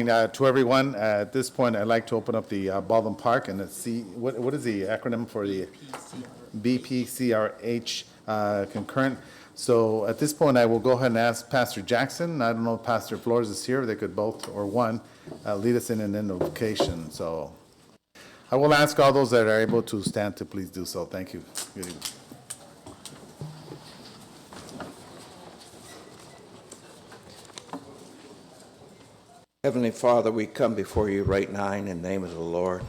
morning to everyone. At this point, I'd like to open up the Baldwin Park and see what is the acronym for the BPCRH concurrent. So at this point, I will go ahead and ask Pastor Jackson. I don't know if Pastor Flores is here. They could both or one lead us in an invocation. So I will ask all those that are able to stand to please do so. Thank you. Good evening. Heavenly Father, we come before you right now in the name of the Lord.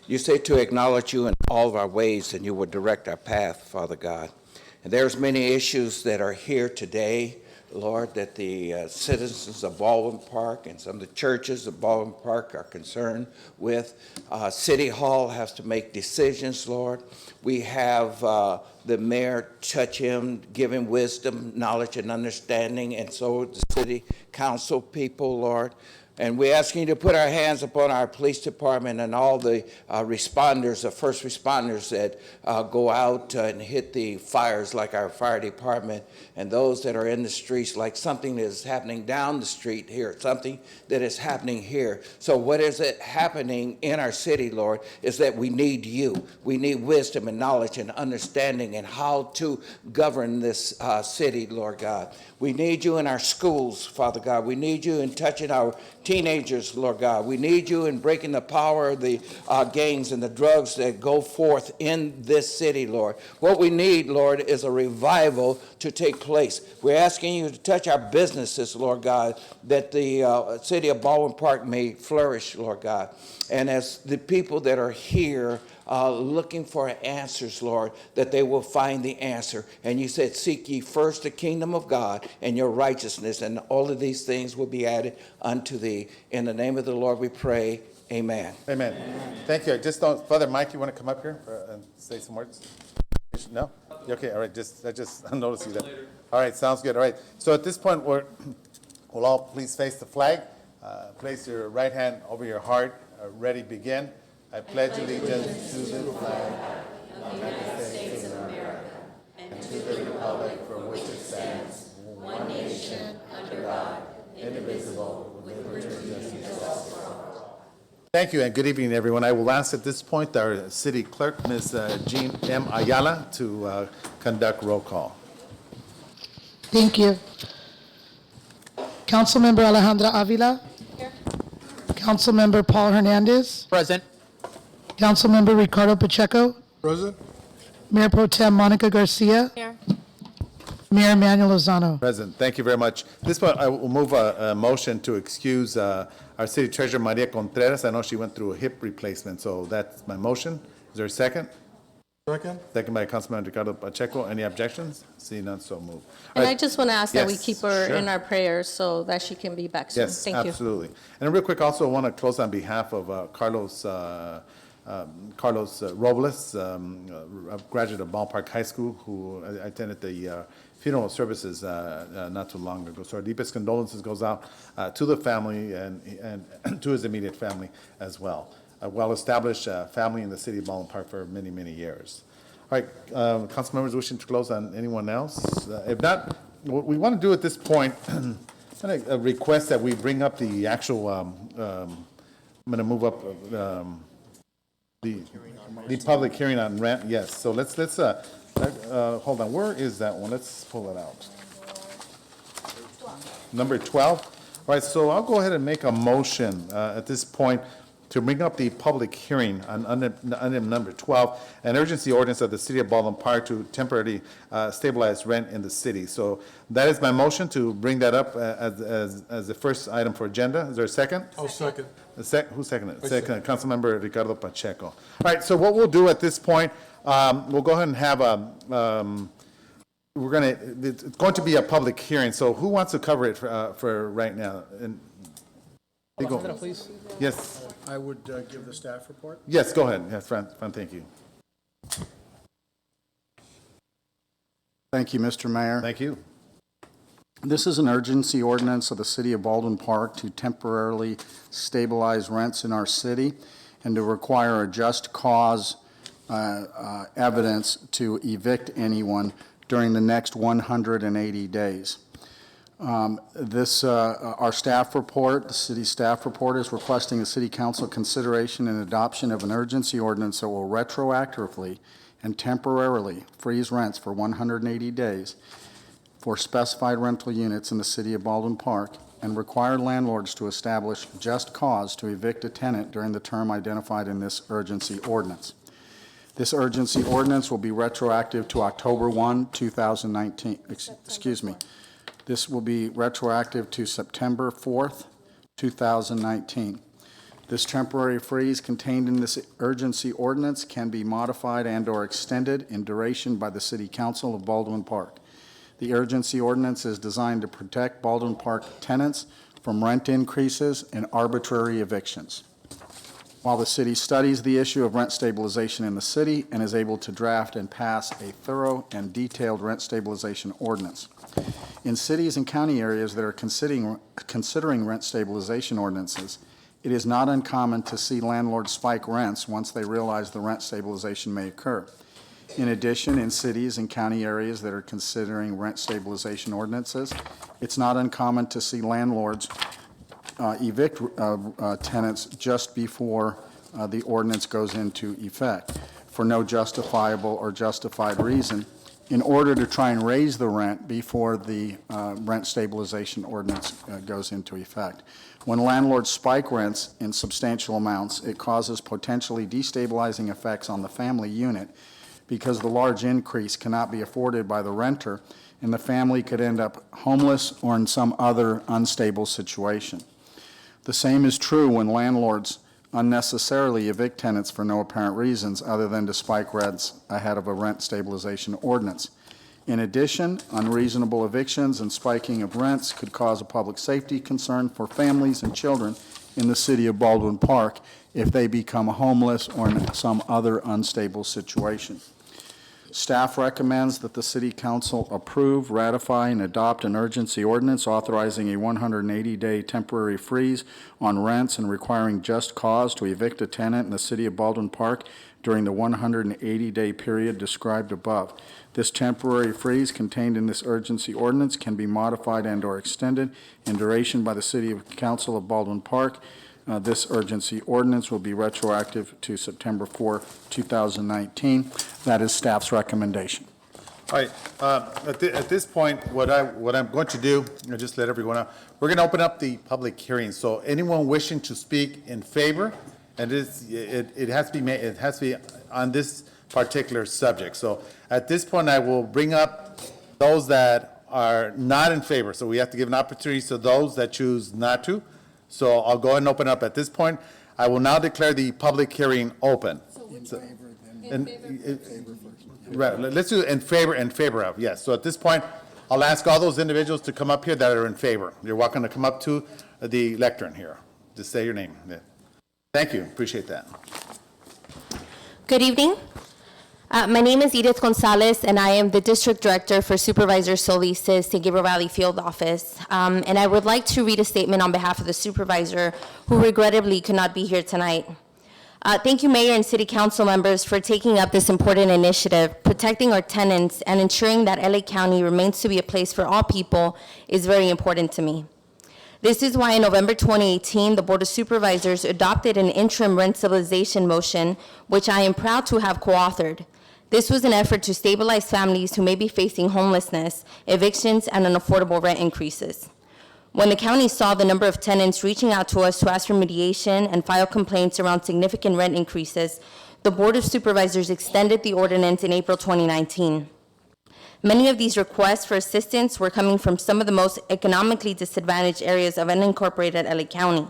You say to acknowledge you in all of our ways, and you will direct our path, Father God. And there's many issues that are here today, Lord, that the citizens of Baldwin Park and some of the churches of Baldwin Park are concerned with. City Hall has to make decisions, Lord. We have the mayor touch him, give him wisdom, knowledge, and understanding, and so the city council people, Lord. And we ask you to put our hands upon our police department and all the responders, the first responders that go out and hit the fires like our fire department, and those that are in the streets like something that is happening down the street here, something that is happening here. So what is it happening in our city, Lord, is that we need you. We need wisdom and knowledge and understanding and how to govern this city, Lord God. We need you in our schools, Father God. We need you in touching our teenagers, Lord God. We need you in breaking the power of the gangs and the drugs that go forth in this city, Lord. What we need, Lord, is a revival to take place. We're asking you to touch our businesses, Lord God, that the city of Baldwin Park may flourish, Lord God. And as the people that are here looking for answers, Lord, that they will find the answer. And you said, seek ye first the kingdom of God and your righteousness, and all of these things will be added unto thee. In the name of the Lord we pray, amen. Amen. Thank you. Just don't, Father Mike, you want to come up here and say some words? No? Okay, all right. I just noticed you there. All right, sounds good. All right. So at this point, we'll all please face the flag. Place your right hand over your heart. Ready, begin. I pledge allegiance to the flag of the United States of America and to the republic for which it stands, one nation, under God, indivisible, with liberty and justice for all. Thank you, and good evening, everyone. I will ask at this point our city clerk, Ms. Jean M. Ayala, to conduct roll call. Thank you. Councilmember Alejandra Avila. Here. Councilmember Paul Hernandez. Present. Councilmember Ricardo Pacheco. Present. Mayor Pro Tem Monica Garcia. Here. Mayor Emmanuel Lozano. Present. Thank you very much. At this point, I will move a motion to excuse our city treasurer, Maria Contreras. I know she went through a hip replacement, so that's my motion. Is there a second? Second. Second by Councilman Ricardo Pacheco. Any objections? Seeing none, so moved. And I just want to ask that we Yes, keep her sure. in our prayers so that she can be back soon. Yes, Thank you. absolutely. And real quick, also want to close on behalf of Carlos Robles, a graduate of Ballpark High School, who attended the funeral services not too long ago. So our deepest condolences goes out to the family and to his immediate family as well. A well-established family in the city of Baldwin Park for many, many years. All right, council members wishing to close on anyone else? If not, what we want to do at this point, a request that we bring up the actual, I'm going to move up the public hearing on rent. Yes, so let's hold on. Where is that one? Let's pull it out. Number 12. All right, so I'll go ahead and make a motion at this point to bring up the public hearing on item number 12, an urgency ordinance of the city of Baldwin Park to temporarily stabilize rent in the city. So that is my motion to bring that up as the first item for agenda. Is there a second? I'll second. Who seconded it? Second, Councilmember Ricardo Pacheco. All right, so what we'll do at this point, we'll go ahead and have it's going to be a public hearing. So who wants to cover it for right now? And Alejandra, please. yes. I would give the staff report. Yes, go ahead. Yes, Fran, thank you. Thank you, Mr. Mayor. Thank you. This is an urgency ordinance of the city of Baldwin Park to temporarily stabilize rents in our city and to require a just cause evidence to evict anyone during the next 180 days. Our staff report, the city staff report, is requesting the city council consideration and adoption of an urgency ordinance that will retroactively and temporarily freeze rents for 180 days for specified rental units in the city of Baldwin Park and require landlords to establish just cause to evict a tenant during the term identified in this urgency ordinance. This urgency ordinance will be retroactive to October 1, 2019. Excuse me. This will be retroactive to September 4th, 2019. This temporary freeze contained in this urgency ordinance can be modified and/or extended in duration by the City Council of Baldwin Park. The urgency ordinance is designed to protect Baldwin Park tenants from rent increases and arbitrary evictions. While the city studies the issue of rent stabilization in the city and is able to draft and pass a thorough and detailed rent stabilization ordinance. In cities and county areas that are considering rent stabilization ordinances, it is not uncommon to see landlords spike rents once they realize the rent stabilization may occur. In addition, in cities and county areas that are considering rent stabilization ordinances, it's not uncommon to see landlords evict tenants just before the ordinance goes into effect for no justifiable or justified reason in order to try and raise the rent before the rent stabilization ordinance goes into effect. When landlords spike rents in substantial amounts, it causes potentially destabilizing effects on the family unit because the large increase cannot be afforded by the renter and the family could end up homeless or in some other unstable situation. The same is true when landlords unnecessarily evict tenants for no apparent reasons other than to spike rents ahead of a rent stabilization ordinance. In addition, unreasonable evictions and spiking of rents could cause a public safety concern for families and children in the city of Baldwin Park if they become homeless or in some other unstable situation. Staff recommends that the City Council approve, ratify, and adopt an urgency ordinance authorizing a 180-day temporary freeze on rents and requiring just cause to evict a tenant in the City of Baldwin Park during the 180-day period described above. This temporary freeze contained in this urgency ordinance can be modified and/or extended in duration by the City Council of Baldwin Park. This urgency ordinance will be retroactive to September 4, 2019. That is staff's recommendation. All right, at this point, what I'm going to do, I'll just let everyone know, we're going to open up the public hearing. So anyone wishing to speak in favor, and it has to be on this particular subject. So at this point, I will bring up those that are not in favor. So we have to give an opportunity to those that choose not to. So I'll go ahead and open up at this point. I will now declare the public hearing open. Right, let's do in favor of, yes. So at this point, I'll ask all those individuals to come up here that are in favor. You're welcome to come up to the lectern here. Just say your name. Yeah. Thank you, appreciate that. Good evening. My name is Edith Gonzalez, and I am the District Director for Supervisor Solis's San Gabriel Valley Field Office. And I would like to read a statement on behalf of the supervisor who regrettably could not be here tonight. Thank you, Mayor and City Council members, for taking up this important initiative. Protecting our tenants and ensuring that LA County remains to be a place for all people is very important to me. This is why in November 2018, the Board of Supervisors adopted an interim rent stabilization motion, which I am proud to have co-authored. This was an effort to stabilize families who may be facing homelessness, evictions, and unaffordable rent increases. When the county saw the number of tenants reaching out to us to ask for mediation and file complaints around significant rent increases, the Board of Supervisors extended the ordinance in April 2019. Many of these requests for assistance were coming from some of the most economically disadvantaged areas of unincorporated LA County.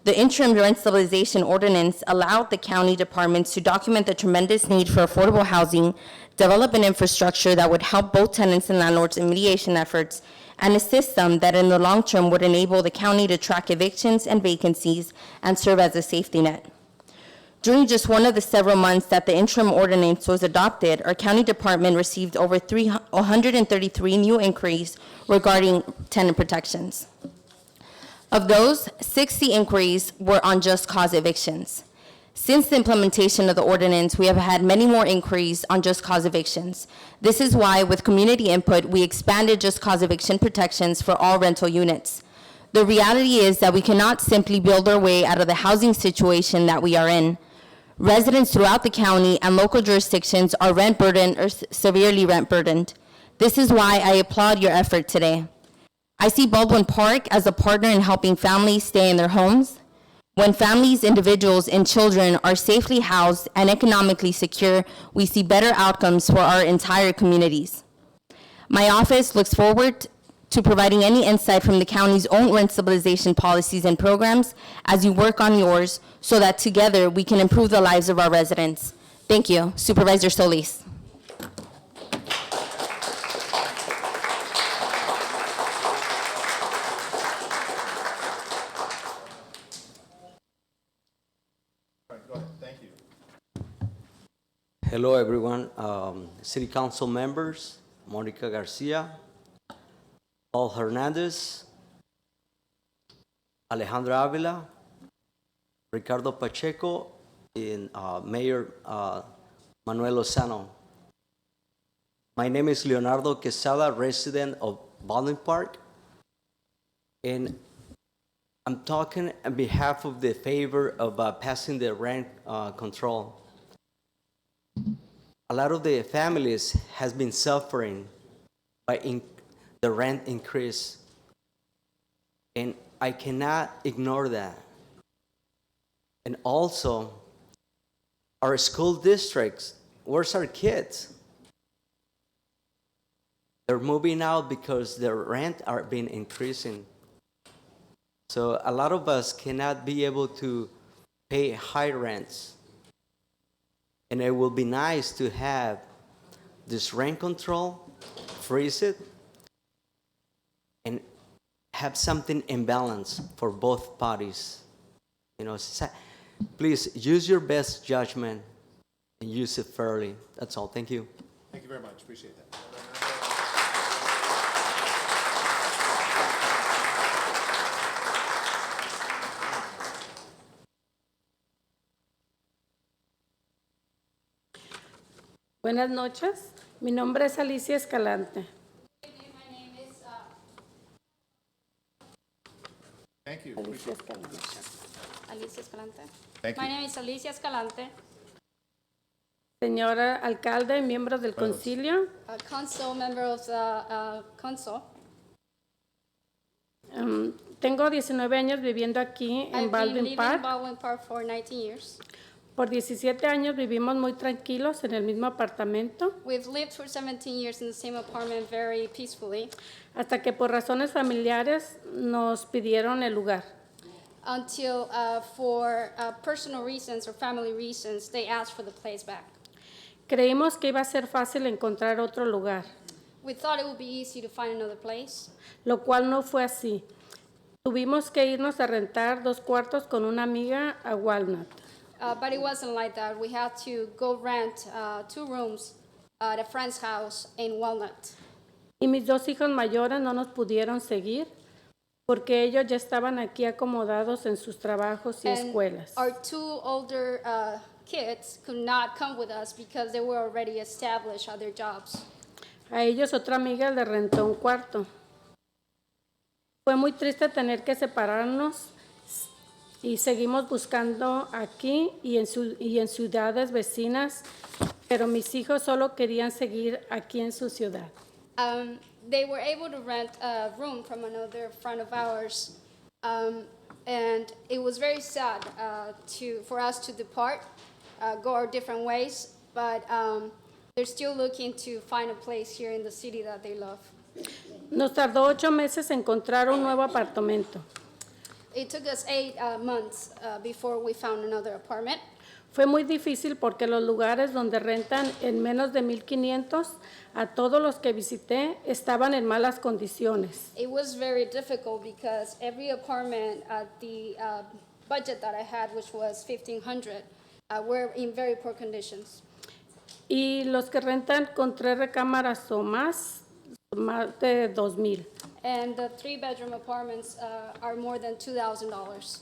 The interim rent stabilization ordinance allowed the county departments to document the tremendous need for affordable housing, develop an infrastructure that would help both tenants and landlords in mediation efforts, and a system that in the long term would enable the county to track evictions and vacancies and serve as a safety net. During just one of the several months that the interim ordinance was adopted, our county department received over 133 new inquiries regarding tenant protections. Of those, 60 inquiries were on just cause evictions. Since the implementation of the ordinance, we have had many more inquiries on just cause evictions. This is why, with community input, we expanded just cause eviction protections for all rental units. The reality is that we cannot simply build our way out of the housing situation that we are in. Residents throughout the county and local jurisdictions are rent burdened or severely rent burdened. This is why I applaud your effort today. I see Baldwin Park as a partner in helping families stay in their homes. When families, individuals, and children are safely housed and economically secure, we see better outcomes for our entire communities. My office looks forward to providing any insight from the county's own rent stabilization policies and programs as you work on yours so that together we can improve the lives of our residents. Thank you. Supervisor Solis. Hello, everyone. City Council members, Monica Garcia, Paul Hernandez, Alejandra Avila, Ricardo Pacheco, and Mayor Manuel Lozano. My name is Leonardo Quesada, resident of Baldwin Park, and I'm talking on behalf of the favor of passing the rent control. A lot of the families has been suffering by the rent increase, and I cannot ignore that. And also, our school districts, where's our kids? They're moving out because their rent are been increasing. So a lot of us cannot be able to pay high rents. And it will be nice to have this rent control, freeze it, and have something in balance for both parties. You know, please use your best judgment and use it fairly. That's all. Thank you. Thank you very much. Appreciate that. Buenas noches, mi nombre es Alicia Escalante. Thank you. Alicia Escalante. Alicia Escalante. Thank My you. name is Alicia Escalante, Señora alcalde, miembros del concilio, a council member of the council. tengo 19 años viviendo aquí en I've been Baldwin living in Park. Baldwin Park for 19 years. Por 17 años vivimos muy tranquilos en el mismo apartamento, We've lived for 17 years in the same apartment very peacefully hasta que por razones familiares nos pidieron el lugar. until for personal reasons or family reasons, they asked for the place back. Creímos que iba a ser fácil encontrar otro lugar, We thought it would be easy to find another place, lo cual no fue así. Tuvimos que irnos a rentar 2 cuartos con una amiga a Walnut. but it wasn't like that. We had to go rent 2 rooms at a friend's house in Walnut. Y mis 2 hijos mayores no nos pudieron seguir porque ellos ya estaban aquí acomodados en sus trabajos y And escuelas. our 2 older kids could not come with us because they were already established at their jobs. A ellos otra amiga les rentó un cuarto. Fue muy triste tener que separarnos y seguimos buscando aquí y en ciudades vecinas, pero mis hijos solo querían seguir aquí en su ciudad. They were able to rent a room from another friend of ours, and it was very sad for us to depart, go our different ways, but they're still looking to find a place here in the city that they love. Nos tardó 8 meses encontrar un nuevo apartamento. It took us 8 months before we found another apartment. Fue muy difícil porque los lugares donde rentan en menos de 1,500 a todos los que visité estaban en malas condiciones. It was very difficult because every apartment at the budget that I had, which was $1,500, were in very poor conditions. Y los que rentan con 3 recámaras o más de 2,000. And the 3-bedroom apartments are more than $2,000.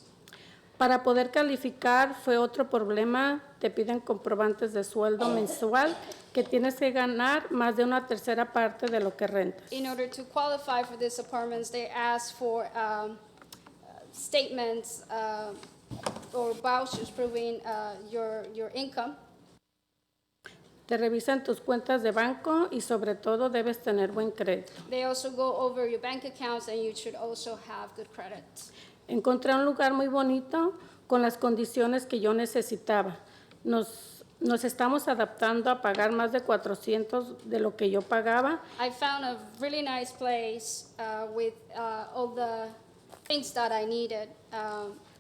Para poder calificar fue otro problema, te piden comprobantes de sueldo mensual que tienes que ganar más de una tercera parte de lo que rentas. In order to qualify for these apartments, they ask for statements or vouchers proving your income. Te revisan tus cuentas de banco y sobre todo debes tener buen crédito. They also go over your bank accounts, and you should also have good credit. Encontré un lugar muy bonito con las condiciones que yo necesitaba. Nos estamos adaptando a pagar más de 400 de lo que yo pagaba. I found a really nice place with all the things that I needed.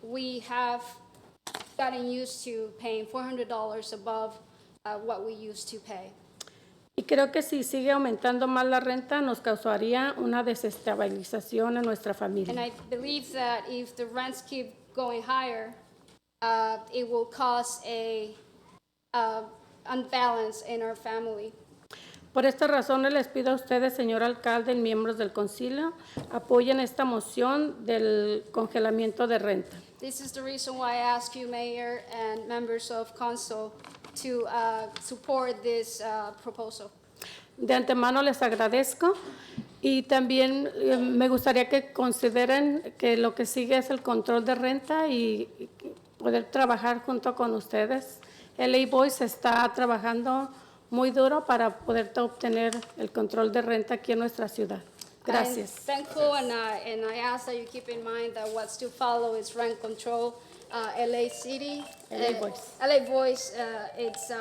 We have gotten used to paying $400 above what we used to pay. Y creo que si sigue aumentando más la renta nos causaría una desestabilización en nuestra And familia. I believe that if the rents keep going higher, it will cause a unbalance in our family. Por estas razones les pido a ustedes, señor alcalde y miembros del concilio, apoyen esta moción del congelamiento de renta. This is the reason why I ask you, Mayor and members of council, to support this proposal. De antemano les agradezco y también me gustaría que consideren que lo que sigue es el control de renta y poder trabajar junto con ustedes. LA Voice está trabajando muy duro para poder obtener el control de renta aquí en nuestra ciudad. Gracias. I'm thankful, and I ask that you keep in mind that what's to follow is rent control. LA City, LA Voice. LA Voice, it's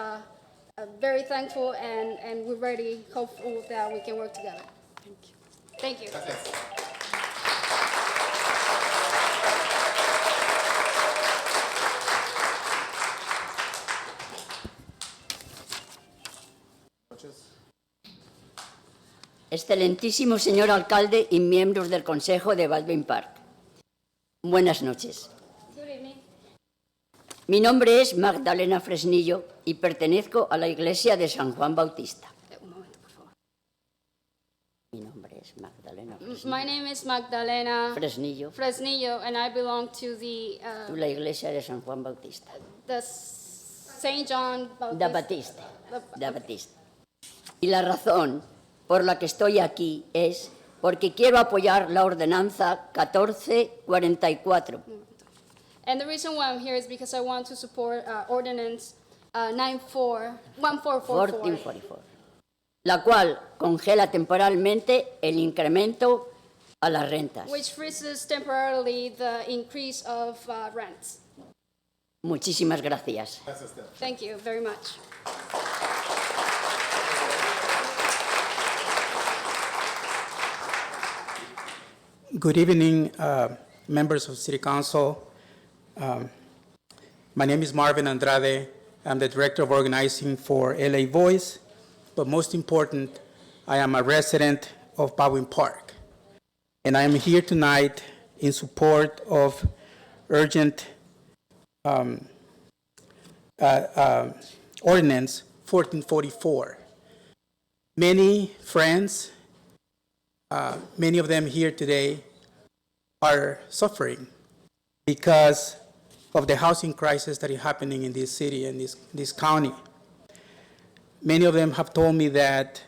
very thankful, and we're ready, hopeful that we can work together. Thank you. Thank you. Excelentísimo señor alcalde y miembros del Consejo de Baldwin Park. Buenas noches. Good evening. Mi nombre es Magdalena Fresnillo y pertenezco a la Iglesia de San Juan Bautista. Un momento, por favor. Mi nombre es Magdalena Fresnillo. My name is Magdalena Fresnillo, Fresnillo, and I belong to la Iglesia de San Juan Bautista. the St. John Da Batista. Da Batista. Y la razón por la que estoy aquí es porque quiero apoyar la ordenanza 1444. And the reason why I'm here is because I want to support ordinance 1444, 1444, la cual congela temporalmente el incremento a las rentas. which freezes temporarily the increase of rents. Muchísimas gracias. Thank you very much. Good evening, members of City Council. My name is Marvin Andrade. I'm the Director of Organizing for LA Voice, but most important, I am a resident of Baldwin Park. And I am here tonight in support of urgent ordinance 1444. Many friends, many of them here today, are suffering because of the housing crisis that is happening in this city and this county. Many of them have told me that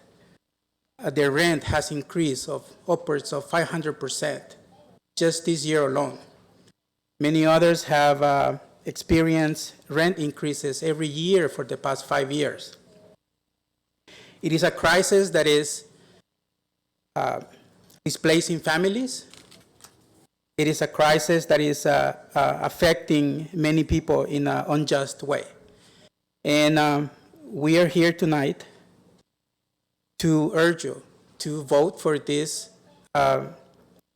their rent has increased of upwards of 500% just this year alone. Many others have experienced rent increases every year for the past 5 years. It is a crisis that is displacing families. It is a crisis that is affecting many people in an unjust way. And we are here tonight to urge you to vote for this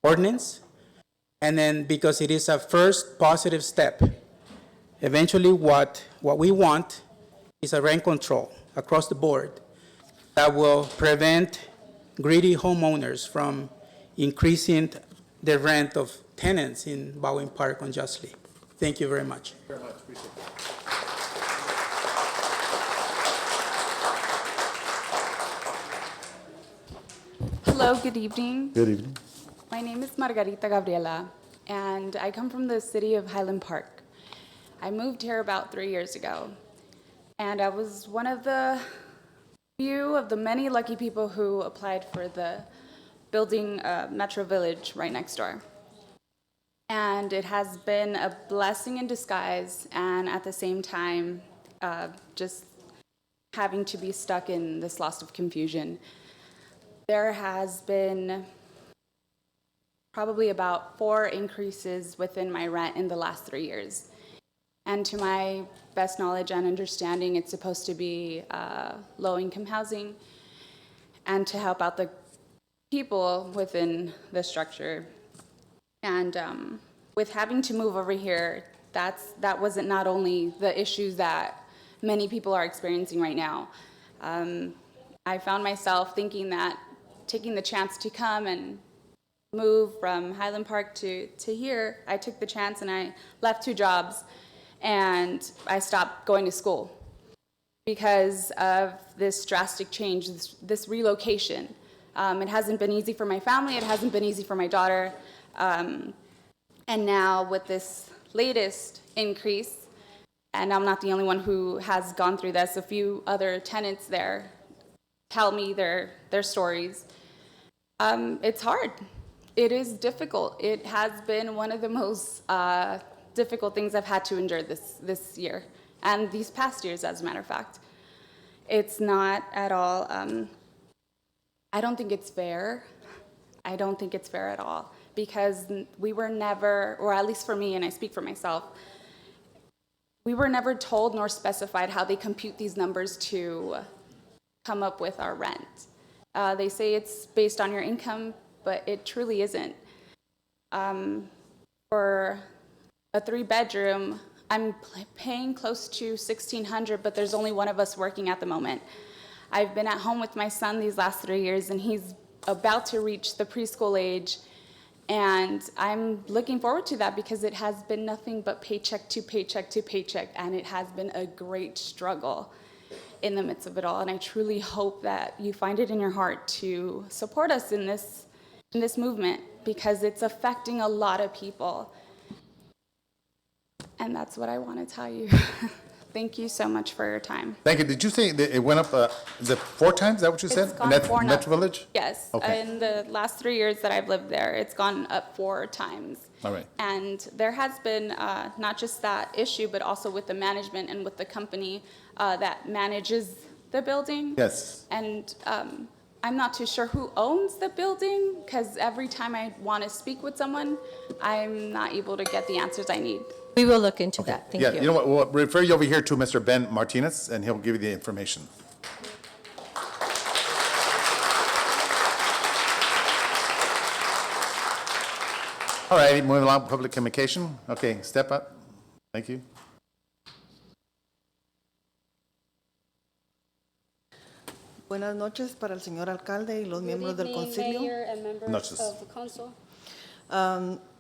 ordinance, and then because it is a first positive step. Eventually, what we want is a rent control across the board that will prevent greedy homeowners from increasing the rent of tenants in Baldwin Park unjustly. Thank you very much. Very much, appreciate it. Hello, good evening. Good evening. My name is Margarita Gabriela, and I come from the city of Highland Park. I moved here about 3 years ago, and I was one of the few of the many lucky people who applied for the building Metro Village right next door. And it has been a blessing in disguise, and at the same time, just having to be stuck in this lost of confusion. There has been probably about 4 increases within my rent in the last 3 years. And to my best knowledge and understanding, it's supposed to be low-income housing and to help out the people within the structure. And with having to move over here, that wasn't not only the issues that many people are experiencing right now. I found myself thinking that taking the chance to come and move from Highland Park to here, I took the chance and I left 2 jobs and I stopped going to school because of this drastic change, this relocation. It hasn't been easy for my family, it hasn't been easy for my daughter. And now with this latest increase, and I'm not the only one who has gone through this, a few other tenants there tell me their stories. It's hard. It is difficult. It has been one of the most difficult things I've had to endure this year, and these past years, as a matter of fact. It's not at all, I don't think it's fair. I don't think it's fair at all, because we were never, or at least for me, and I speak for myself, we were never told nor specified how they compute these numbers to come up with our rent. They say it's based on your income, but it truly isn't. For a 3-bedroom, I'm paying close to $1,600, but there's only one of us working at the moment. I've been at home with my son these last 3 years, and he's about to reach the preschool age, and I'm looking forward to that because it has been nothing but paycheck to paycheck to paycheck, and it has been a great struggle in the midst of it all. And I truly hope that you find it in your heart to support us in this movement, because it's affecting a lot of people. And that's what I want to tell you. Thank you so much for your time. Thank you. Did you say that it went up, is it 4 times? Is that what you said? It's gone Net- 4 Metro Village? Yes. Okay. In the last 3 years that I've lived there, it's gone up 4 times. All right. And there has been not just that issue, but also with the management and with the company that manages the building. Yes. And I'm not too sure who owns the building, because every time I want to speak with someone, I'm not able to get the answers I need. We will look into that. Thank Yeah, you. you know what, we'll refer you over here to Mr. Ben Martinez, and he'll give you the information. All right, moving along, public communication. Okay, step up. Thank you. Buenas noches para el señor alcalde y los Good miembros del evening, concilio. Mayor and members Noches. of the council.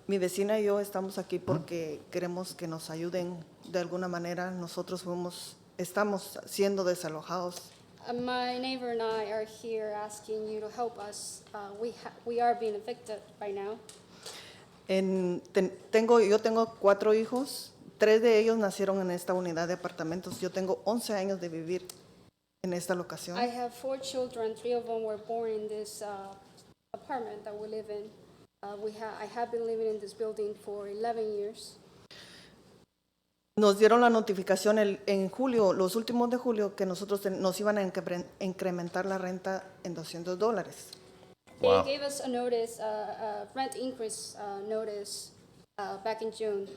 Mi vecina y yo estamos aquí porque queremos que nos ayuden de alguna manera. Nosotros estamos siendo desalojados. My neighbor and I are here asking you to help us. We are being evicted right now. Yo tengo 4 hijos. 3 de ellos nacieron en esta unidad de apartamentos. Yo tengo 11 años de vivir en esta locación. I have 4 children. 3 of them were born in this apartment that we live in. I have been living in this building for 11 years. Nos dieron la notificación en julio, los últimos de julio, que nosotros nos iban a incrementar la renta en $200. Wow. They gave us a notice, a rent increase notice back in June.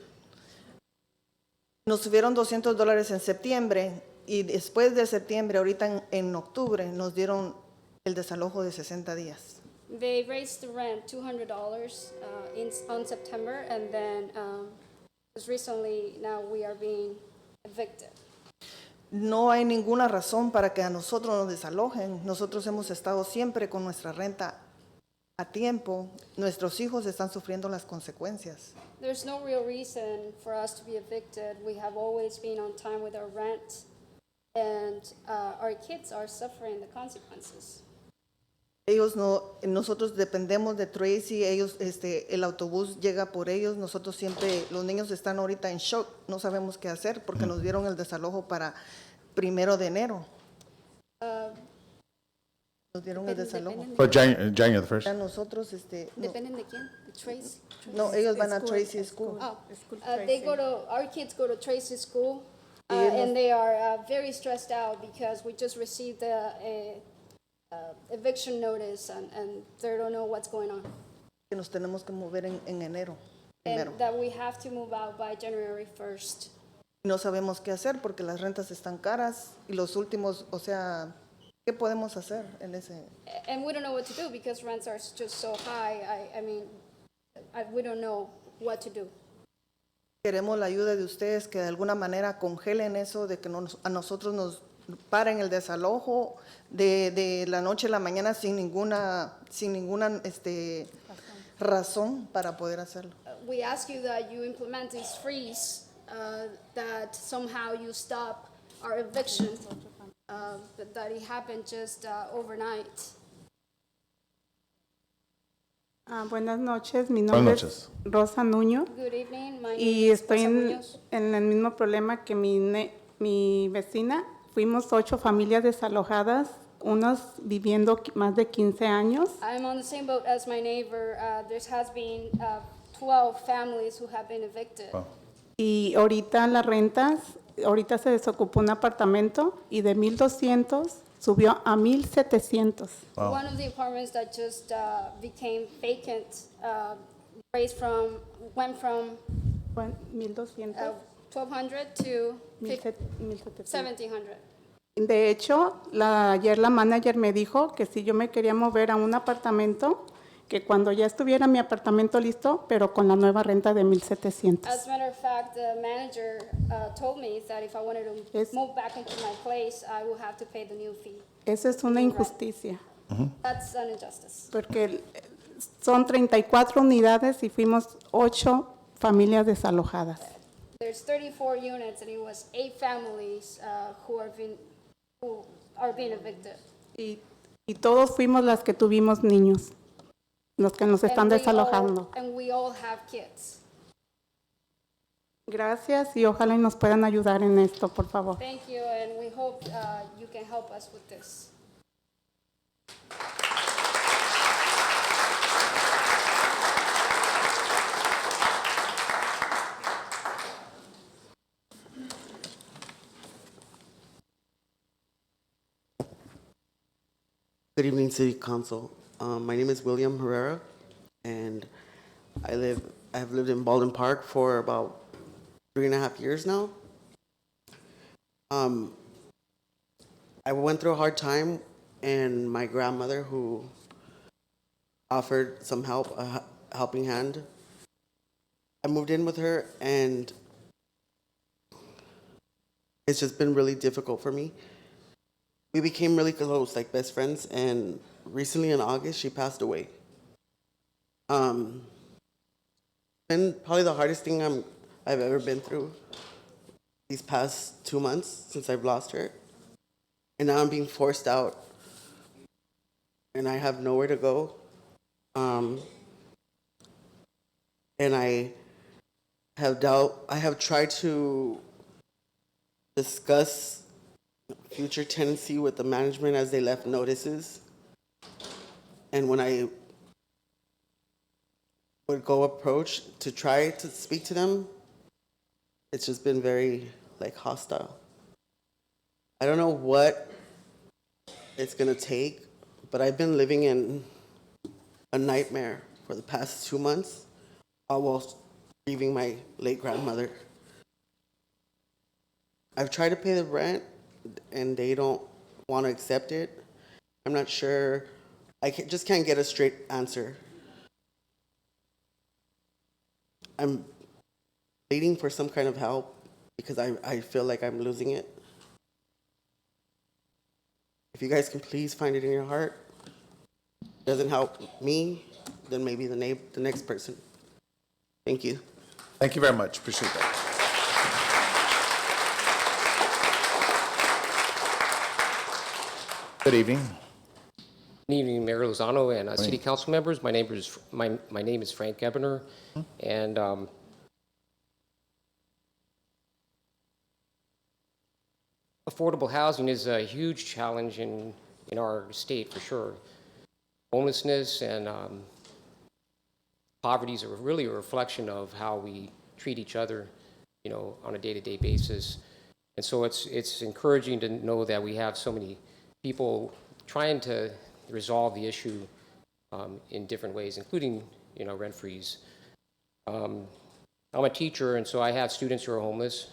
Nos subieron $200 en septiembre y después de septiembre, ahorita en octubre, nos dieron el desalojo de 60 días. They raised the rent $200 on September, and then just recently, now we are being evicted. No hay ninguna razón para que a nosotros nos desalojen. Nosotros hemos estado siempre con nuestra renta a tiempo. Nuestros hijos están sufriendo las consecuencias. There's no real reason for us to be evicted. We have always been on time with our rent, and our kids are suffering the consequences. Ellos no, nosotros dependemos de Tracy, ellos, el autobús llega por ellos, nosotros siempre, los niños están ahorita en shock, no sabemos qué hacer porque nos dieron el desalojo para 1 de enero. Nos dieron el desalojo. For January the 1st. Ya nosotros, no, Dependen de quién? De Tracy? no, ellos van a Tracy School. Oh, they go to, our kids go to Tracy School, Ellos nos- and they are very stressed out because we just received a eviction notice, and they don't know what's going on. Que nos tenemos que mover en enero. And Primero. that we have to move out by January 1st. No sabemos qué hacer porque las rentas están caras y los últimos, o sea, ¿qué podemos hacer en ese? And we don't know what to do because rents are just so high. I mean, we don't know what to do. Queremos la ayuda de ustedes que de alguna manera congelen eso, de que a nosotros nos paren el desalojo de la noche a la mañana sin ninguna razón para poder hacerlo. We ask you that you implement this freeze, that somehow you stop our eviction, that it happened just overnight. Buenas noches, mi Buenas nombre noches. es Rosa Nuño Good evening, my name y is estoy Rosa en, Muñoz. en el mismo problema que mi vecina. Fuimos 8 familias desalojadas, unos viviendo más de 15 años. I'm on the same boat as my neighbor. There has been 12 families who have been evicted. Wow. Y ahorita las rentas, ahorita se desocupó un apartamento y de 1,200 subió a 1,700. Wow. One of the apartments that just became vacant went from 1,200. 1,200 to 1,700. 1,700. De hecho, ayer la manager me dijo que si yo me quería mover a un apartamento, que cuando ya estuviera mi apartamento listo, pero con la nueva renta de 1,700. As a matter of fact, the manager told me that if I wanted to Es- move back into my place, I will have to pay the new fee. Esa es una injusticia, That's an injustice. porque son 34 unidades y fuimos 8 familias desalojadas. There's 34 units, and it was 8 families who are being evicted. Y todos fuimos las que tuvimos niños, los que nos están desalojando. And we all have kids. Gracias y ojalá y nos puedan ayudar en esto, por favor. Thank you, and we hope you can help us with this. Good evening, City Council. My name is William Herrera, and I have lived in Baldwin Park for about 3.5 years now. I went through a hard time, and my grandmother, who offered some help, a helping hand, I moved in with her, and it's just been really difficult for me. We became really close, like best friends, and recently in August, she passed away. Been probably the hardest thing I've ever been through these past 2 months since I've lost her. And now I'm being forced out, and I have nowhere to go. And I have tried to discuss future tenancy with the management as they left notices. And when I would go approach to try to speak to them, it's just been very hostile. I don't know what it's gonna take, but I've been living in a nightmare for the past 2 months while grieving my late grandmother. I've tried to pay the rent, and they don't want to accept it. I'm not sure. Just can't get a straight answer. I'm pleading for some kind of help because I feel like I'm losing it. If you guys can please find it in your heart, doesn't help me, then maybe the next person. Thank you. Thank you very much. Appreciate that. Good evening. Good evening, Mayor Lozano and City Council members. My name is Frank Ebner, and affordable housing is a huge challenge in our state for sure. Homelessness and poverty is really a reflection of how we treat each other, on a day-to-day basis. And so it's encouraging to know that we have so many people trying to resolve the issue in different ways, including, rent freeze. I'm a teacher, and so I have students who are homeless.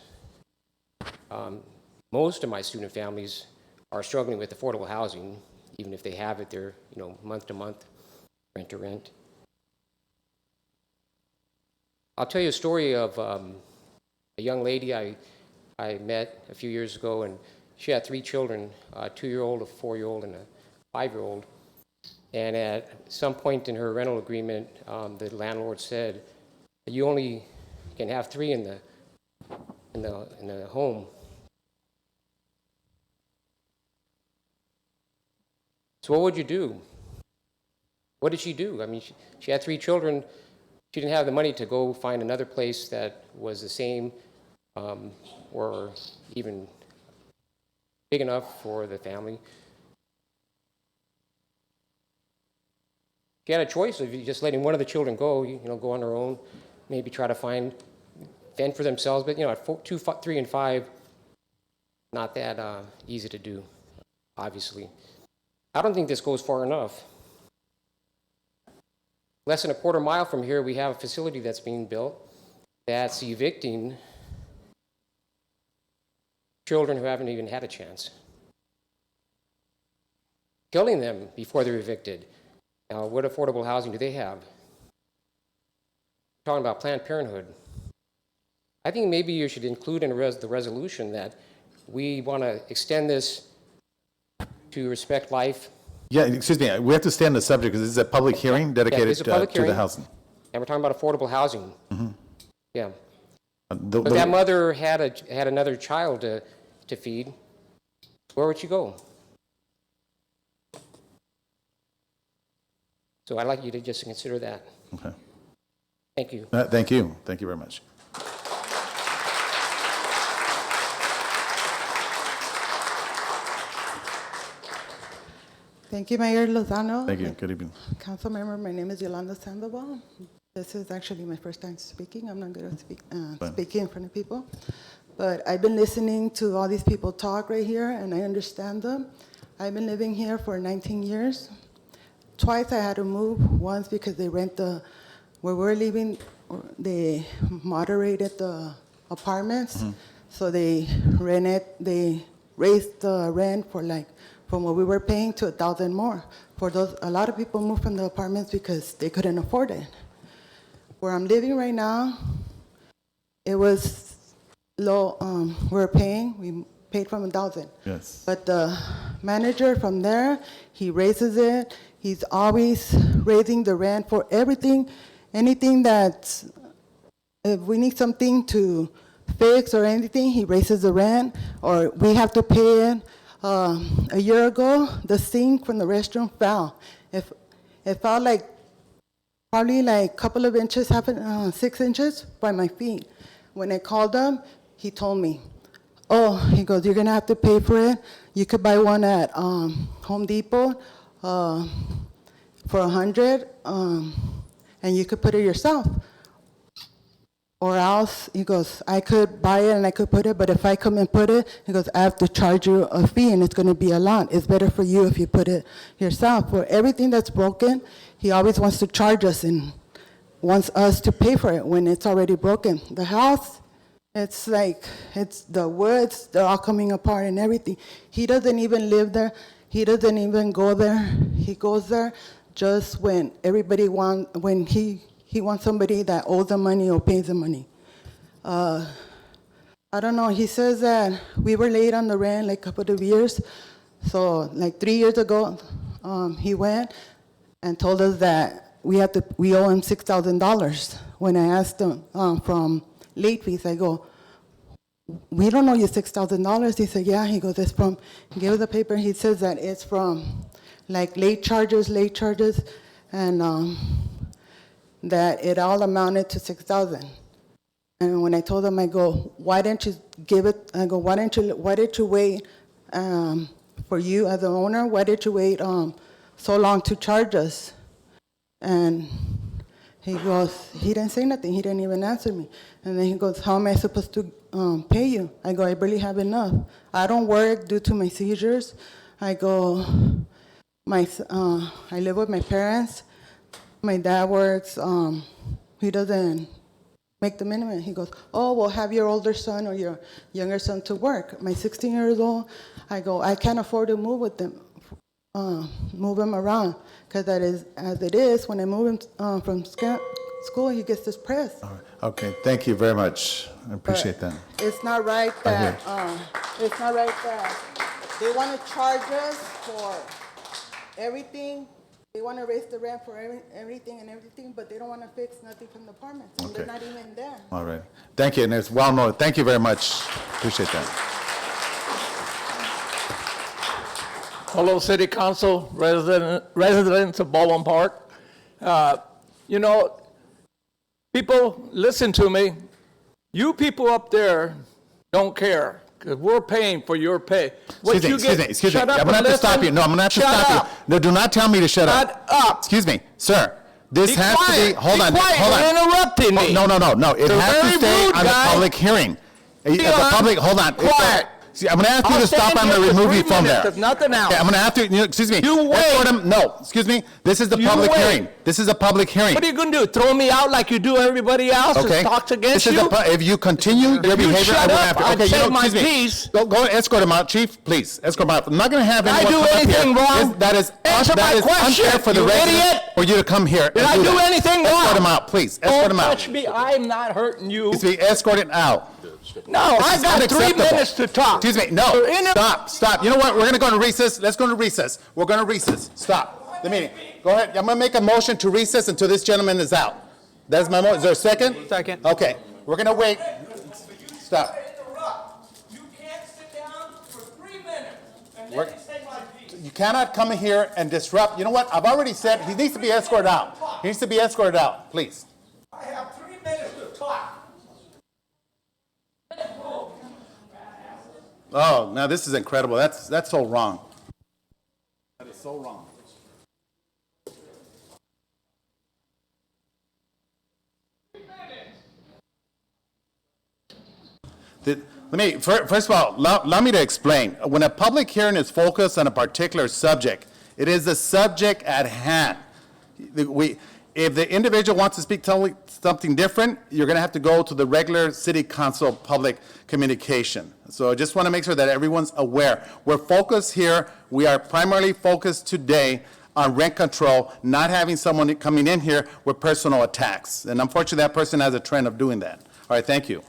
Most of my student families are struggling with affordable housing, even if they have it, they're, month to month, rent to rent. I'll tell you a story of a young lady I met a few years ago, and she had 3 children, a 2-year-old, a 4-year-old, and a 5-year-old. And at some point in her rental agreement, the landlord said, "You only can have 3 in the home." So what would you do? What did she do? I mean, she had 3 children. She didn't have the money to go find another place that was the same or even big enough for the family. She had a choice of just letting one of the children go, go on their own, maybe try to fend for themselves. But, at 2, 3, and 5, not that easy to do, obviously. I don't think this goes far enough. Less than a quarter mile from here, we have a facility that's being built that's evicting children who haven't even had a chance, killing them before they're evicted. Now, what affordable housing do they have? We're talking about Planned Parenthood. I think maybe you should include in the resolution that we want to extend this to respect life. Yeah, excuse me, we have to stay on the subject because this is a public hearing dedicated it's a public to the hearing. housing. And we're talking about affordable housing. Yeah. The- But that mother had another child to feed. Where would she go? So I'd like you to just consider that. Okay. Thank you. Thank you. Thank you very much. Thank you, Mayor Lozano. Thank you. Good evening. Council member, my name is Yolanda Sandoval. This is actually my first time speaking. I'm not good at speaking in front of people. But I've been listening to all these people talk right here, and I understand them. I've been living here for 19 years. Twice I had to move. Once because they where we're living, they moderated the apartments. So they raised the rent from what we were paying to 1,000 more. A lot of people moved from the apartments because they couldn't afford it. Where I'm living right now, it was low. We paid from 1,000. Yes. But the manager from there, he raises it. He's always raising the rent for everything, anything that, if we need something to fix or anything, he raises the rent, or we have to pay it. A year ago, the sink from the restroom fell. It fell probably a couple of inches, 6 inches by my feet. When I called him, he told me, he goes, "You're gonna have to pay for it. You could buy one at Home Depot for $100, and you could put it yourself. Or else," he goes, "I could buy it and I could put it, but if I come and put it," he goes, "I have to charge you a fee and it's gonna be a lot. It's better for you if you put it yourself." For everything that's broken, he always wants to charge us and wants us to pay for it when it's already broken. The house, it's the woods, they're all coming apart and everything. He doesn't even live there. He doesn't even go there. He goes there just when he wants somebody that owes the money or pays the money. I don't know, he says that we were late on the rent a couple of years. So 3 years ago, he went and told us that we owe him $6,000. When I asked him from late fees, I go, "We don't owe you $6,000. He said, "Yeah." He goes, he gave us the paper. He says that it's from like late charges, and that it all amounted to $6,000. And when I told them, I go, why didn't you give it? I go, why did you wait for you as the owner? Why did you wait so long to charge us? And he goes, he didn't say nothing. He didn't even answer me. And then he goes, how am I supposed to pay you? I go, I barely have enough. I don't work due to my seizures. I go, I live with my parents. My dad works. He doesn't make the minimum. He goes, oh, well, have your older son or your younger son to work. My 16 years old, I go, I can't afford to move with them, move him around, because that is, as it is, when I move him from school, he gets depressed. Okay, thank you very much. I appreciate that. It's not right that, they want to charge us for everything. They want to raise the rent for everything, but they don't want to fix nothing from the apartments, and they're not even there. All right. Thank you, and it's well known. Thank you very much. Appreciate that. Hello, City Council, residents of Baldwin Park. You know, people, listen to me. You people up there don't care, because we're paying for your pay. Excuse me. I'm going to have to stop you. No, I'm going to have to stop you. No, do not tell me to shut up. Shut up. Excuse me, sir. This has to be, hold on. You're interrupting me. No. It has to stay on the public hearing. Hold on. Quiet. See, I'm going to ask you to stop. I'm going to remove you from there. There's nothing else. Okay, I'm going to have to, excuse me. You wait. No, excuse me. This is the public hearing. This is a public hearing. What are you going to do? Throw me out like you do everybody else who talks against you? If you continue your behavior, I will have to. Okay, say my piece. Go escort him out, Chief, please. Escort him out. I'm not going to have anyone come up here. Did I do anything wrong? That is unfair for the residents for you to come here. Did I do anything wrong? Escort him out, please. Escort him out. Don't touch me. I'm not hurting you. Excuse me, escort it out. No, I got 3 minutes to talk. Excuse me, no, stop. You know what, we're going to go into recess. Let's go into recess. We're going to recess. Stop the meeting. Go ahead, I'm going to make a motion to recess until this gentleman is out. That's my motion. Is there a second? Second. Okay, we're going to wait. Stop. You can't sit down for 3 minutes and then say my piece. You cannot come in here and disrupt. You know what, I've already said he needs to be escorted out. He needs to be escorted out, please. I have 3 minutes to talk. Oh, now this is incredible. That's so wrong. That is so wrong. First of all, allow me to explain. When a public hearing is focused on a particular subject, it is the subject at hand. If the individual wants to speak something different, you're going to have to go to the regular city council public communication. So I just want to make sure that everyone's aware. We're focused here. We are primarily focused today on rent control, not having someone coming in here with personal attacks. And unfortunately, that person has a trend of doing that. All right, thank you.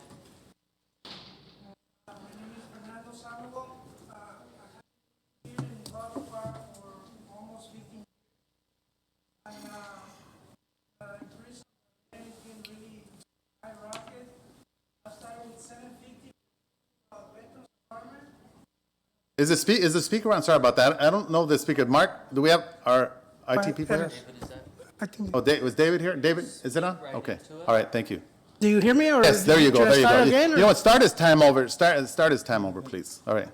Is the speaker on? Sorry about that. I don't know the speaker. Mark, do we have our IT people here? Oh, was David here? David, is it on? Okay. All right, thank you. Do you hear me? Or yes, there you go. There you go. Again, you know what? Start his time over. Start his time over, please. All right.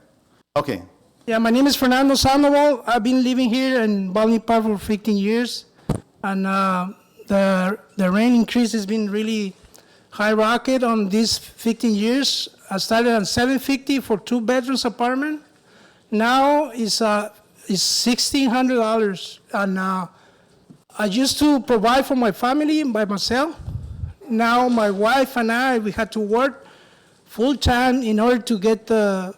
Okay. Yeah, my name is Fernando Sandoval. I've been living here in Baldwin Park for 15 years, and the rent increase has been really high rocket on these 15 years. I started on $750 for 2 bedrooms apartment. Now it's $1,600, and I used to provide for my family by myself. Now my wife and I, we had to work full time in order to get the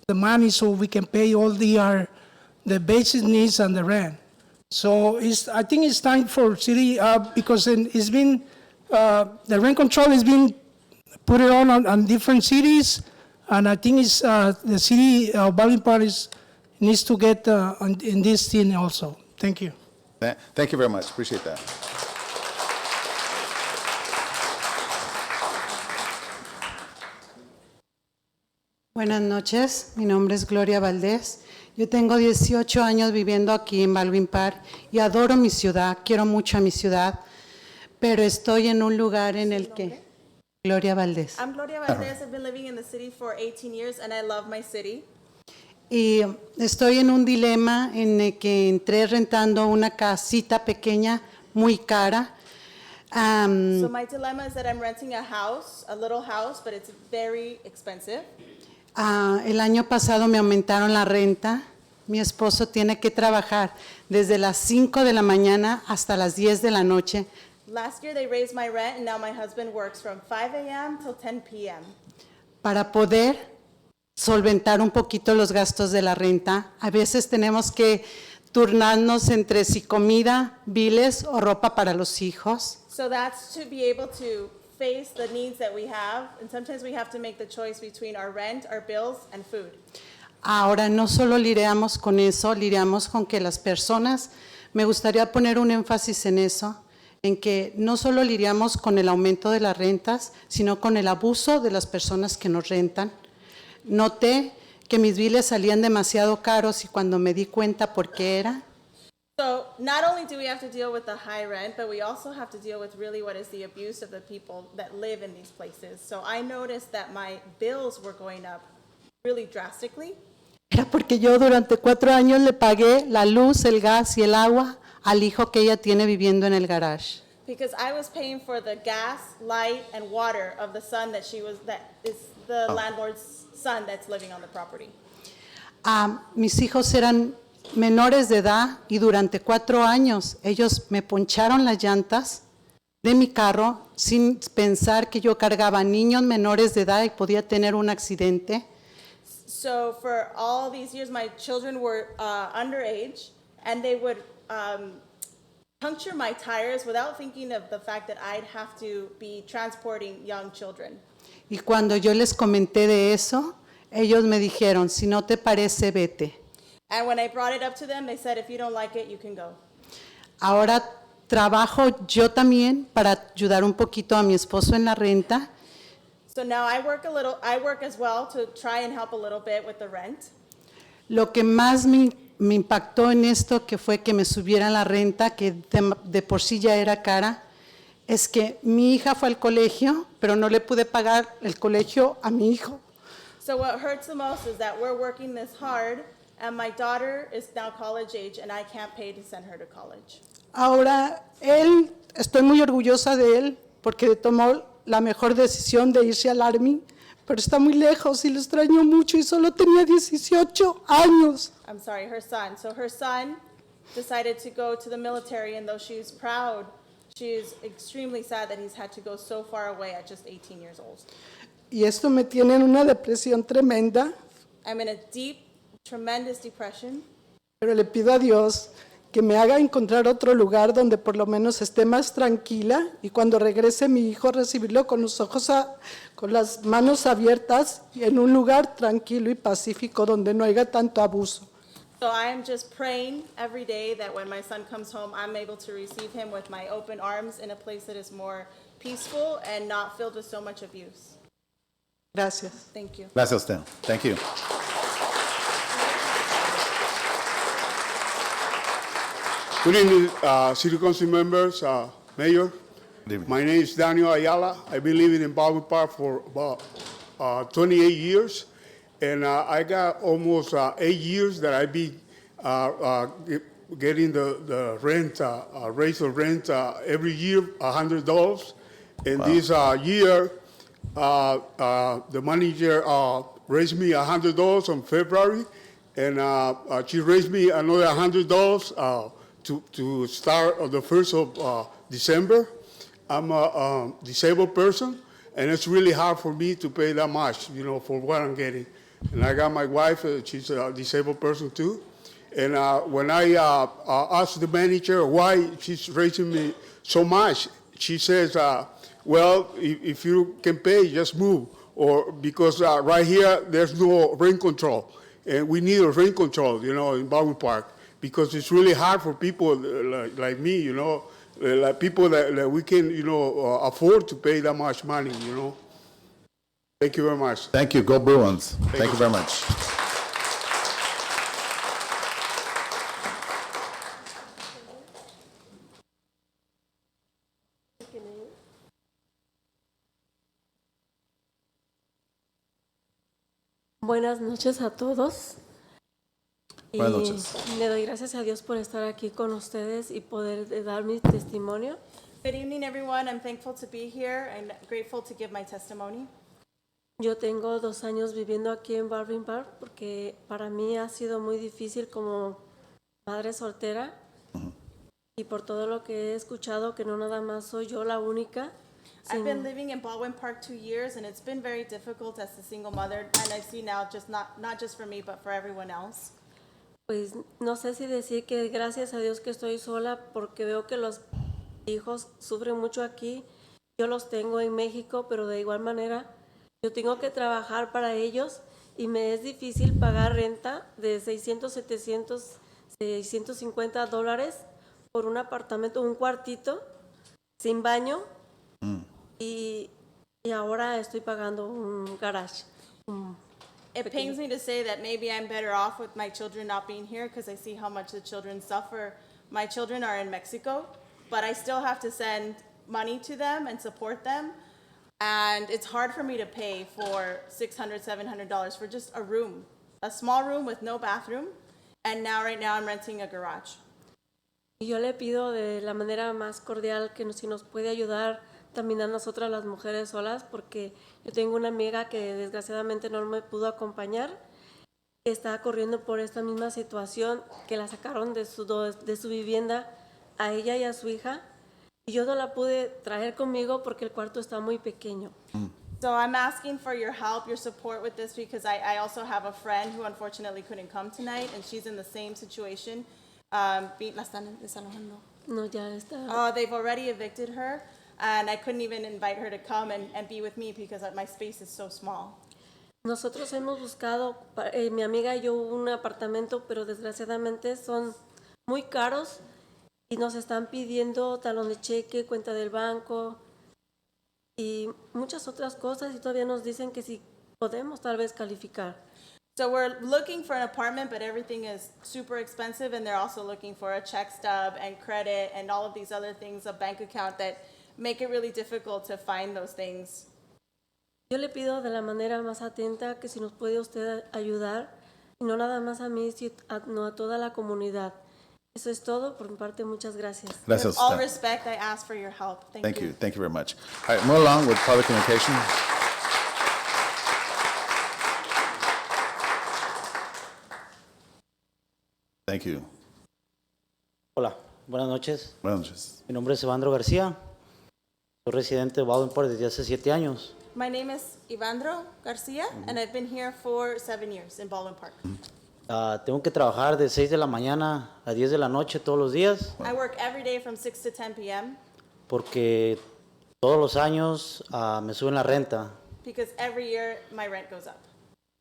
money so we can pay all the basic needs and the rent. So I think it's time for city, because it's been, the rent control has been put it on different cities. And I think it's the city of Baldwin Park needs to get in this thing also. Thank you. Thank you very much. Appreciate that. Buenas noches, mi nombre es Gloria Valdés. Yo tengo 18 años viviendo aquí en Baldwin Park y adoro mi ciudad, quiero mucho a mi ciudad, pero estoy en un lugar en el que... Gloria Valdés. I'm Gloria Valdez. I've been living in the city for 18 years and I love my city. Y estoy en un dilema en el que entré rentando una casita pequeña muy cara. So my dilemma is that I'm renting a house, a little house, but it's very expensive. El año pasado me aumentaron la renta. Mi esposo tiene que trabajar desde las 5 de la mañana hasta las 10 de la noche. Last year they raised my rent and now my husband works from 5 a.m. till 10 p.m. Para poder solventar un poquito los gastos de la renta, a veces tenemos que turnarnos entre si comida, biles o ropa para los hijos. So that's to be able to face the needs that we have, and sometimes we have to make the choice between our rent, our bills, and food. Ahora no solo lidiamos con eso, lidiamos con que las personas, me gustaría poner un énfasis en eso, en que no solo lidiamos con el aumento de las rentas, sino con el abuso de las personas que nos rentan. Noté que mis biles salían demasiado caros y cuando me di cuenta por qué era, So not only do we have to deal with the high rent, but we also have to deal with really what is the abuse of the people that live in these places. So I noticed that my bills were going up really drastically. era porque yo durante 4 años le pagué la luz, el gas y el agua al hijo que ella tiene viviendo en el garage. Because I was paying for the gas, light, and water of the son that is the landlord's son that's living on the property. Mis hijos eran menores de edad y durante 4 años ellos me poncharon las llantas de mi carro sin pensar que yo cargaba niños menores de edad y podía tener un accidente. So for all these years, my children were underage, and they would puncture my tires without thinking of the fact that I'd have to be transporting young children. Y cuando yo les comenté de eso, ellos me dijeron, si no te parece, vete. And when I brought it up to them, they said, if you don't like it, you can go. Ahora trabajo yo también para ayudar un poquito a mi esposo en la renta. So now I work as well to try and help a little bit with the rent. Lo que más me impactó en esto, que fue que me subieran la renta, que de por sí ya era cara, es que mi hija fue al colegio, pero no le pude pagar el colegio a mi hijo. So what hurts the most is that we're working this hard, and my daughter is now college age, and I can't pay to send her to college. Ahora, estoy muy orgullosa de él, porque tomó la mejor decisión de irse al Army, pero está muy lejos y lo extraño mucho y solo tenía 18 años. I'm sorry, her son. So her son decided to go to the military, and though she's proud, she's extremely sad that he's had to go so far away at just 18 years old. Y esto me tiene en una depresión tremenda, I'm in a deep, tremendous depression, pero le pido a Dios que me haga encontrar otro lugar donde por lo menos esté más tranquila y cuando regrese mi hijo recibirlo con los ojos, con las manos abiertas y en un lugar tranquilo y pacífico donde no haya tanto abuso. So I'm just praying every day that when my son comes home, I'm able to receive him with my open arms in a place that is more peaceful and not filled with so much abuse. Gracias. Thank you. Gracias a usted. Thank you. Good evening, City Council members, Mayor. My name is Daniel Ayala. I've been living in Baldwin Park for about 28 years, and I got almost 8 years that I've been getting the rent, raise of rent every year, $100. And Wow. this year, the manager raised me $100 on February, and she raised me another $100 to start on the 1st of December. I'm a disabled person, and it's really hard for me to pay that much, for what I'm getting. And I got my wife, she's a disabled person too. And when I asked the manager why she's raising me so much, she says, well, if you can pay, just move. Or because right here, there's no rent control. And we need a rent control, in Baldwin Park. Because it's really hard for people like me, like people that we can, afford to pay that much money, Thank you very much. Thank you. Go Bruins. Thank you very much. Buenas noches a todos. Buenas Y noches. le doy gracias a Dios por estar aquí con ustedes y poder dar mi testimonio. Good evening, everyone. I'm thankful to be here and grateful to give my testimony. Yo tengo 2 años viviendo aquí en Baldwin Park porque para mí ha sido muy difícil como madre soltera y por todo lo que he escuchado que no nada más soy yo la única. I've been living in Baldwin Park 2 years, and it's been very difficult as a single mother, and I see now just not just for me, but for everyone else. Pues no sé si decir que gracias a Dios que estoy sola porque veo que los hijos sufren mucho aquí. Yo los tengo en México, pero de igual manera yo tengo que trabajar para ellos y me es difícil pagar renta de 600, 700, 650 dólares por un apartamento, un cuartito sin baño. Y ahora estoy pagando un garage. It pains me to say that maybe I'm better off with my children not being here because I see how much the children suffer. My children are in Mexico, but I still have to send money to them and support them. And it's hard for me to pay for $600, $700 for just a room, a small room with no bathroom. And right now I'm renting a garage. Y yo le pido de la manera más cordial que si nos puede ayudar también a nosotras las mujeres solas, porque yo tengo una amiga que desgraciadamente no me pudo acompañar, que está corriendo por esta misma situación, que la sacaron de su vivienda a ella y a su hija, y yo no la pude traer conmigo porque el cuarto está muy pequeño. So I'm asking for your help, your support with this because I also have a friend who unfortunately couldn't come tonight, and she's in the same situation. La están desalojando. No, ya está. Oh, they've already evicted her. And I couldn't even invite her to come and be with me because my space is so small. Nosotros hemos buscado, mi amiga y yo, un apartamento, pero desgraciadamente son muy caros y nos están pidiendo talón de cheque, cuenta del banco y muchas otras cosas y todavía nos dicen que si podemos tal vez calificar. So we're looking for an apartment, but everything is super expensive, and they're also looking for a check stub and credit and all of these other things, a bank account that make it really difficult to find those things. Yo le pido de la manera más atenta que si nos puede usted ayudar, y no nada más a mí, sino a toda la comunidad. Eso es todo por mi parte. Muchas gracias. Gracias. With all respect, I ask for your help. Thank you. Thank you very much. All right, move along with public communication. Thank you. Hola, buenas noches. Buenas noches. Mi nombre es Evandro García. Soy residente de Baldwin Park desde hace 7 años. My name is Ivandro Garcia, and I've been here for 7 years in Baldwin Park. Tengo que trabajar de 6 de la mañana a 10 de la noche todos los días I work every day from 6 to 10 p.m. porque todos los años me suben la renta. because every year my rent goes up.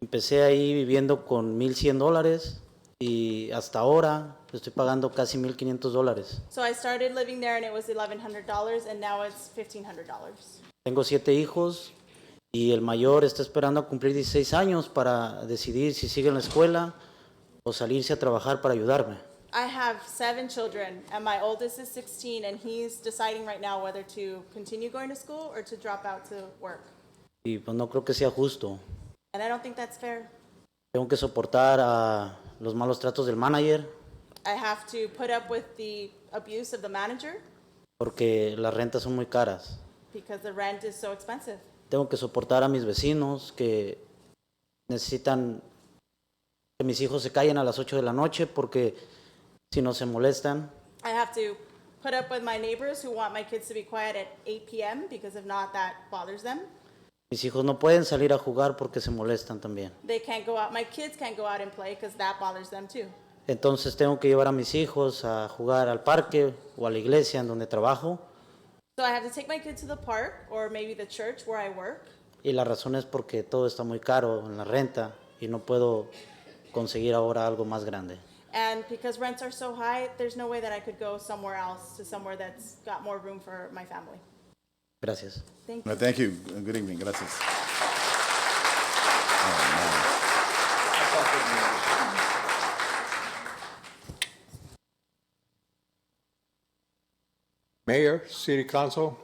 Empecé ahí viviendo con $1,100 y hasta ahora estoy pagando casi $1,500. So I started living there and it was $1,100 and now it's $1,500. Tengo 7 hijos y el mayor está esperando a cumplir 16 años para decidir si sigue en la escuela o salirse a trabajar para ayudarme. I have 7 children and my oldest is 16 and he's deciding right now whether to continue going to school or to drop out to work. Y pues no creo que sea justo. And I don't think that's fair. Tengo que soportar a los malos tratos del manager I have to put up with the abuse of the manager porque las rentas son muy caras. because the rent is so expensive. Tengo que soportar a mis vecinos que necesitan que mis hijos se callen a las 8 de la noche porque si no se molestan. I have to put up with my neighbors who want my kids to be quiet at 8 p.m. because if not, that bothers them. Mis hijos no pueden salir a jugar porque se molestan también. They can't go out. My kids can't go out and play because that bothers them too. Entonces tengo que llevar a mis hijos a jugar al parque o a la iglesia en donde trabajo. So I have to take my kids to the park or maybe the church where I work. Y la razón es porque todo está muy caro en la renta y no puedo conseguir ahora algo más grande. And because rents are so high, there's no way that I could go somewhere else to somewhere that's got more room for my family. Gracias. Thank you. Thank you. Good evening. Gracias. Mayor, City Council,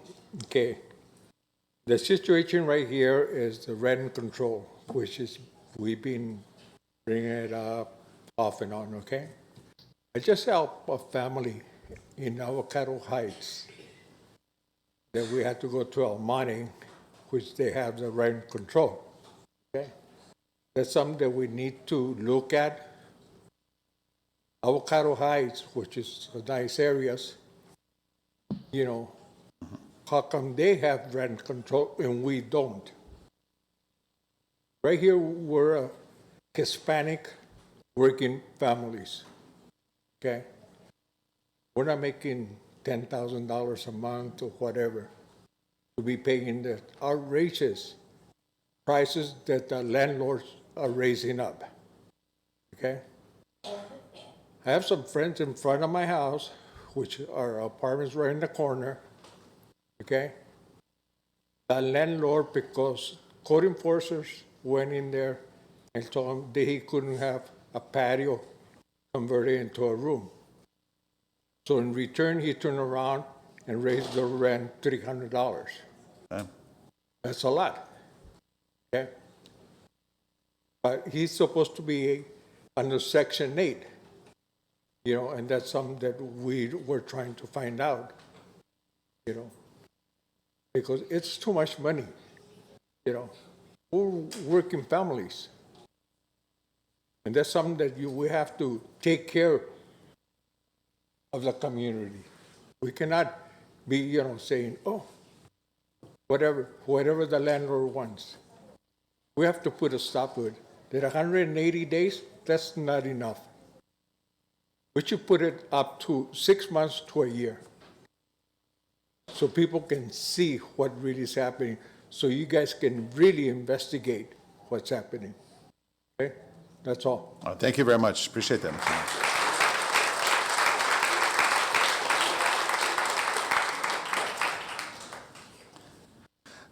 okay. The situation right here is the rent control, which is, we've been bringing it up off and on, okay? I just helped a family in Avocado Heights that we had to go to El Monte, which they have the rent control, okay? That's something that we need to look at. Avocado Heights, which is a nice areas, you know, how come they have rent control and we don't? Right here, we're a Hispanic working families, okay? We're not making $10,000 a month or whatever to be paying the outrageous prices that the landlords are raising up, okay? I have some friends in front of my house, which are apartments right in the corner, okay? The landlord, because code enforcers went in there and told him that he couldn't have a patio converted into a room. So in return, he turned around and raised the rent $300. Okay. That's a lot, okay? But he's supposed to be under Section 8, you know, and that's something that we're trying to find out, you know, because it's too much money, you know. We're working families, and that's something that we have to take care of the community. We cannot be, you know, saying, oh, whatever the landlord wants. We have to put a stop to it. That 180 days, that's not enough. We should put it up to 6 months to a year, so people can see what really is happening, so you guys can really investigate what's happening. Okay? That's all. Thank you very much. Appreciate that, Mr. Mayor.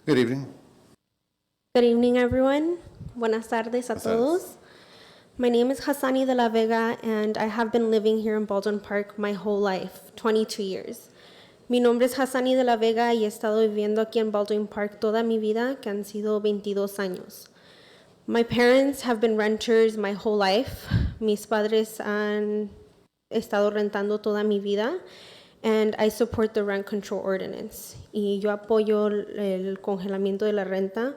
Good evening. Good evening, everyone. Buenas tardes a Buenas tardes. todos. My name is Hassani de la Vega, and I have been living here in Baldwin Park my whole life, 22 years. Mi nombre es Hassani de la Vega y he estado viviendo aquí en Baldwin Park toda mi vida, que han sido 22 años. My parents have been renters my whole life. Mis padres han estado rentando toda mi vida, and I support the rent control ordinance. Y yo apoyo el congelamiento de la renta.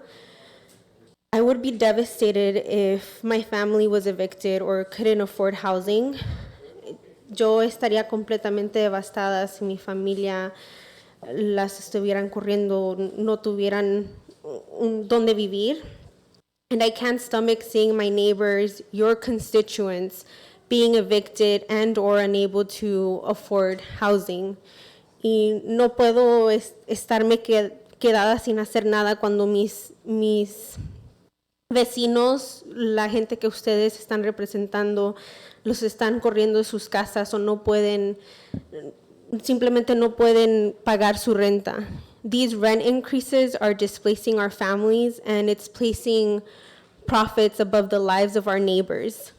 I would be devastated if my family was evicted or couldn't afford housing. Yo estaría completamente devastada si mi familia las estuvieran corriendo, no tuvieran donde vivir. And I can't stomach seeing my neighbors, your constituents, being evicted and or unable to afford housing. Y no puedo estarme quedada sin hacer nada cuando mis vecinos, la gente que ustedes están representando, los están corriendo de sus casas o no pueden, simplemente no pueden pagar su renta. These rent increases are displacing our families, and it's placing profits above the lives of our neighbors.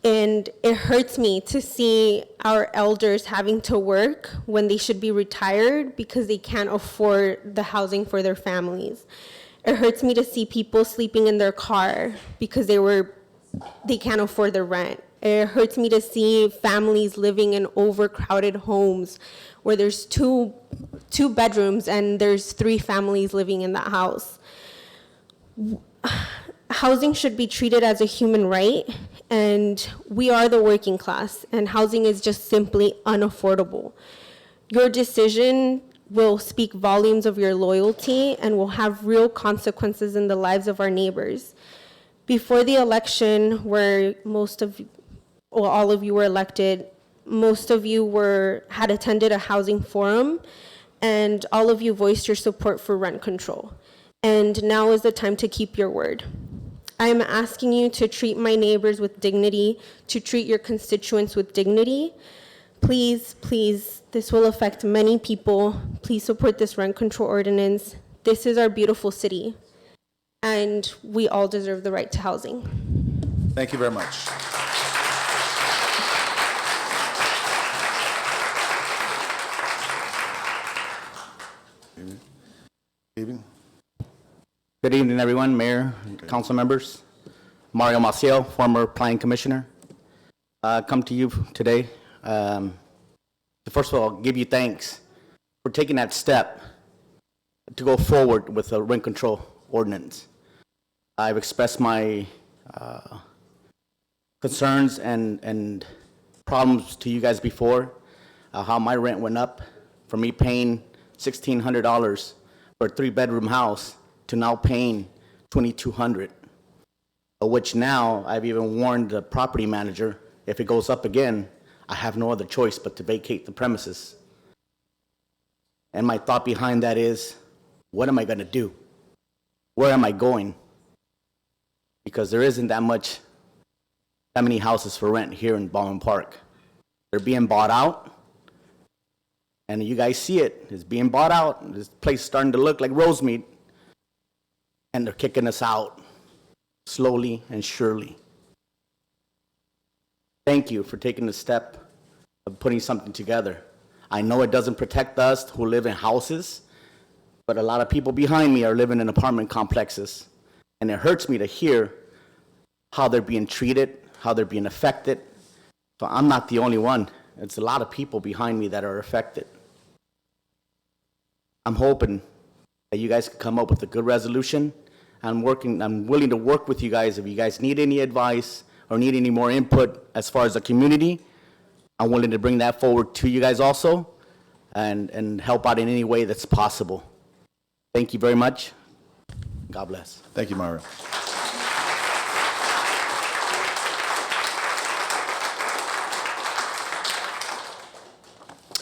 And it hurts me to see our elders having to work when they should be retired because they can't afford the housing for their families. It hurts me to see people sleeping in their car because they can't afford the rent. It hurts me to see families living in overcrowded homes where there's two bedrooms and there's 3 families living in that house. Housing should be treated as a human right, and we are the working class, and housing is just simply unaffordable. Your decision will speak volumes of your loyalty and will have real consequences in the lives of our neighbors. Before the election, where all of you were elected, most of you had attended a housing forum, and all of you voiced your support for rent control. And now is the time to keep your word. I am asking you to treat my neighbors with dignity, to treat your constituents with dignity. Please, please, this will affect many people. Please support this rent control ordinance. This is our beautiful city, and we all deserve the right to housing. Thank you very much. evening. Good evening, everyone, Mayor, council members. Mario Maciel, former Planning Commissioner. Come to you today. First of all, give you thanks for taking that step to go forward with the rent control ordinance. I've expressed my concerns and problems to you guys before, how my rent went up from me paying $1,600 for a 3-bedroom house to now paying $2,200, which now I've even warned the property manager, if it goes up again, I have no other choice but to vacate the premises. And my thought behind that is, what am I going to do? Where am I going? Because there isn't that many houses for rent here in Baldwin Park. They're being bought out. And you guys see it. It's being bought out. This place is starting to look like Rosemead. And they're kicking us out slowly and surely. Thank you for taking the step of putting something together. I know it doesn't protect us who live in houses, but a lot of people behind me are living in apartment complexes. And it hurts me to hear how they're being treated, how they're being affected. So I'm not the only one. It's a lot of people behind me that are affected. I'm hoping that you guys can come up with a good resolution. I'm willing to work with you guys if you guys need any advice or need any more input as far as the community. I'm willing to bring that forward to you guys also and help out in any way that's possible. Thank you very much. God bless. Thank you, Mario.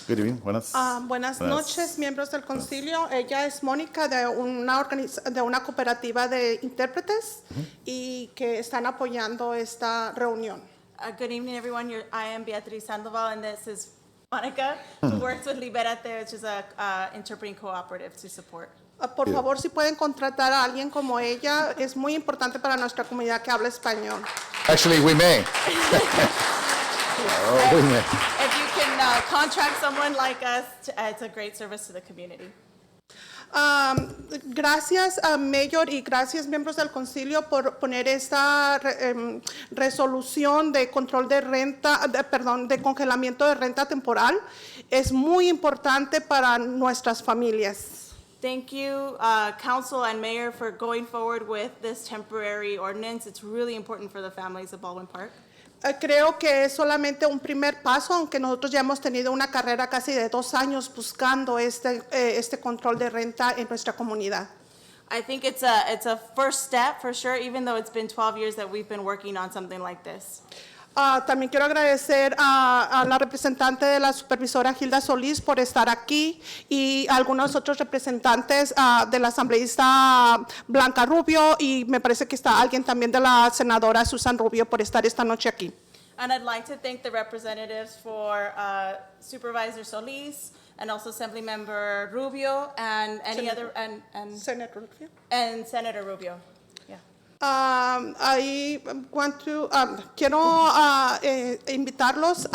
Good evening. Buenas noches, miembros del concilio. Ella es Mónica de una cooperativa de intérpretes y que están apoyando esta reunión. Good evening, everyone. I am Beatriz Sandoval, and this is Monica, who works with Liberate, which is a interpreting cooperative to support. Por favor, si pueden contratar a alguien como ella, es muy importante para nuestra comunidad que habla español. Actually, we may. We may. If you can contract someone like us, it's a great service to the community. Gracias a Mayor y gracias miembros del concilio por poner esta resolución de control de renta, de congelamiento de renta temporal. Es muy importante para nuestras familias. Thank you, Council and Mayor, for going forward with this temporary ordinance. It's really important for the families of Baldwin Park. Creo que es solamente un primer paso, aunque nosotros ya hemos tenido una carrera casi de 2 años buscando este control de renta en nuestra comunidad. I think it's a first step for sure, even though it's been 12 years that we've been working on something like this. También quiero agradecer a la representante de la supervisora Gilda Solís por estar aquí y a algunos otros representantes de la asambleísta Blanca Rubio y me parece que está alguien también de la senadora Susan Rubio por estar esta noche aquí. And I'd like to thank the representatives for Supervisor Solis and also Assembly Member Rubio and any other and Senator Rubio. And Senator Rubio. Quiero invitarlos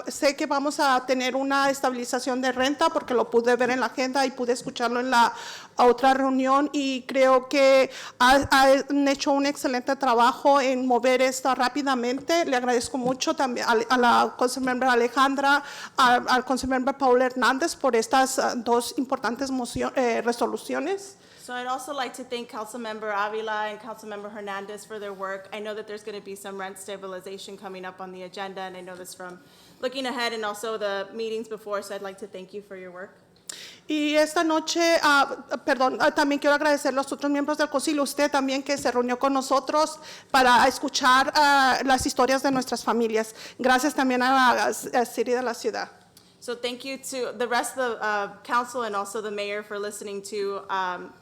sé que vamos a tener una estabilización de renta porque lo pude ver en la agenda y pude escucharlo en la otra reunión y creo que han hecho un excelente trabajo en mover esto rápidamente. Le agradezco mucho también a la Councilmember Alejandra, al Councilmember Paul Hernández por estas 2 importantes resoluciones. So I'd also like to thank Councilmember Avila and Councilmember Hernandez for their work. I know that there's going to be some rent stabilization coming up on the agenda, and I know this from looking ahead and also the meetings before, so I'd like to thank you for your work. Y esta noche, también quiero agradecer a los otros miembros del concilio, usted también que se reunió con nosotros para escuchar las historias de nuestras familias. Gracias también a la City de la ciudad. So thank you to the rest of the council and also the mayor for listening to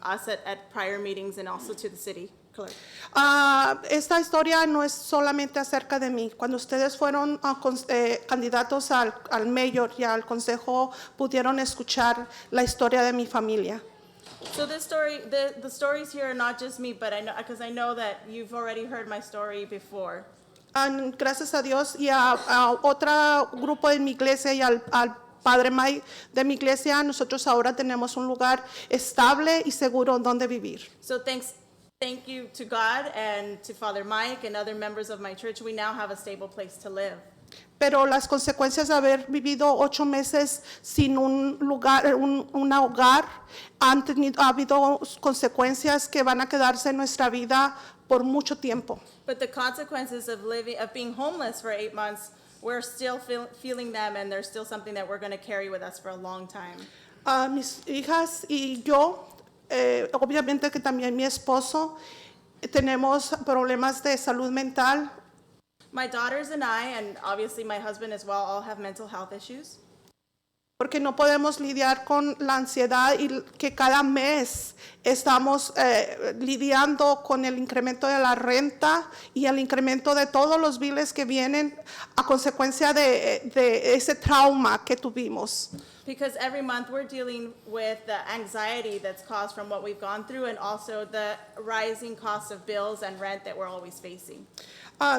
us at prior meetings and also to the city clerk. Esta historia no es solamente acerca de mí. Cuando ustedes fueron candidatos al mayor y al consejo, pudieron escuchar la historia de mi familia. So this story, the stories here are not just me, but I know because I know that you've already heard my story before. Gracias a Dios y a otro grupo de mi iglesia y al Padre Mike de mi iglesia, nosotros ahora tenemos un lugar estable y seguro donde vivir. So thank you to God and to Father Mike and other members of my church. We now have a stable place to live. Pero las consecuencias de haber vivido 8 meses sin un lugar, un hogar, ha habido consecuencias que van a quedarse en nuestra vida por mucho tiempo. But the consequences of being homeless for 8 months, we're still feeling them, and they're still something that we're going to carry with us for a long time. Mis hijas y yo, obviamente que también mi esposo, tenemos problemas de salud mental. My daughters and I, and obviously my husband as well, all have mental health issues. Porque no podemos lidiar con la ansiedad y que cada mes estamos lidiando con el incremento de la renta y el incremento de todos los biles que vienen a consecuencia de ese trauma que tuvimos. Because every month we're dealing with the anxiety that's caused from what we've gone through, and also the rising cost of bills and rent that we're always facing.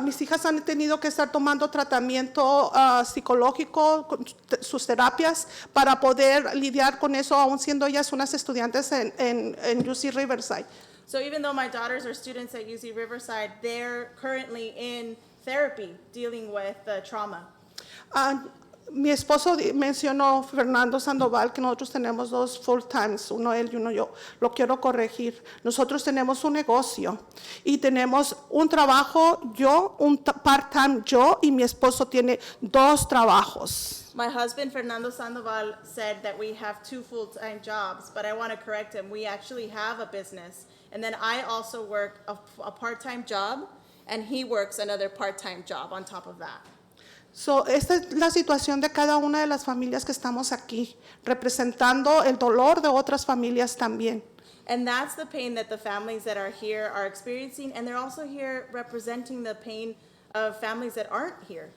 Mis hijas han tenido que estar tomando tratamiento psicológico, sus terapias, para poder lidiar con eso, aún siendo ellas unas estudiantes en UC Riverside. So even though my daughters are students at UC Riverside, they're currently in therapy dealing with the trauma. Mi esposo mencionó, Fernando Sandoval, que nosotros tenemos 2 full times, uno él y uno yo. Lo quiero corregir. Nosotros tenemos un negocio y tenemos un trabajo yo, un part-time yo, y mi esposo tiene 2 trabajos. My husband, Fernando Sandoval, said that we have 2 full-time jobs, but I want to correct him. We actually have a business. And then I also work a part-time job, and he works another part-time job on top of that. So, esta es la situación de cada una de las familias que estamos aquí, representando el dolor de otras familias también. And that's the pain that the families that are here are experiencing, and they're also here representing the pain of families that aren't here.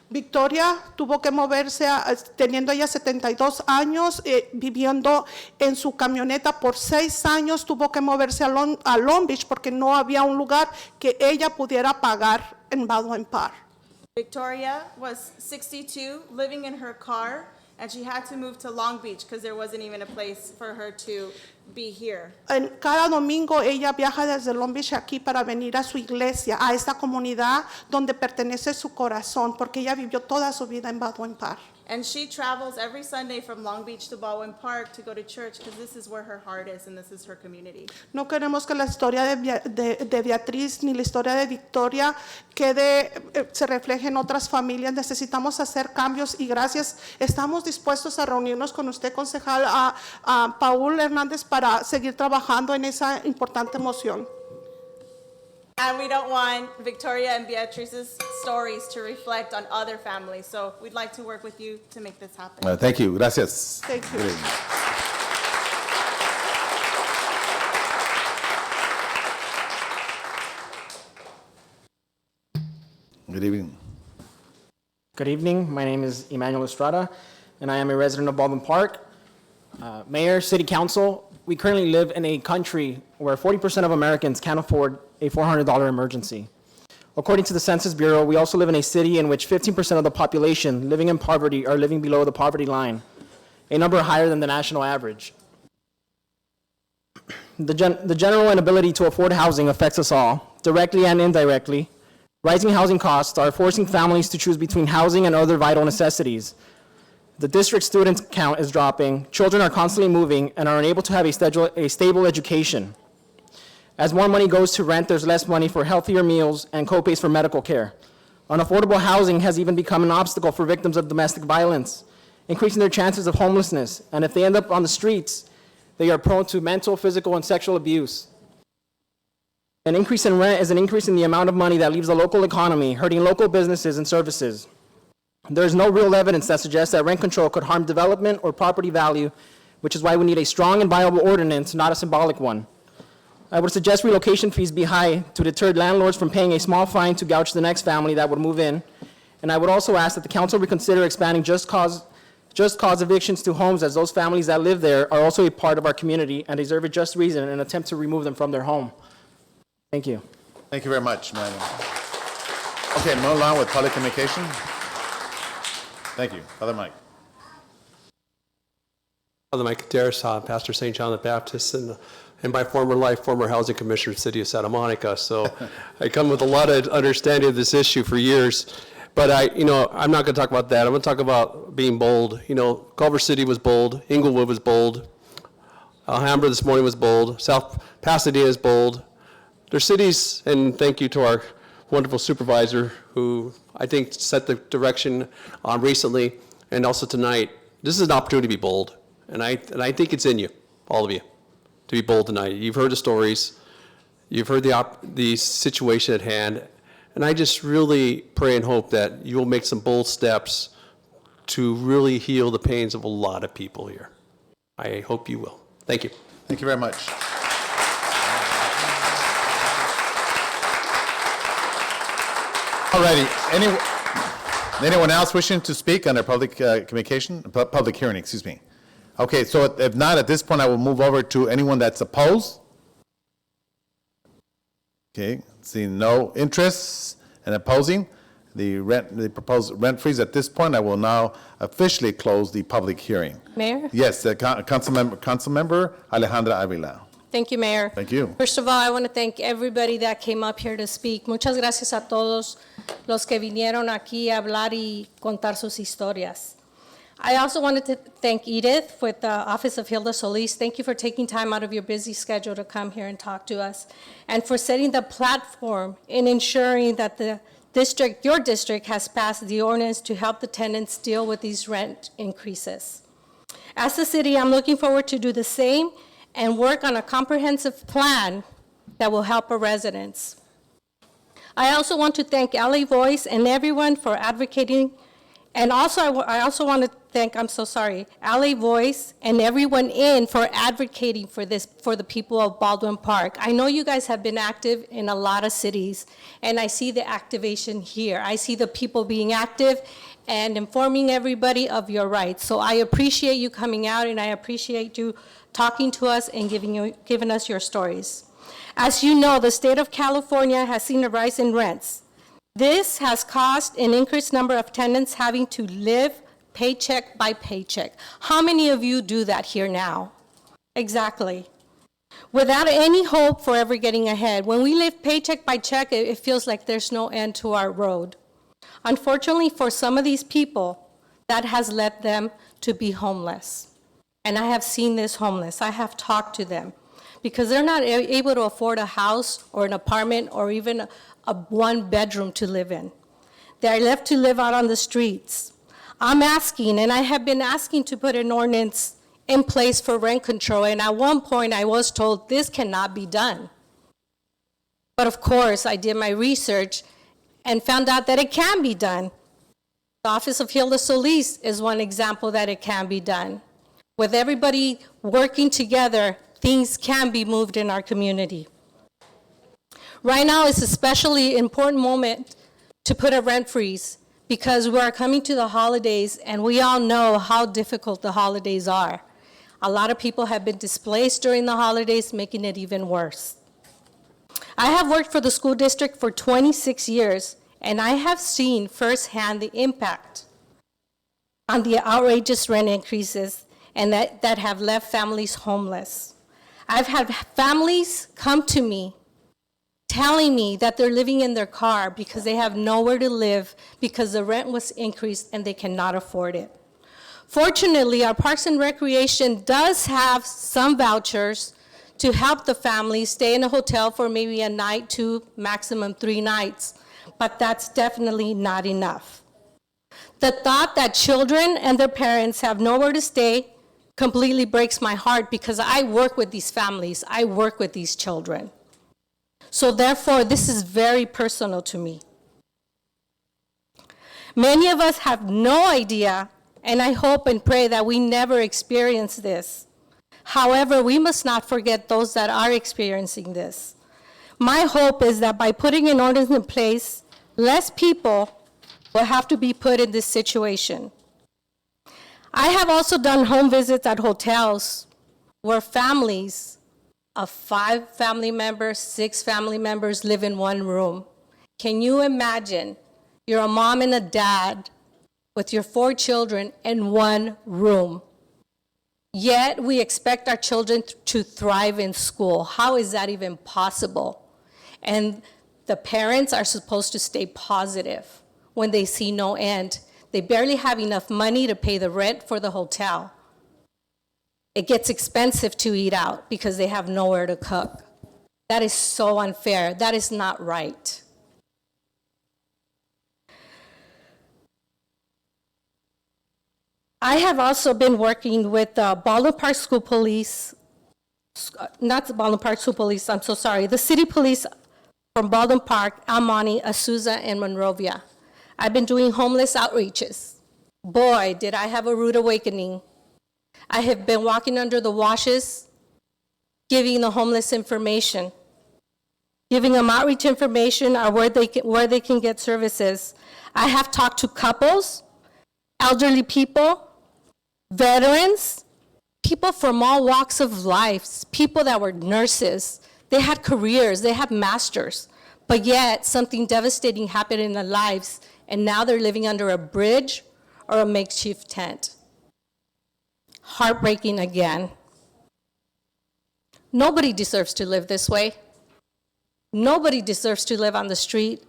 Victoria tuvo que moverse, teniendo ella 72 años, viviendo en su camioneta por 6 años, tuvo que moverse a Long Beach porque no había un lugar que ella pudiera pagar en Baldwin Park. Victoria was 62, living in her car, and she had to move to Long Beach because there wasn't even a place for her to be here. Cada domingo ella viaja desde Long Beach aquí para venir a su iglesia, a esta comunidad donde pertenece su corazón, porque ella vivió toda su vida en Baldwin Park. And she travels every Sunday from Long Beach to Baldwin Park to go to church because this is where her heart is and this is her community. No queremos que la historia de Beatriz ni la historia de Victoria se refleje en otras familias. Necesitamos hacer cambios y gracias. Estamos dispuestos a reunirnos con usted, concejal, a Paul Hernández, para seguir trabajando en esa importante moción. And we don't want Victoria and Beatrice's stories to reflect on other families. So we'd like to work with you to make this happen. Thank you. Gracias. Thank you. Good evening. Good evening. Good evening. My name is Emmanuel Estrada, and I am a resident of Baldwin Park. Mayor, City Council, we currently live in a country where 40% of Americans can't afford a $400 emergency. According to the Census Bureau, we also live in a city in which 15% of the population living in poverty are living below the poverty line, a number higher than the national average. The general inability to afford housing affects us all, directly and indirectly. Rising housing costs are forcing families to choose between housing and other vital necessities. The district student count is dropping, children are constantly moving, and are unable to have a stable education. As more money goes to rent, there's less money for healthier meals and co-pays for medical care. Unaffordable housing has even become an obstacle for victims of domestic violence, increasing their chances of homelessness, and if they end up on the streets, they are prone to mental, physical, and sexual abuse. An increase in rent is an increase in the amount of money that leaves the local economy, hurting local businesses and services. There is no real evidence that suggests that rent control could harm development or property value, which is why we need a strong and viable ordinance, not a symbolic one. I would suggest relocation fees be high to deter landlords from paying a small fine to gouge the next family that would move in. And I would also ask that the council reconsider expanding just cause evictions to homes, as those families that live there are also a part of our community and deserve a just reason in an attempt to remove them from their home. Thank you. Thank you very much, Manuel. Okay, moving along with public communication. Thank you. Father Mike. Father Mike Gutierrez, Pastor St. John the Baptist, and in my former life, former housing commissioner of the city of Santa Monica. So I come with a lot of understanding of this issue for years. But I'm not going to talk about that. I'm going to talk about being bold. Culver City was bold. Inglewood was bold. Alhambra this morning was bold. South Pasadena is bold. They're cities, and thank you to our wonderful supervisor who I think set the direction recently and also tonight. This is an opportunity to be bold. And I think it's in you, all of you, to be bold tonight. You've heard the stories. You've heard the situation at hand. And I just really pray and hope that you will make some bold steps to really heal the pains of a lot of people here. I hope you will. Thank you. Thank you very much. All righty. Anyone else wishing to speak under public public hearing, excuse me? Okay, so if not, at this point, I will move over to anyone that's opposed. Okay, seeing no interest and opposing the proposed rent freeze at this point, I will now officially close the public hearing. Mayor? Yes, Council Member Alejandra Avila. Thank you, Mayor. Thank you. First of all, I want to thank everybody that came up here to speak. Muchas gracias a todos los que vinieron aquí a hablar y contar sus historias. I also wanted to thank Edith with the Office of Hilda Solis. Thank you for taking time out of your busy schedule to come here and talk to us, and for setting the platform in ensuring that your district has passed the ordinance to help the tenants deal with these rent increases. As a city, I'm looking forward to do the same and work on a comprehensive plan that will help our residents. I also want to thank LA Voice and everyone for advocating. And also, I also want to thank, LA Voice and everyone for advocating for this, for the people of Baldwin Park. I know you guys have been active in a lot of cities, and I see the activation here. I see the people being active and informing everybody of your rights. So I appreciate you coming out, and I appreciate you talking to us and giving us your stories. As you know, the state of California has seen a rise in rents. This has caused an increased number of tenants having to live paycheck by paycheck. How many of you do that here now? Exactly. Without any hope for ever getting ahead. When we live paycheck by check, it feels like there's no end to our road. Unfortunately, for some of these people, that has led them to be homeless. And I have seen this homeless. I have talked to them because they're not able to afford a house or an apartment or even a one-bedroom to live in. They're left to live out on the streets. I'm asking, and I have been asking to put an ordinance in place for rent control, and at one point I was told this cannot be done. But of course, I did my research and found out that it can be done. The Office of Hilda Solis is one example that it can be done. With everybody working together, things can be moved in our community. Right now is especially important moment to put a rent freeze because we are coming to the holidays and we all know how difficult the holidays are. A lot of people have been displaced during the holidays, making it even worse. I have worked for the school district for 26 years, and I have seen firsthand the impact on the outrageous rent increases and that have left families homeless. I've had families come to me telling me that they're living in their car because they have nowhere to live because the rent was increased and they cannot afford it. Fortunately, our Parks and Recreation does have some vouchers to help the families stay in a hotel for maybe a night, 2, maximum 3 nights, but that's definitely not enough. The thought that children and their parents have nowhere to stay completely breaks my heart because I work with these families, I work with these children. So therefore, this is very personal to me. Many of us have no idea, and I hope and pray that we never experience this. However, we must not forget those that are experiencing this. My hope is that by putting an ordinance in place, less people will have to be put in this situation. I have also done home visits at hotels where families of 5 family members, 6 family members live in one room. Can you imagine? You're a mom and a dad with your 4 children in one room. Yet we expect our children to thrive in school. How is that even possible? And the parents are supposed to stay positive when they see no end. They barely have enough money to pay the rent for the hotel. It gets expensive to eat out because they have nowhere to cook. That is so unfair. That is not right. I have also been working with Baldwin Park School Police, not the Baldwin Park School Police, I'm so sorry, the city police from Baldwin Park, Almani, Azusa, and Monrovia. I've been doing homeless outreaches. Boy, did I have a rude awakening. I have been walking under the washes, giving the homeless information, giving them outreach information on where they can get services. I have talked to couples, elderly people, veterans, people from all walks of life, people that were nurses. They had careers, they had masters, but yet something devastating happened in their lives, and now they're living under a bridge or a makeshift tent. Heartbreaking again. Nobody deserves to live this way. Nobody deserves to live on the street.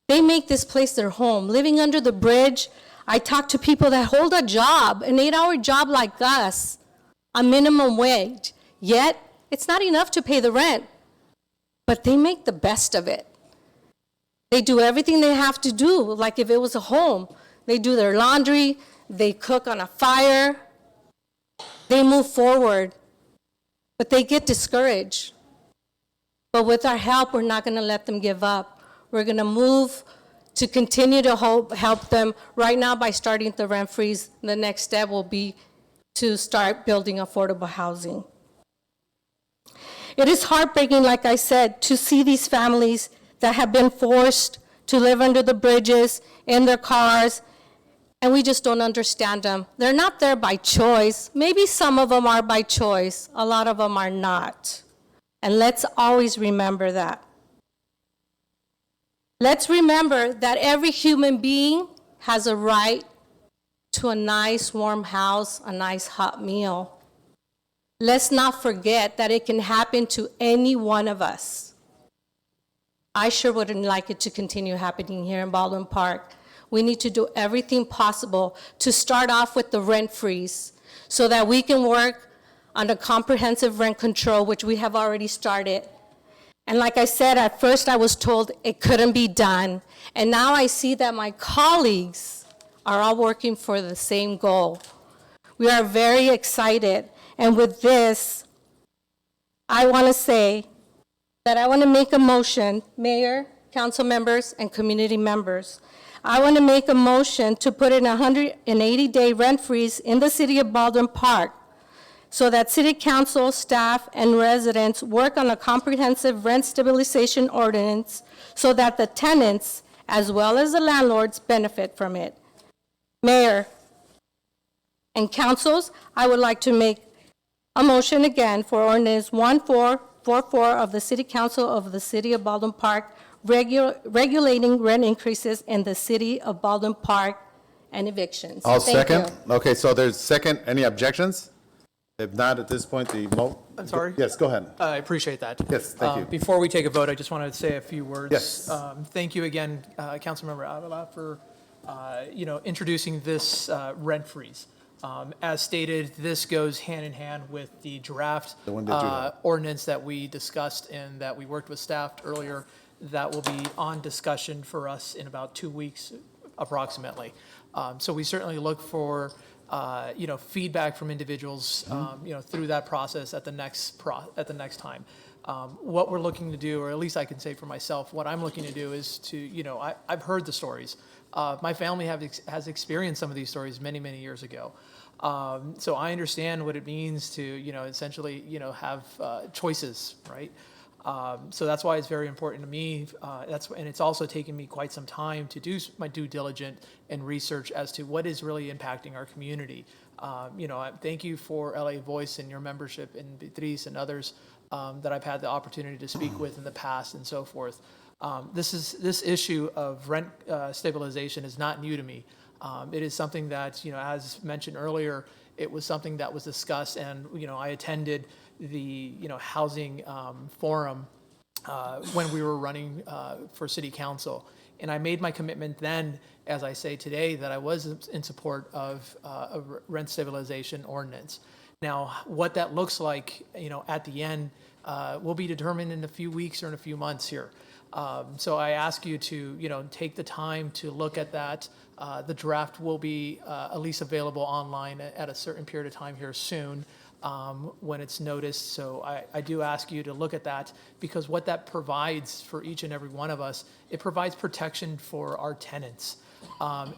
They make this place their home. Living under the bridge, I talk to people that hold a job, an 8-hour job like us, a minimum wage. Yet, it's not enough to pay the rent, but they make the best of it. They do everything they have to do, like if it was a home. They do their laundry, they cook on a fire, they move forward, but they get discouraged. But with our help, we're not gonna let them give up. We're gonna move to continue to help them right now by starting the rent freeze. The next step will be to start building affordable housing. It is heartbreaking, like I said, to see these families that have been forced to live under the bridges, in their cars, and we just don't understand them. They're not there by choice. Maybe some of them are by choice. A lot of them are not. And let's always remember that. Let's remember that every human being has a right to a nice warm house, a nice hot meal. Let's not forget that it can happen to any one of us. I sure wouldn't like it to continue happening here in Baldwin Park. We need to do everything possible to start off with the rent freeze so that we can work on a comprehensive rent control, which we have already started. And like I said, at first I was told it couldn't be done. And now I see that my colleagues are all working for the same goal. We are very excited. And with this, I want to say that I want to make a motion, Mayor, council members, and community members. I want to make a motion to put in a 180-day rent freeze in the city of Baldwin Park, so that city council, staff, and residents work on a comprehensive rent stabilization ordinance so that the tenants, as well as the landlords, benefit from it. Mayor and councils, I would like to make a motion again for ordinance 1444 of the City Council of the City of Baldwin Park, regulating rent increases in the City of Baldwin Park and evictions. I'll Thank second. you. Okay, so there's second. Any objections? If not, at this point, I'm sorry? Yes, go ahead. I appreciate that. Yes, thank you. Before we take a vote, I just wanted to say a few words. Yes. Thank you again, Councilmember Avila, for introducing this rent freeze. As stated, this goes hand in hand with the draft ordinance that we discussed and that we worked with staff earlier. That will be on discussion for us in about 2 weeks, approximately. So we certainly look for feedback from individuals, through that process at the next time. What we're looking to do, or at least I can say for myself, what I'm looking to do is to, I've heard the stories. My family has experienced some of these stories many, many years ago. So I understand what it means to, essentially, have choices, right? So that's why it's very important to me. And it's also taken me quite some time to do my due diligence and research as to what is really impacting our community. Thank you for LA Voice and your membership, and Beatriz and others that I've had the opportunity to speak with in the past and so forth. This issue of rent stabilization is not new to me. It is something that, as mentioned earlier, it was something that was discussed, and, I attended the, housing forum when we were running for city council. And I made my commitment then, as I say today, that I was in support of a rent stabilization ordinance. Now, what that looks like, at the end, will be determined in a few weeks or in a few months here. So I ask you to, take the time to look at that. The draft will be at least available online at a certain period of time here soon when it's noticed. So I do ask you to look at that, because what that provides for each and every one of us, it provides protection for our tenants.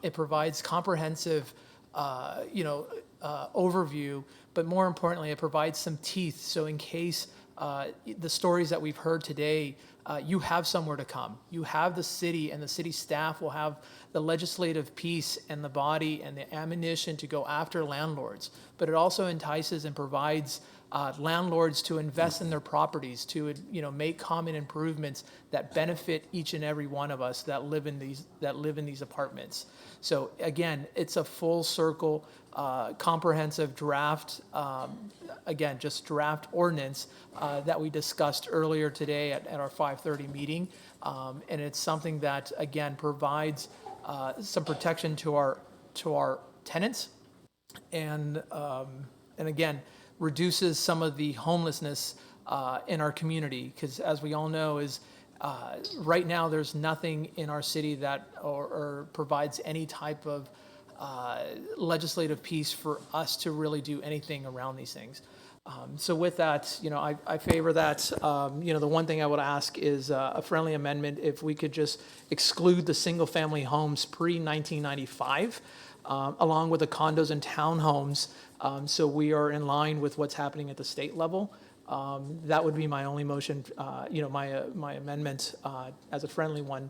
It provides comprehensive, overview, but more importantly, it provides some teeth. So in case the stories that we've heard today, you have somewhere to come. You have the city, and the city staff will have the legislative piece and the body and the ammunition to go after landlords. But it also entices and provides landlords to invest in their properties, to make common improvements that benefit each and every one of us that live in these apartments. So again, it's a full circle, comprehensive draft, just draft ordinance that we discussed earlier today at our 5:30 meeting. And it's something that, again, provides some protection to our tenants, and again, reduces some of the homelessness in our community. Because as we all know, right now there's nothing in our city that or provides any type of legislative piece for us to really do anything around these things. So with that, I favor that. The one thing I would ask is a friendly amendment, if we could just exclude the single-family homes pre-1995, along with the condos and townhomes, so we are in line with what's happening at the state level. That would be my only motion, my amendment as a friendly one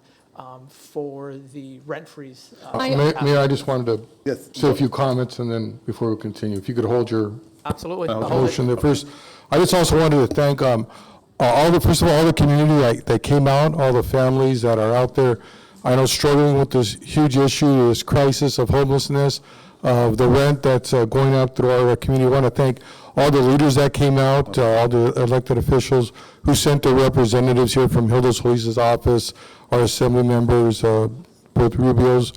for the rent freeze. Mayor, I just wanted to say a few comments, and then before we continue, if you could hold your Absolutely. motion there first. I just also wanted to thank first of all the community that came out, all the families that are out there, I know, struggling with this huge issue, this crisis of homelessness, of the rent that's going up through our community. I want to thank all the leaders that came out, all the elected officials who sent their representatives here from Hilda Solis's office, our assembly members, both Rubio's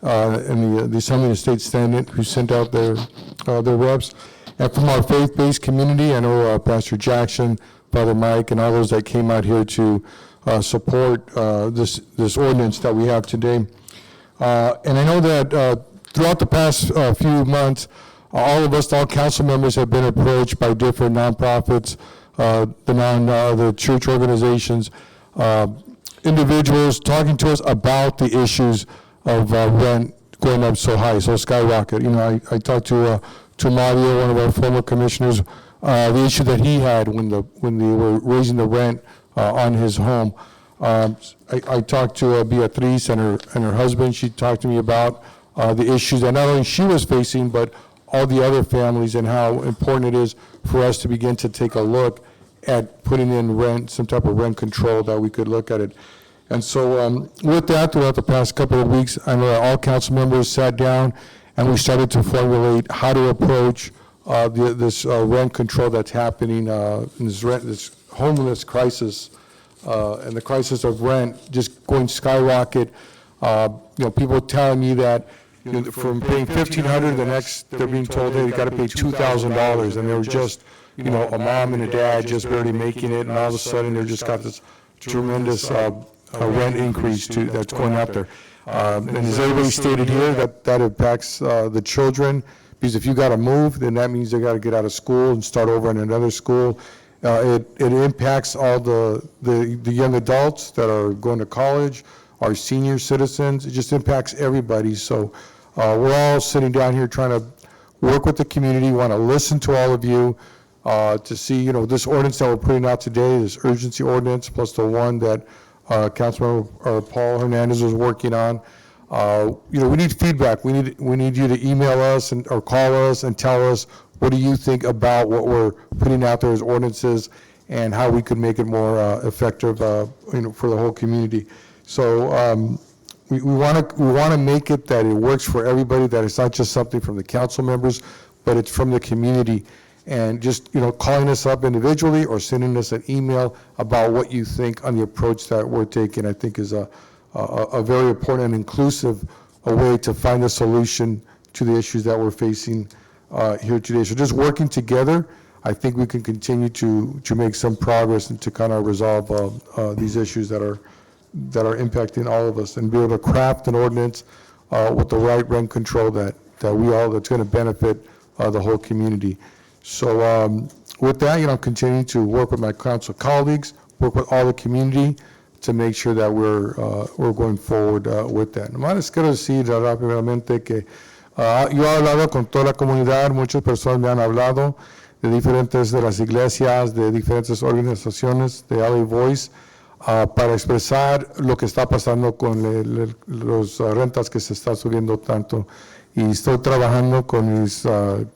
and the Assembly and State Senate, who sent out their reps. And from our faith-based community, I know Pastor Jackson, Father Mike, and all those that came out here to support this ordinance that we have today. And I know that throughout the past few months, all of us, all council members, have been approached by different nonprofits, the church organizations, individuals talking to us about the issues of rent going up so high, so skyrocket. I talked to Mario, one of our former commissioners, the issue that he had when they were raising the rent on his home. I talked to Beatriz and her husband. She talked to me about the issues that not only she was facing, but all the other families, and how important it is for us to begin to take a look at putting in rent, some type of rent control, that we could look at it. And so with that, throughout the past couple of weeks, I know all council members sat down and we started to formulate how to approach this rent control that's happening, this homeless crisis, and the crisis of rent just going skyrocket. People telling me that from paying $1,500, the next they're being told, hey, you got to pay $2,000, and they were just, a mom and a dad just barely making it, and all of a sudden they just got this tremendous rent increase that's going out there. And as everybody stated here, that impacts the children, because if you got to move, then that means they got to get out of school and start over in another school. It impacts all the young adults that are going to college, our senior citizens. It just impacts everybody. So we're all sitting down here trying to work with the community, want to listen to all of you to see, this ordinance that we're putting out today, this urgency ordinance, plus the one that Councilmember Paul Hernandez was working on. We need feedback. We need you to email us or call us and tell us, what do you think about what we're putting out there as ordinances, and how we could make it more effective, for the whole community. So we want to make it that it works for everybody, that it's not just something from the council members, but it's from the community. And just, calling us up individually or sending us an email about what you think on the approach that we're taking, I think is a very important and inclusive way to find a solution to the issues that we're facing here today. So just working together, I think we can continue to make some progress and to kind of resolve these issues that are impacting all of us, and be able to craft an ordinance with the right rent control that's going to benefit the whole community. So with that, continuing to work with my council colleagues, work with all the community to make sure that we're going forward with that. Nomás les quiero decir rápidamente que yo he hablado con toda la comunidad, muchas personas me han hablado de diferentes de las iglesias, de diferentes organizaciones de LA Voice, para expresar lo que está pasando con las rentas que se está subiendo tanto. Y estoy trabajando con mis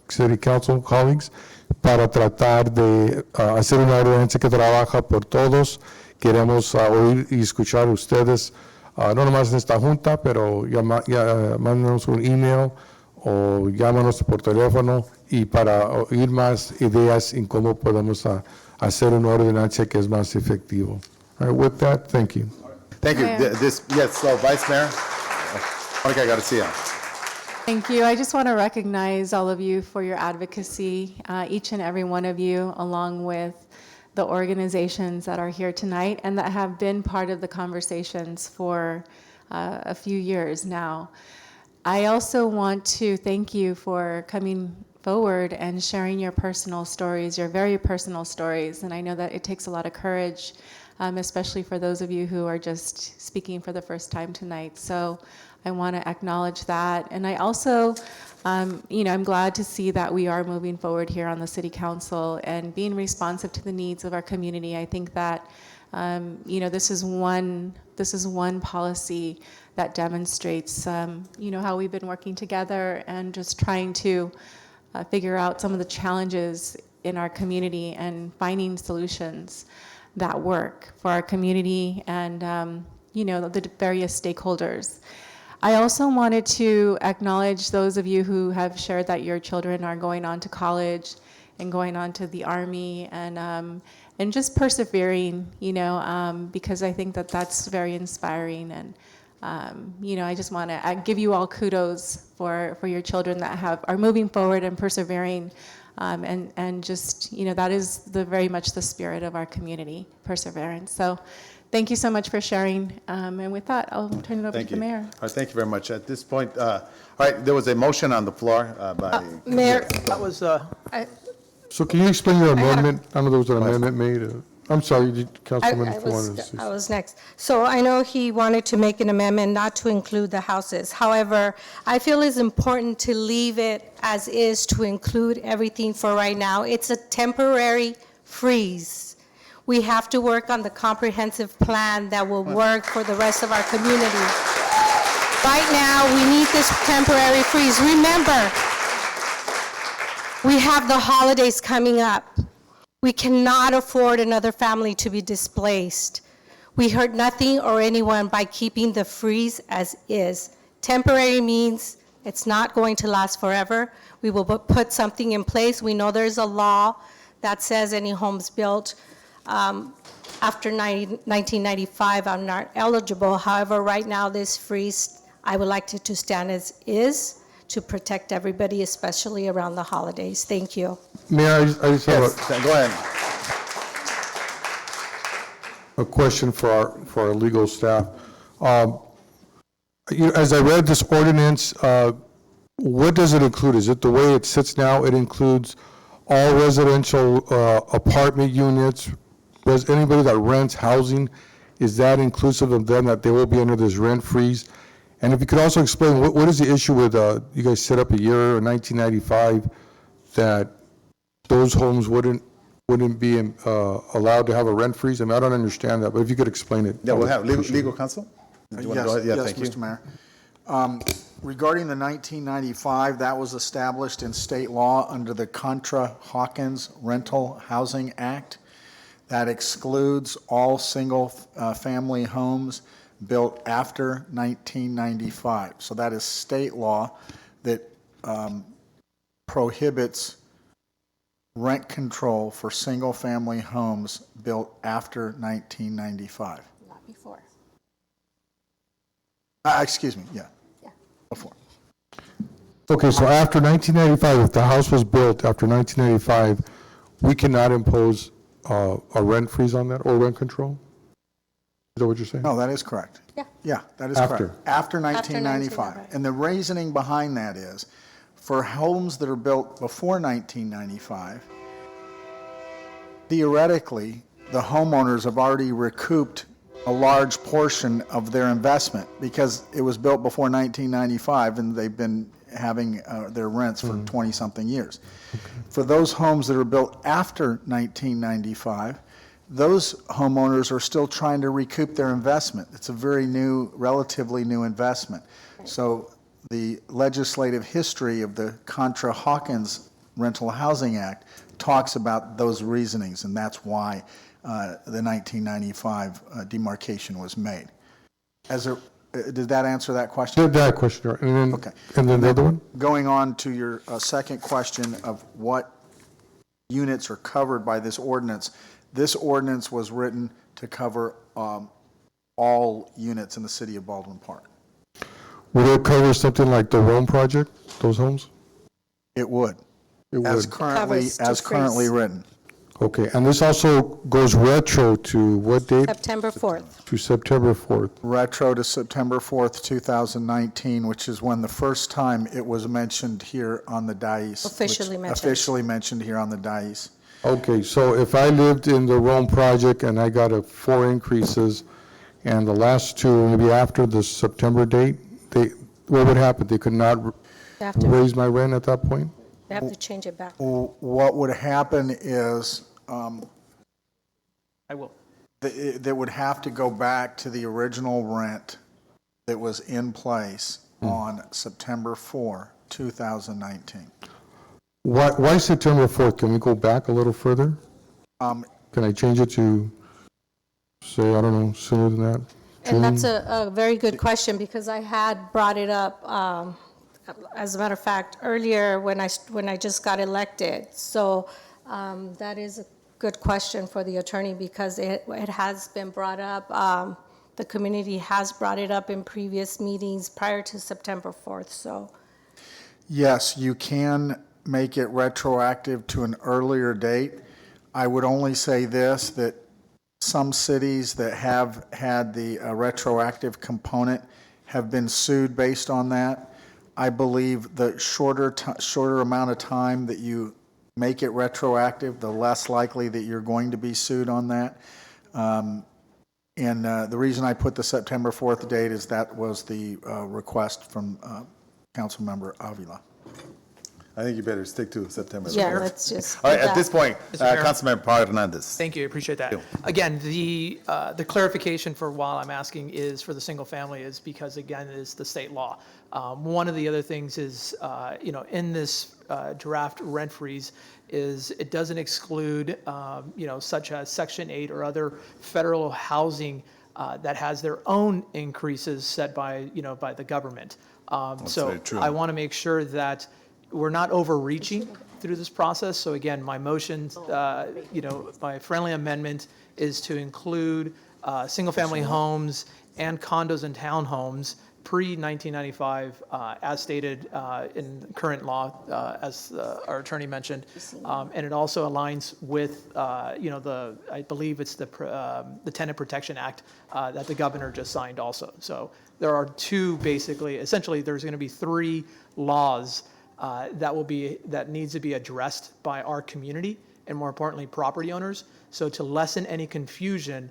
City Council colleagues para tratar de hacer una ordenanza que trabaja por todos. Queremos oír y escuchar a ustedes, no nomás en esta junta, pero mándanos un email o llámanos por teléfono y para oír más ideas en cómo podemos hacer una ordenanza que es más efectivo. All right, with that, thank you. Thank you. Yes, so Vice Mayor, Monica Garcia. Thank you. I just want to recognize all of you for your advocacy, each and every one of you, along with the organizations that are here tonight and that have been part of the conversations for a few years now. I also want to thank you for coming forward and sharing your personal stories, your very personal stories. And I know that it takes a lot of courage, especially for those of you who are just speaking for the first time tonight. So I want to acknowledge that. And I also, I'm glad to see that we are moving forward here on the City Council and being responsive to the needs of our community. I think that, this is one policy that demonstrates, how we've been working together and just trying to figure out some of the challenges in our community and finding solutions that work for our community and, the various stakeholders. I also wanted to acknowledge those of you who have shared that your children are going on to college and going on to the Army and just persevering, because I think that that's very inspiring. And, I just want to give you all kudos for your children that are moving forward and persevering. And just, that is very much the spirit of our community, perseverance. So thank you so much for sharing. And with that, I'll turn it over to the mayor. All right, thank you very much. At this point, all right, there was a motion on the floor by... Mayor, That was, So can you explain your amendment? I know there was an amendment made. I'm sorry, Councilman. I was next. So I know he wanted to make an amendment not to include the houses. However, I feel it's important to leave it as is to include everything for right now. It's a temporary freeze. We have to work on the comprehensive plan that will work for the rest of our community. Right now, we need this temporary freeze. Remember, we have the holidays coming up. We cannot afford another family to be displaced. We hurt nothing or anyone by keeping the freeze as is. Temporary means it's not going to last forever. We will put something in place. We know there's a law that says any homes built after 1995 are not eligible. However, right now this freeze, I would like it to stand as is to protect everybody, especially around the holidays. Thank you. Mayor, I just have Go ahead. a question for our legal staff. As I read this ordinance, what does it include? Is it the way it sits now? It includes all residential apartment units, anybody that rents housing, is that inclusive of them, that they will be under this rent freeze? And if you could also explain, what is the issue with, you guys set up a year in 1995 that those homes wouldn't be allowed to have a rent freeze? I mean, I don't understand that, but if you could explain it. Yeah, we'll have legal counsel. Do you want to go ahead? Yeah, yes, thank Mr. Mayor. Regarding the 1995, that was established in state law under the Contra Hawkins Rental Housing Act. That excludes all single family homes built after 1995. So that is state law that prohibits rent control for single-family homes built after 1995. Not before. Excuse me, yeah. Before. Okay, so after 1995, if the house was built after 1995, we cannot impose a rent freeze on that or rent control? Is that what you're saying? No, that is correct. Yeah. Yeah, that is After. correct. After 1995. And the reasoning behind that is, for homes that are built before 1995, theoretically, the homeowners have already recouped a large portion of their investment because it was built before 1995 and they've been having their rents for 20-something years. For those homes that are built after 1995, those homeowners are still trying to recoup their investment. It's a very new, relatively new investment. So the legislative history of the Contra-Hawkins Rental Housing Act talks about those reasonings, and that's why the 1995 demarcation was made. Did that answer that question? Did that question, right. And then, Okay. and then the other one? Going on to your second question of what units are covered by this ordinance was written to cover all units in the city of Baldwin Park. Would it cover something like the Rome project, those homes? It would. It As would. currently written. Okay, and this also goes retro to what date? September 4th. To September 4th. Retro to September 4th, 2019, which is when the first time it was mentioned here on the dais. Officially mentioned. Officially mentioned here on the dais. Okay, so if I lived in the Rome project and I got 4 increases, and the last 2, maybe after the September date, what would happen? They could not They have to, raise my rent at that point? they have to change it back. What would happen is I will. that would have to go back to the original rent that was in place on September 4, 2019. Why September 4th? Can we go back a little further? Can I change it to, say, I don't know, sooner than that? And that's a very good question because I had brought it up, as a matter of fact, earlier when I just got elected. So that is a good question for the attorney because it has been brought up. The community has brought it up in previous meetings prior to September 4th. So Yes, you can make it retroactive to an earlier date. I would only say this, that some cities that have had the retroactive component have been sued based on that. I believe the shorter amount of time that you make it retroactive, the less likely that you're going to be sued on that. And the reason I put the September 4th date is that was the request from Councilmember Avila. I think you better stick to September. yeah, let's just. All right, do at that. this point, Mr. Mayor. Councilmember Parra Hernandez. Thank you, I appreciate that. Again, the clarification for why I'm asking is for the single family is because, again, it is the state law. One of the other things is, in this draft rent freeze is it doesn't exclude, such as Section 8 or other federal housing that has their own increases set by the government. So very true. I want to make sure that we're not overreaching through this process. So again, my motion, my friendly amendment is to include single-family homes and condos and townhomes pre-1995, as stated in current law, as our attorney mentioned. And it also aligns with, I believe it's the Tenant Protection Act that the governor just signed also. So there are two, basically, essentially, there's going to be 3 laws that needs to be addressed by our community and, more importantly, property owners. So to lessen any confusion,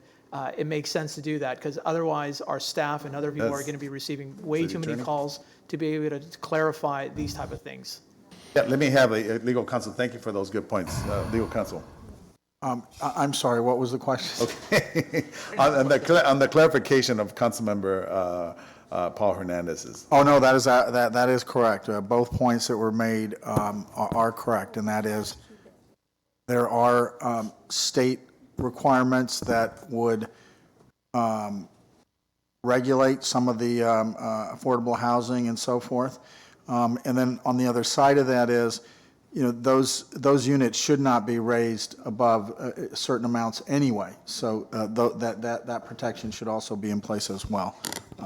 it makes sense to do that because otherwise our staff and other people are going to be receiving way too many calls to be able to clarify these type of things. Yeah, let me have a legal counsel. Thank you for those good points. Legal counsel. I'm sorry, what was the question? Okay. on the clarification of Councilmember Paul Hernandez's. Oh, no, that is correct. Both points that were made are correct, and that is there are state requirements that would regulate some of the affordable housing and so forth. And then on the other side of that is those units should not be raised above certain amounts anyway. So that protection should also be in place as well,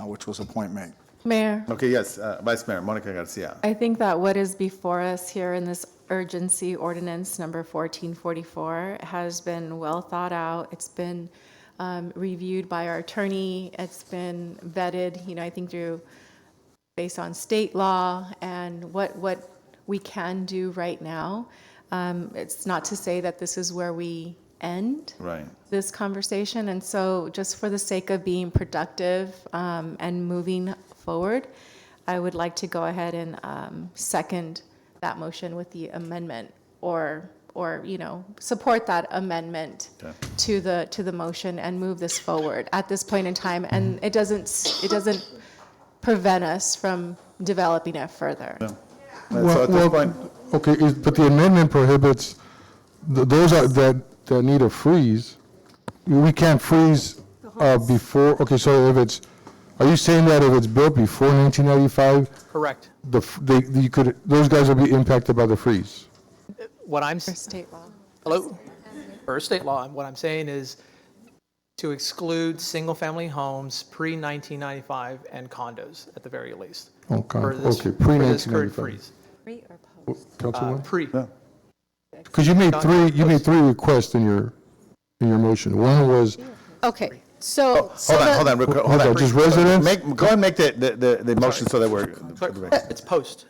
which was a point made. Mayor, Okay, yes, Vice Mayor Monica Garcia. I think that what is before us here in this urgency ordinance number 1444 has been well thought out. It's been reviewed by our attorney. It's been vetted, I think through based on state law and what we can do right now. It's not to say that this is where we end this conversation. And so just for the sake of being productive and moving forward, I would like to go ahead and second that motion with the amendment or support that amendment to the motion and move this forward at this point in time. And it doesn't prevent us from developing it further. So at this point, Okay, but the amendment prohibits those that need a freeze. We can't freeze before, okay, so are you saying that if it's built before 1995? Correct. Those guys will be impacted by the freeze? What I'm... For state law. Hello? For state law, what I'm saying is to exclude single-family homes pre-1995 and condos at the very least. Okay, For this current pre-1995. freeze. Pre or post? Councilwoman? Pre. Because you made three requests in your motion. One was, Okay, so. hold on, hold on. just residents? Go ahead and make the motion so that we're. It's post,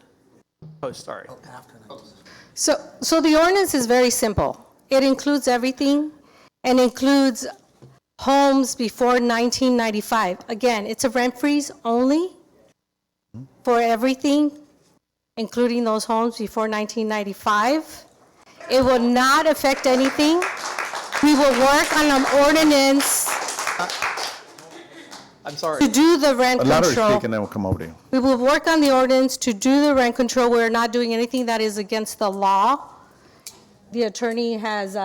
sorry. So the ordinance is very simple. It includes everything and includes homes before 1995. Again, it's a rent freeze only for everything, including those homes before 1995. It will not affect anything. We will work on an ordinance I'm sorry. to do the rent Louder control. speak and then we'll come over to you. We will work on the ordinance to do the rent control. We're not doing anything that is against the law. The attorney has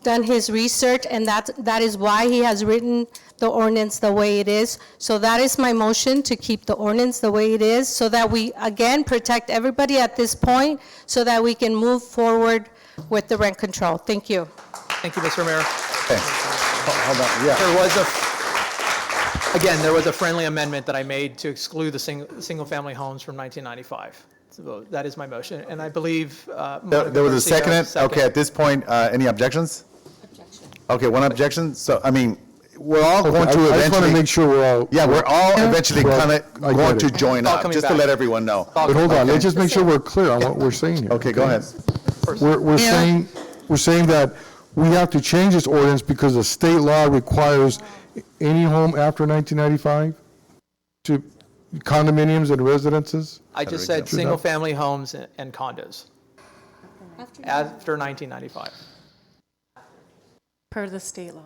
done his research, and that is why he has written the ordinance the way it is. So that is my motion, to keep the ordinance the way it is, so that we, again, protect everybody at this point, so that we can move forward with the rent control. Thank you. Thank you, Mr. Mayor. Okay. Hold on, yeah. There was a friendly amendment that I made to exclude the single-family homes from 1995. So that is my motion, and I believe. There was a second. Okay, at this point, any objections? Okay, one objection. So, I mean, we're all going to eventually. I just want to make sure we're all. Yeah, we're all eventually kind of I going get to it. join up, just to let everyone know. But hold on, let's just make sure we're clear on what we're saying here. Okay, go ahead. We're saying that we have to change this ordinance because the state law requires any home after 1995 to condominiums and residences? I just said single-family homes and condos after 1995. Per the state law.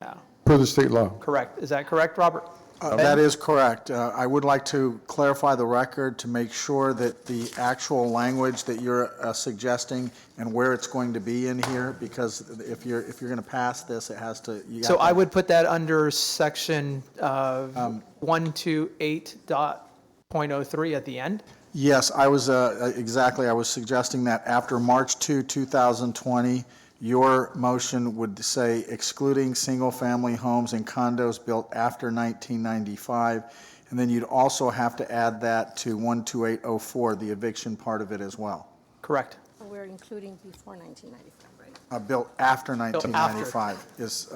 Yeah, Per the state law. correct. Is that correct, Robert? That is correct. I would like to clarify the record to make sure that the actual language that you're suggesting and where it's going to be in here, because if you're going to pass this, it has to. So I would put that under section 128.03 at the end. Yes, I was exactly. I was suggesting that after March 2, 2020. Your motion would say excluding single-family homes and condos built after 1995, and then you'd also have to add that to 12804, the eviction part of it as well. Correct. We're including before 1995, right? Built after 1995 is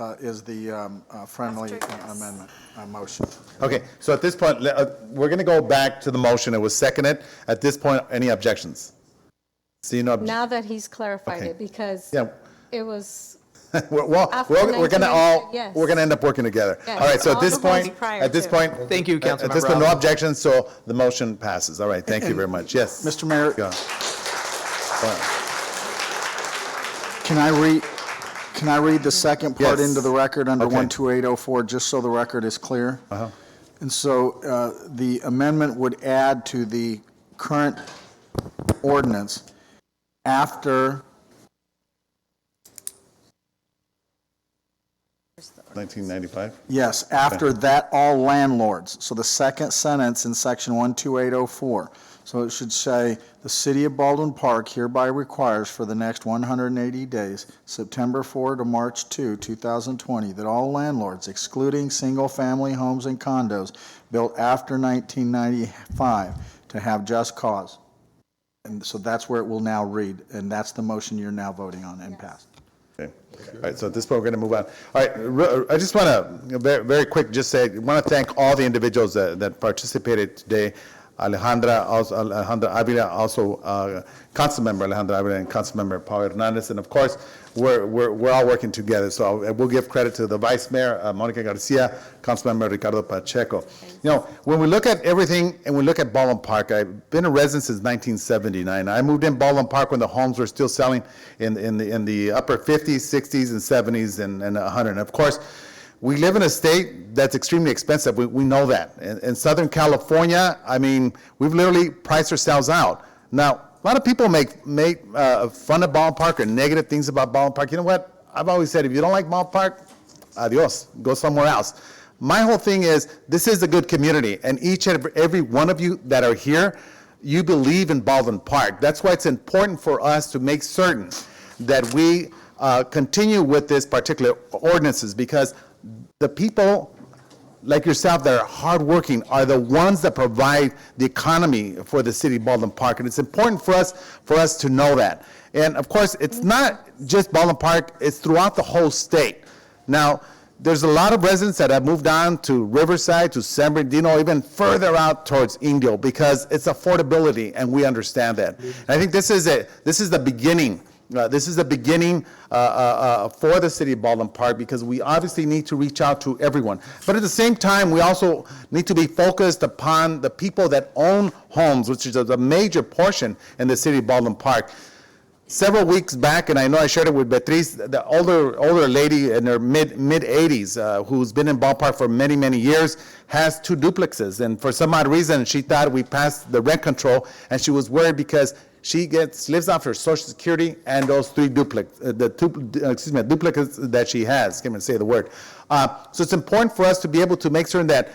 the friendly amendment motion. Okay, so at this point, we're going to go back to the motion. It was seconded. At this point, any objections? See, no. Now that he's clarified it, because it was. We're going to end up working together. Yes. All right, so All at this the point, thank you, Councilmember. at this point, no objections, so the motion passes. All right, thank you very much. Yes. Mr. Mayor, Go on. can I read the second part Yes. into the record under Okay. 12804, just so the record is clear? Uh-huh. And so the amendment would add to the current ordinance after 1995? Yes, after that, all landlords. So the second sentence in section 12804. So it should say, the city of Baldwin Park hereby requires for the next 180 days, September 4 to March 2, 2020, that all landlords, excluding single-family homes and condos built after 1995, to have just cause. And so that's where it will now read, and that's the motion you're now voting on and passed. Okay. All right, so at this point, we're going to move on. All right, I just want to, very quick, just say, I want to thank all the individuals that participated today. Alejandra Avila, also Councilmember Alejandra Avila and Councilmember Paul Hernandez, and of course, we're all working together. So we'll give credit to the Vice Mayor, Monica Garcia, Councilmember Ricardo Pacheco. You know, when we look at everything and we look at Baldwin Park, I've been a resident since 1979. I moved in Baldwin Park when the homes were still selling in the upper 50s, 60s, and 70s, and 100. And of course, we live in a state that's extremely expensive. We know that. In Southern California, I mean, we've literally priced ourselves out. Now, a lot of people make fun of Baldwin Park or negative things about Baldwin Park. You know what? I've always said, if you don't like Baldwin Park, adios, go somewhere else. My whole thing is, this is a good community, and each and every one of you that are here, you believe in Baldwin Park. That's why it's important for us to make certain that we continue with this particular ordinances, because the people like yourself that are hardworking are the ones that provide the economy for the city of Baldwin Park, and it's important for us to know that. And of course, it's not just Baldwin Park, it's throughout the whole state. Now, there's a lot of residents that have moved on to Riverside, to San Bernardino, even further out towards Indio, because it's affordability, and we understand that. And I think this is the beginning. This is the beginning for the city of Baldwin Park, because we obviously need to reach out to everyone. But at the same time, we also need to be focused upon the people that own homes, which is a major portion in the city of Baldwin Park. Several weeks back, and I know I shared it with Beatriz, the older lady in her mid-80s who's been in Baldwin Park for many, many years, has 2 duplexes. And for some odd reason, she thought we passed the rent control, and she was worried because she lives off her Social Security and those 3 duplexes that she has. Can't even say the word. So it's important for us to be able to make certain that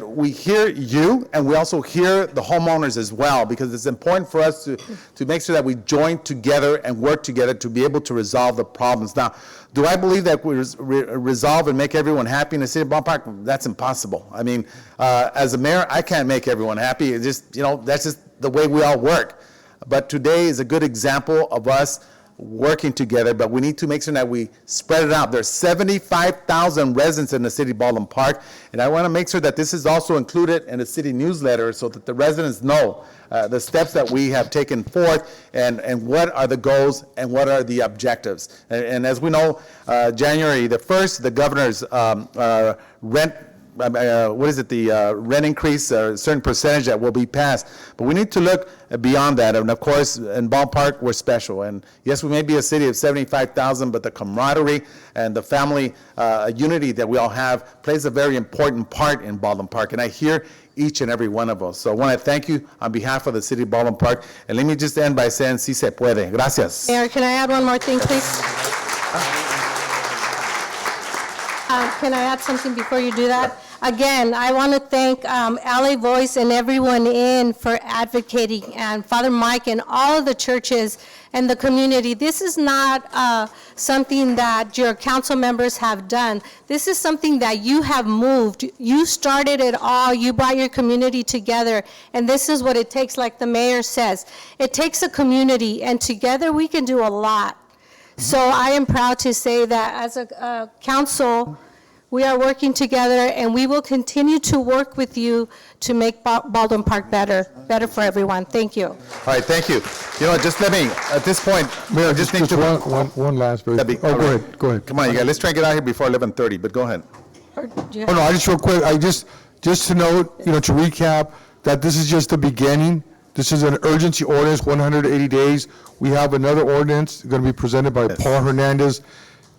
we hear you, and we also hear the homeowners as well, because it's important for us to make sure that we join together and work together to be able to resolve the problems. Now, do I believe that we resolve and make everyone happy in the city of Baldwin Park? That's impossible. I mean, as a mayor, I can't make everyone happy. It's just, that's just the way we all work. But today is a good example of us working together, but we need to make sure that we spread it out. There's 75,000 residents in the city of Baldwin Park, and I want to make sure that this is also included in the city newsletter so that the residents know the steps that we have taken forth and what are the goals and what are the objectives. And as we know, January the 1st, the governor's rent rent increase, a certain percentage that will be passed. But we need to look beyond that. And of course, in Baldwin Park, we're special. And yes, we may be a city of 75,000, but the camaraderie and the family unity that we all have plays a very important part in Baldwin Park. And I hear each and every one of us. So I want to thank you on behalf of the city of Baldwin Park. And let me just end by saying, si se puede. Gracias. Mayor, can I add one more thing, please? Can I add something before you do that? Again, I want to thank LA Voice and everyone for advocating, and Father Mike and all of the churches and the community. This is not something that your council members have done. This is something that you have moved. You started it all. You brought your community together, and this is what it takes, like the mayor says. It takes a community, and together we can do a lot. So I am proud to say that as a council, we are working together, and we will continue to work with you to make Baldwin Park better for everyone. Thank you. All right, thank you. Just let me, at this point, Mayor, just one last. Go ahead. Come on, you guys, let's try and get out here before 11:30, but go ahead. No, I just real quick, just to note, to recap, that this is just the beginning. This is an urgency ordinance, 180 days. We have another ordinance going to be presented by Paul Hernandez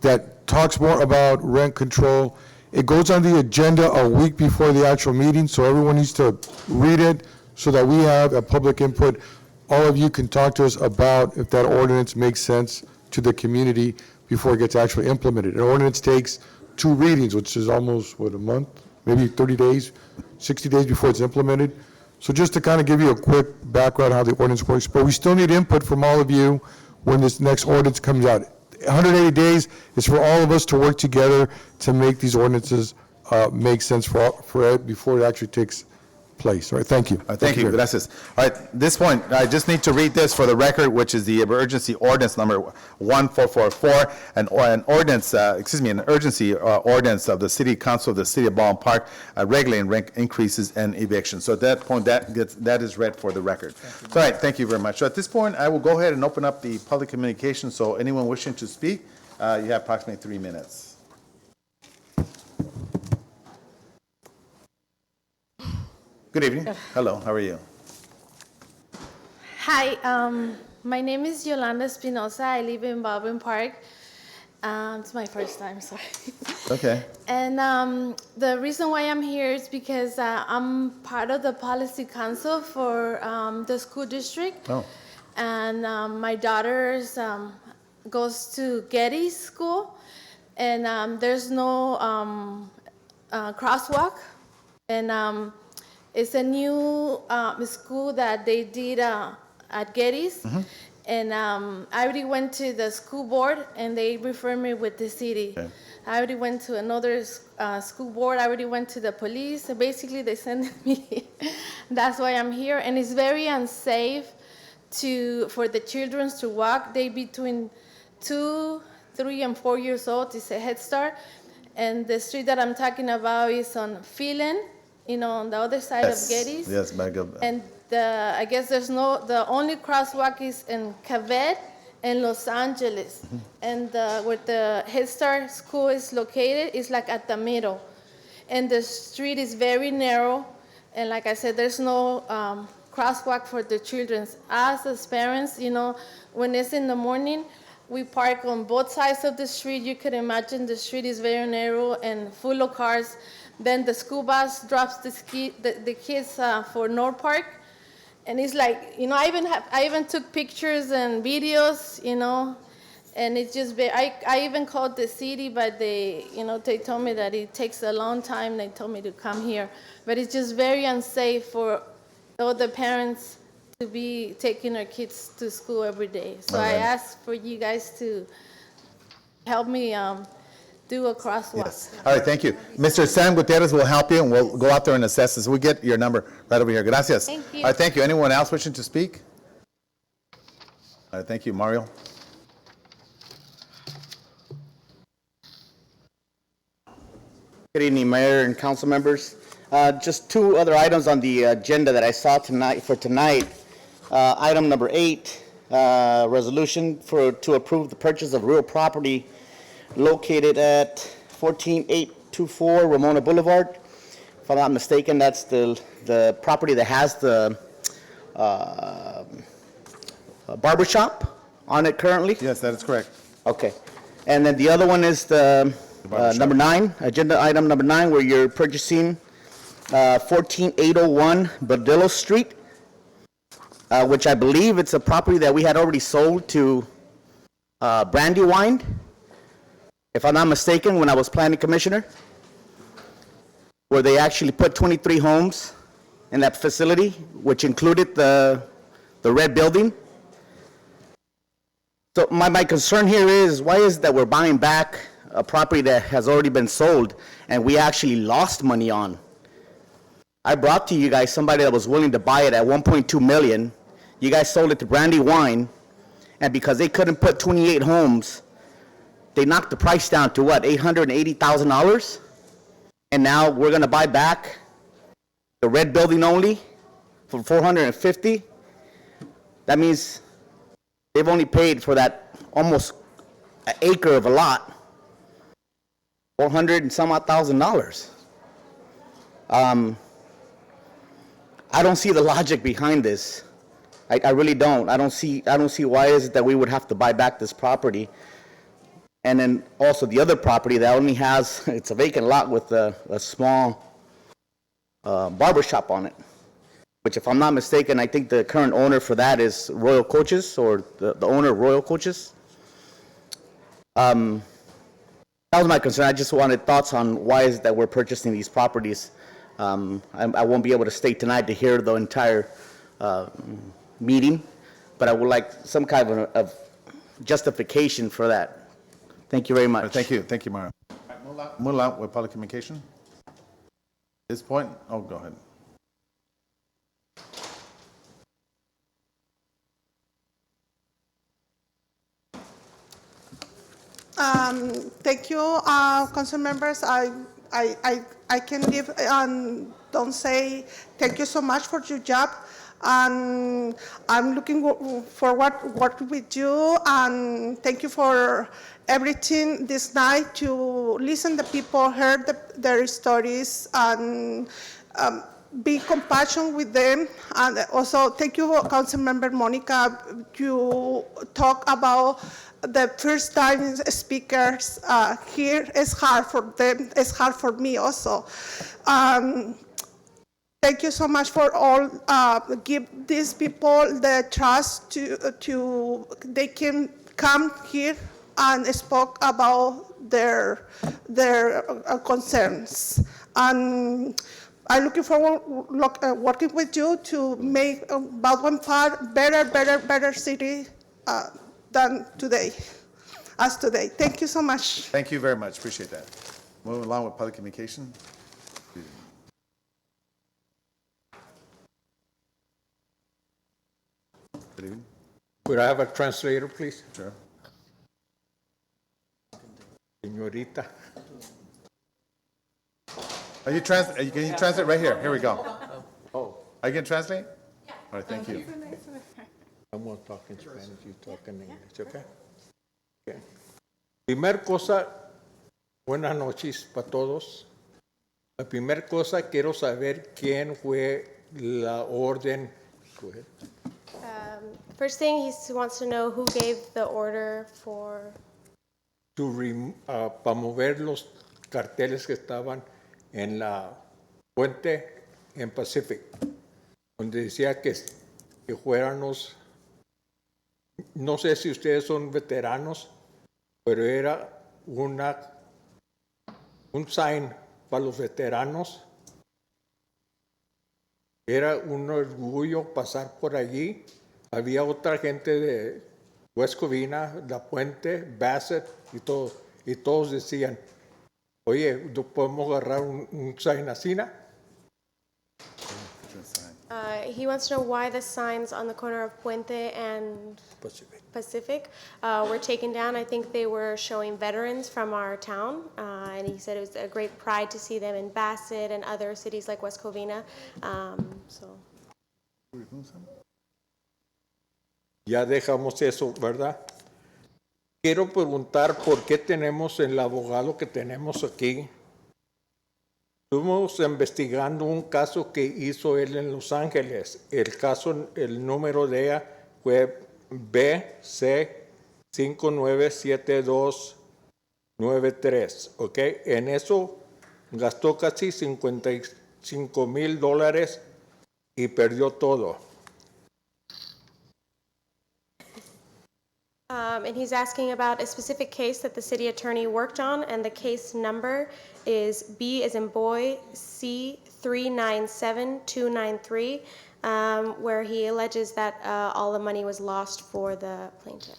that talks more about rent control. It goes on the agenda a week before the actual meeting, so everyone needs to read it so that we have a public input. All of you can talk to us about if that ordinance makes sense to the community before it gets actually implemented. An ordinance takes 2 readings, which is almost, what, a month? Maybe 30 days, 60 days before it's implemented. So just to kind of give you a quick background how the ordinance works, but we still need input from all of you when this next ordinance comes out. 180 days is for all of us to work together to make these ordinances make sense for it before it actually takes place. All right, thank you. Thank you, gracias. All right, this point, I just need to read this for the record, which is the emergency ordinance number 1444, an urgency ordinance of the City Council of the City of Baldwin Park regulating rent increases and evictions. So at that point, that is read for the record. All right, thank you very much. So at this point, I will go ahead and open up the public communication. So anyone wishing to speak, you have approximately 3 minutes. Good evening. Hello, how are you? Hi, my name is Yolanda Espinosa. I live in Baldwin Park. It's my first time, sorry. Okay. And the reason why I'm here is because I'm part of the policy council for the school district. Oh. And my daughter goes to Getty School, and there's no crosswalk. And it's a new school that they did at Getty's. Mm-hmm. And I already went to the school board, and they referred me with the city. Okay. I already went to another school board. I already went to the police. So basically, they sent me. That's why I'm here. And it's very unsafe for the children to walk. They between 2, 3, and 4 years old. It's a Head Start. And the street that I'm talking about is on Phelan, on the other side of Getty's. Yes, back up. And I guess the only crosswalk is in Cavett and Los Angeles. Mm-hmm. And where the Head Start school is located is like at the middle. And the street is very narrow. And like I said, there's no crosswalk for the children. Us as parents, when it's in the morning, we park on both sides of the street. You can imagine the street is very narrow and full of cars. Then the school bus drops the kids for North Park. And it's like, I even took pictures and videos, and it's just, I even called the city, but they told me that it takes a long time. They told me to come here. But it's just very unsafe for all the parents to be taking their kids to school every day. So I asked for you guys to help me do a crosswalk. Yes. All right, thank you. Mr. Sam Gutierrez will help you, and we'll go out there and assess this. We'll get your number right over here. Gracias. Thank you. All right, thank you. Anyone else wishing to speak? All right, thank you. Mario? Good evening, Mayor and council members. Just 2 other items on the agenda that I saw tonight. Item number 8, resolution to approve the purchase of real property located at 14824 Ramona Boulevard. If I'm not mistaken, that's the property that has the barbershop on it currently? Yes, that is correct. Okay. And then the other one is the number 9, agenda item number 9, where you're purchasing 14801 Badillo Street, which I believe it's a property that we had already sold to Brandywine, if I'm not mistaken, when I was planning commissioner, where they actually put 23 homes in that facility, which included the red building. So my concern here is, why is it that we're buying back a property that has already been sold and we actually lost money on? I brought to you guys somebody that was willing to buy it at 1.2 million. You guys sold it to Brandywine, and because they couldn't put 28 homes, they knocked the price down to what, $880,000? And now we're going to buy back the red building only for $450,000. That means they've only paid for that almost an acre of a lot, $400 and some odd thousand. I don't see the logic behind this. I really don't. I don't see why is it that we would have to buy back this property. And then also the other property that only has, it's a vacant lot with a small barber shop on it, which, if I'm not mistaken, I think the current owner for that is Royal Coaches, or the owner of Royal Coaches. That was my concern. I just wanted thoughts on why is it that we're purchasing these properties. I won't be able to stay tonight to hear the entire meeting, but I would like some kind of justification for that. Thank you very much. Thank you, Mario. Mula with public communication. At this point, go ahead. Thank you, council members. I can leave and don't say thank you so much for your job. And I'm looking forward to working with you. And thank you for everything this night to listen to people, hear their stories, and be compassionate with them. And also thank you, Councilmember Monica. You talk about the first time speakers here. It's hard for them. It's hard for me also. Thank you so much for all. Give these people the trust to they can come here and speak about their concerns. And I'm looking forward working with you to make Baldwin Park better city than today, as today. Thank you so much. Thank you very much. Appreciate that. Moving along with public communication. Good evening. Could I have a translator, please? Sure. Señorita. Can you translate right here? Here we go. Oh. Are you going to translate? Yeah. All right, thank you. I'm going to talk in Spanish, you talk in English, okay? Okay. Primer cosa, buenas noches para todos. La primera cosa, quiero saber quién fue la orden. Go ahead. First thing, he wants to know who gave the order for... Para mover los carteles que estaban en la puente en Pacific, donde decía que fuéramos, no sé si ustedes son veteranos, pero era un sign para los veteranos. Era un orgullo pasar por allí. Había otra gente de West Covina, La Puente, Bassett y todos decían, oye, ¿no podemos agarrar un sign así? He wants to know why the signs on the corner of Puente and Pacific were taken down. I think they were showing veterans from our town, and he said it was a great pride to see them in Bassett and other cities like West Covina. Ya dejamos eso, ¿verdad? Quiero preguntar por qué tenemos el abogado que tenemos aquí. Estuvimos investigando un caso que hizo él en Los Ángeles. El caso, el número de ella fue BC 597293, ¿ok? En eso gastó casi $55,000 y perdió todo. And he's asking about a specific case that the city attorney worked on, and the case number is B as in boy, C397293, where he alleges that all the money was lost for the plaintiff.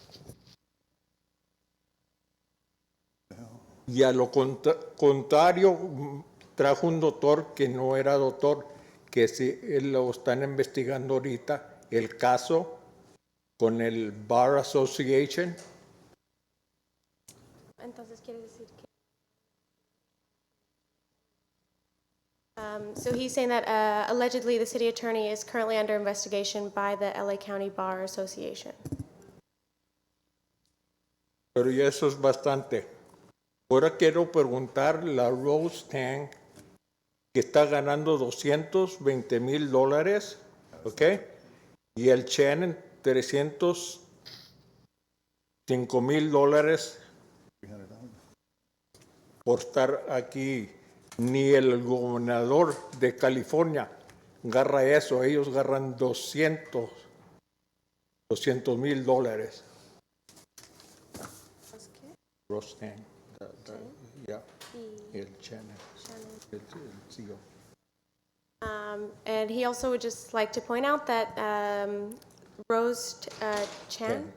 Y a lo contrario, trajo un doctor que no era doctor, que si lo están investigando ahorita, el caso con el Bar Association. Entonces quiere decir que... So he's saying that allegedly the city attorney is currently under investigation by the LA County Bar Association. Pero ya eso es bastante. Ahora quiero preguntar la Rose Tang, que está ganando $220,000, ¿ok? Y el Chen $305,000 por estar aquí. Ni el gobernador de California agarra eso, ellos agarran $200,000. Rostang, El Shannon. El CEO. And he also would just like to point out that Rose Tang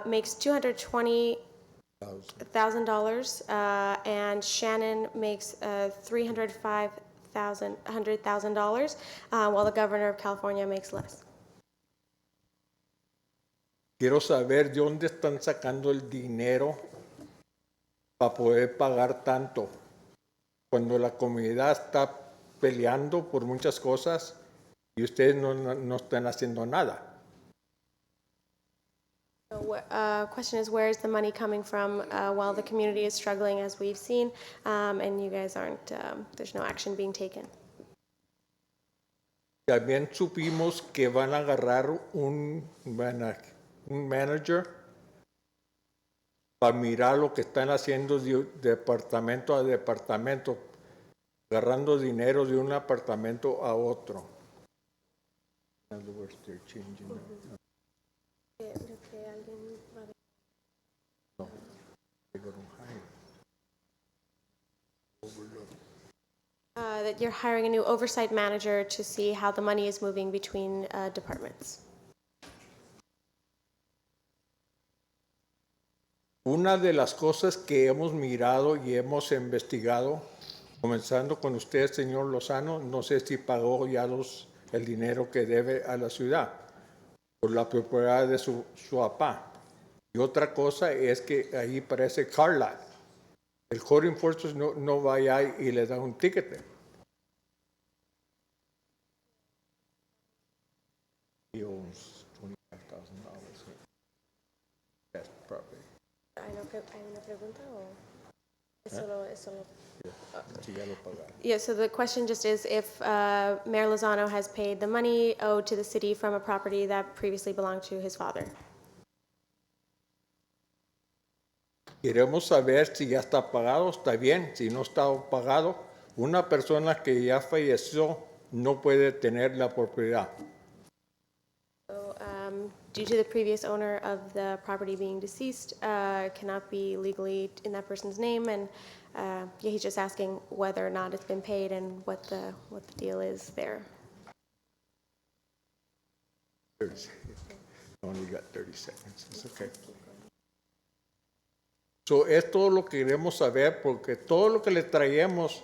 makes $220,000, and Shannon makes $305,000, while the governor of California makes less. Quiero saber de dónde están sacando el dinero para poder pagar tanto. Cuando la comunidad está peleando por muchas cosas y ustedes no están haciendo nada. So, question is, where is the money coming from while the community is struggling, as we've seen, and you guys aren't, there's no action being taken? También supimos que van a agarrar un manager para mirar lo que están haciendo de departamento a departamento, agarrando dinero de un apartamento a otro. In other words, they're changing. No, they're going to hire. Overlook. That you're hiring a new oversight manager to see how the money is moving between departments. Una de las cosas que hemos mirado y hemos investigado, comenzando con usted, señor Lozano, no sé si pagó ya el dinero que debe a la ciudad por la propiedad de su papá. Y otra cosa es que ahí parece car lot. El code enforcement no va allá y le da un ticket. He owns $25,000. That's property. ¿Hay una pregunta o es solo? Sí, ya lo pagaron. Yeah, so the question just is if Mayor Lozano has paid the money owed to the city from a property that previously belonged to his father. Queremos saber si ya está pagado, está bien. Si no está pagado, una persona que ya falleció no puede tener la propiedad. So, due to the previous owner of the property being deceased, cannot be legally in that person's name, and he's just asking whether or not it's been paid and what the deal is there. Only got 30 seconds. It's okay. So, es todo lo que queremos saber, porque todo lo que le traemos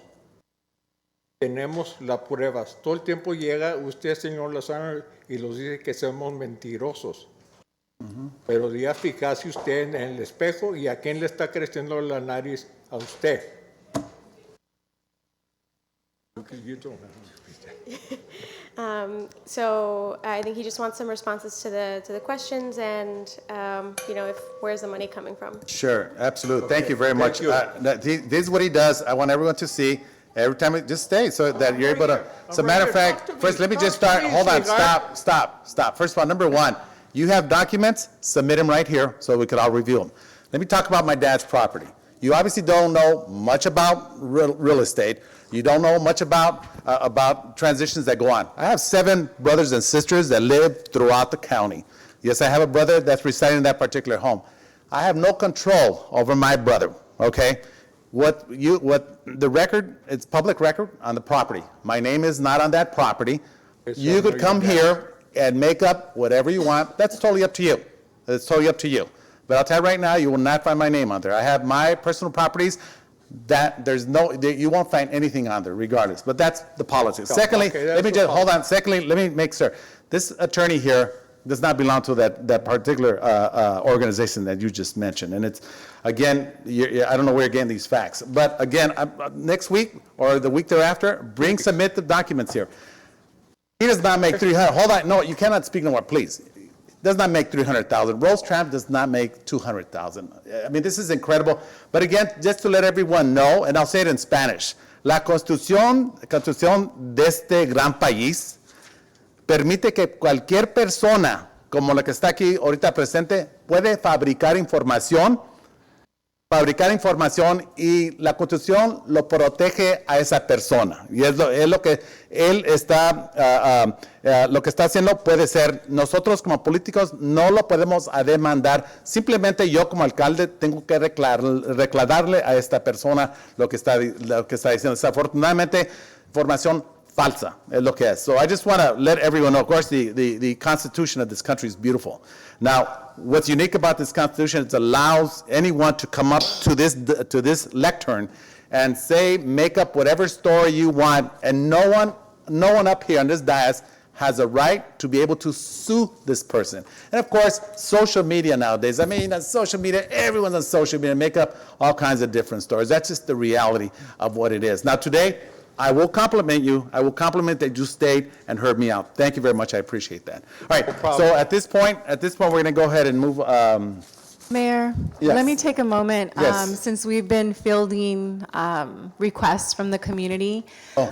tenemos las pruebas. Todo el tiempo llega usted, señor Lozano, y nos dice que somos mentirosos. Pero ya fíjese usted en el espejo y a quién le está creciendo la nariz, a usted. So I think he just wants some responses to the questions, and where's the money coming from? Sure, absolutely. Thank you very much. you. This is what he does. I want everyone to see. Every time, just stay so that you're able to. As a matter of fact, first, let me just start. Hold on, stop. First of all, number one, you have documents, submit them right here so we could all review them. Let me talk about my dad's property. You obviously don't know much about real estate. You don't know much about transitions that go on. I have 7 brothers and sisters that live throughout the county. Yes, I have a brother that's residing in that particular home. I have no control over my brother, okay? What the record, it's public record on the property. My name is not on that property. You could come here and make up whatever you want. That's totally up to you. It's totally up to you. But I'll tell you right now, you will not find my name on there. I have my personal properties that you won't find anything on there regardless. But that's the politics. Secondly, let me just, hold on. Secondly, let me make sure. This attorney here does not belong to that particular organization that you just mentioned. And it's, again, I don't know where you're getting these facts. But again, next week or the week thereafter, submit the documents here. He does not make 300. Hold on. No, you cannot speak no more, please. Does not make 300,000. Rose Tramp does not make 200,000. I mean, this is incredible. But again, just to let everyone know, and I'll say it in Spanish, la constitución de este gran país permite que cualquier persona, como la que está aquí ahorita presente, puede fabricar información fabricar información y la Constitución lo protege a esa persona. Y es lo que él está, lo que está haciendo puede ser, nosotros como políticos no lo podemos demandar, simplemente yo como alcalde tengo que reclamarle a esta persona lo que está diciendo. Desafortunadamente, información falsa es lo que es. So I just want to let everyone know, of course, the Constitution of this country is beautiful. Now, what's unique about this Constitution is it allows anyone to come up to this lectern and say, make up whatever story you want, and no one up here on this dais has a right to be able to sue this person. And of course, social media nowadays, I mean, on social media, everyone's on social media, make up all kinds of different stories. That's just the reality of what it is. Now today, I will compliment you. I will compliment that you stayed and heard me out. Thank you very much. I appreciate that. All right. So at this point, we're going to go ahead and move. Mayor, Yes. let me take a moment. Yes. Since we've been fielding requests from the community,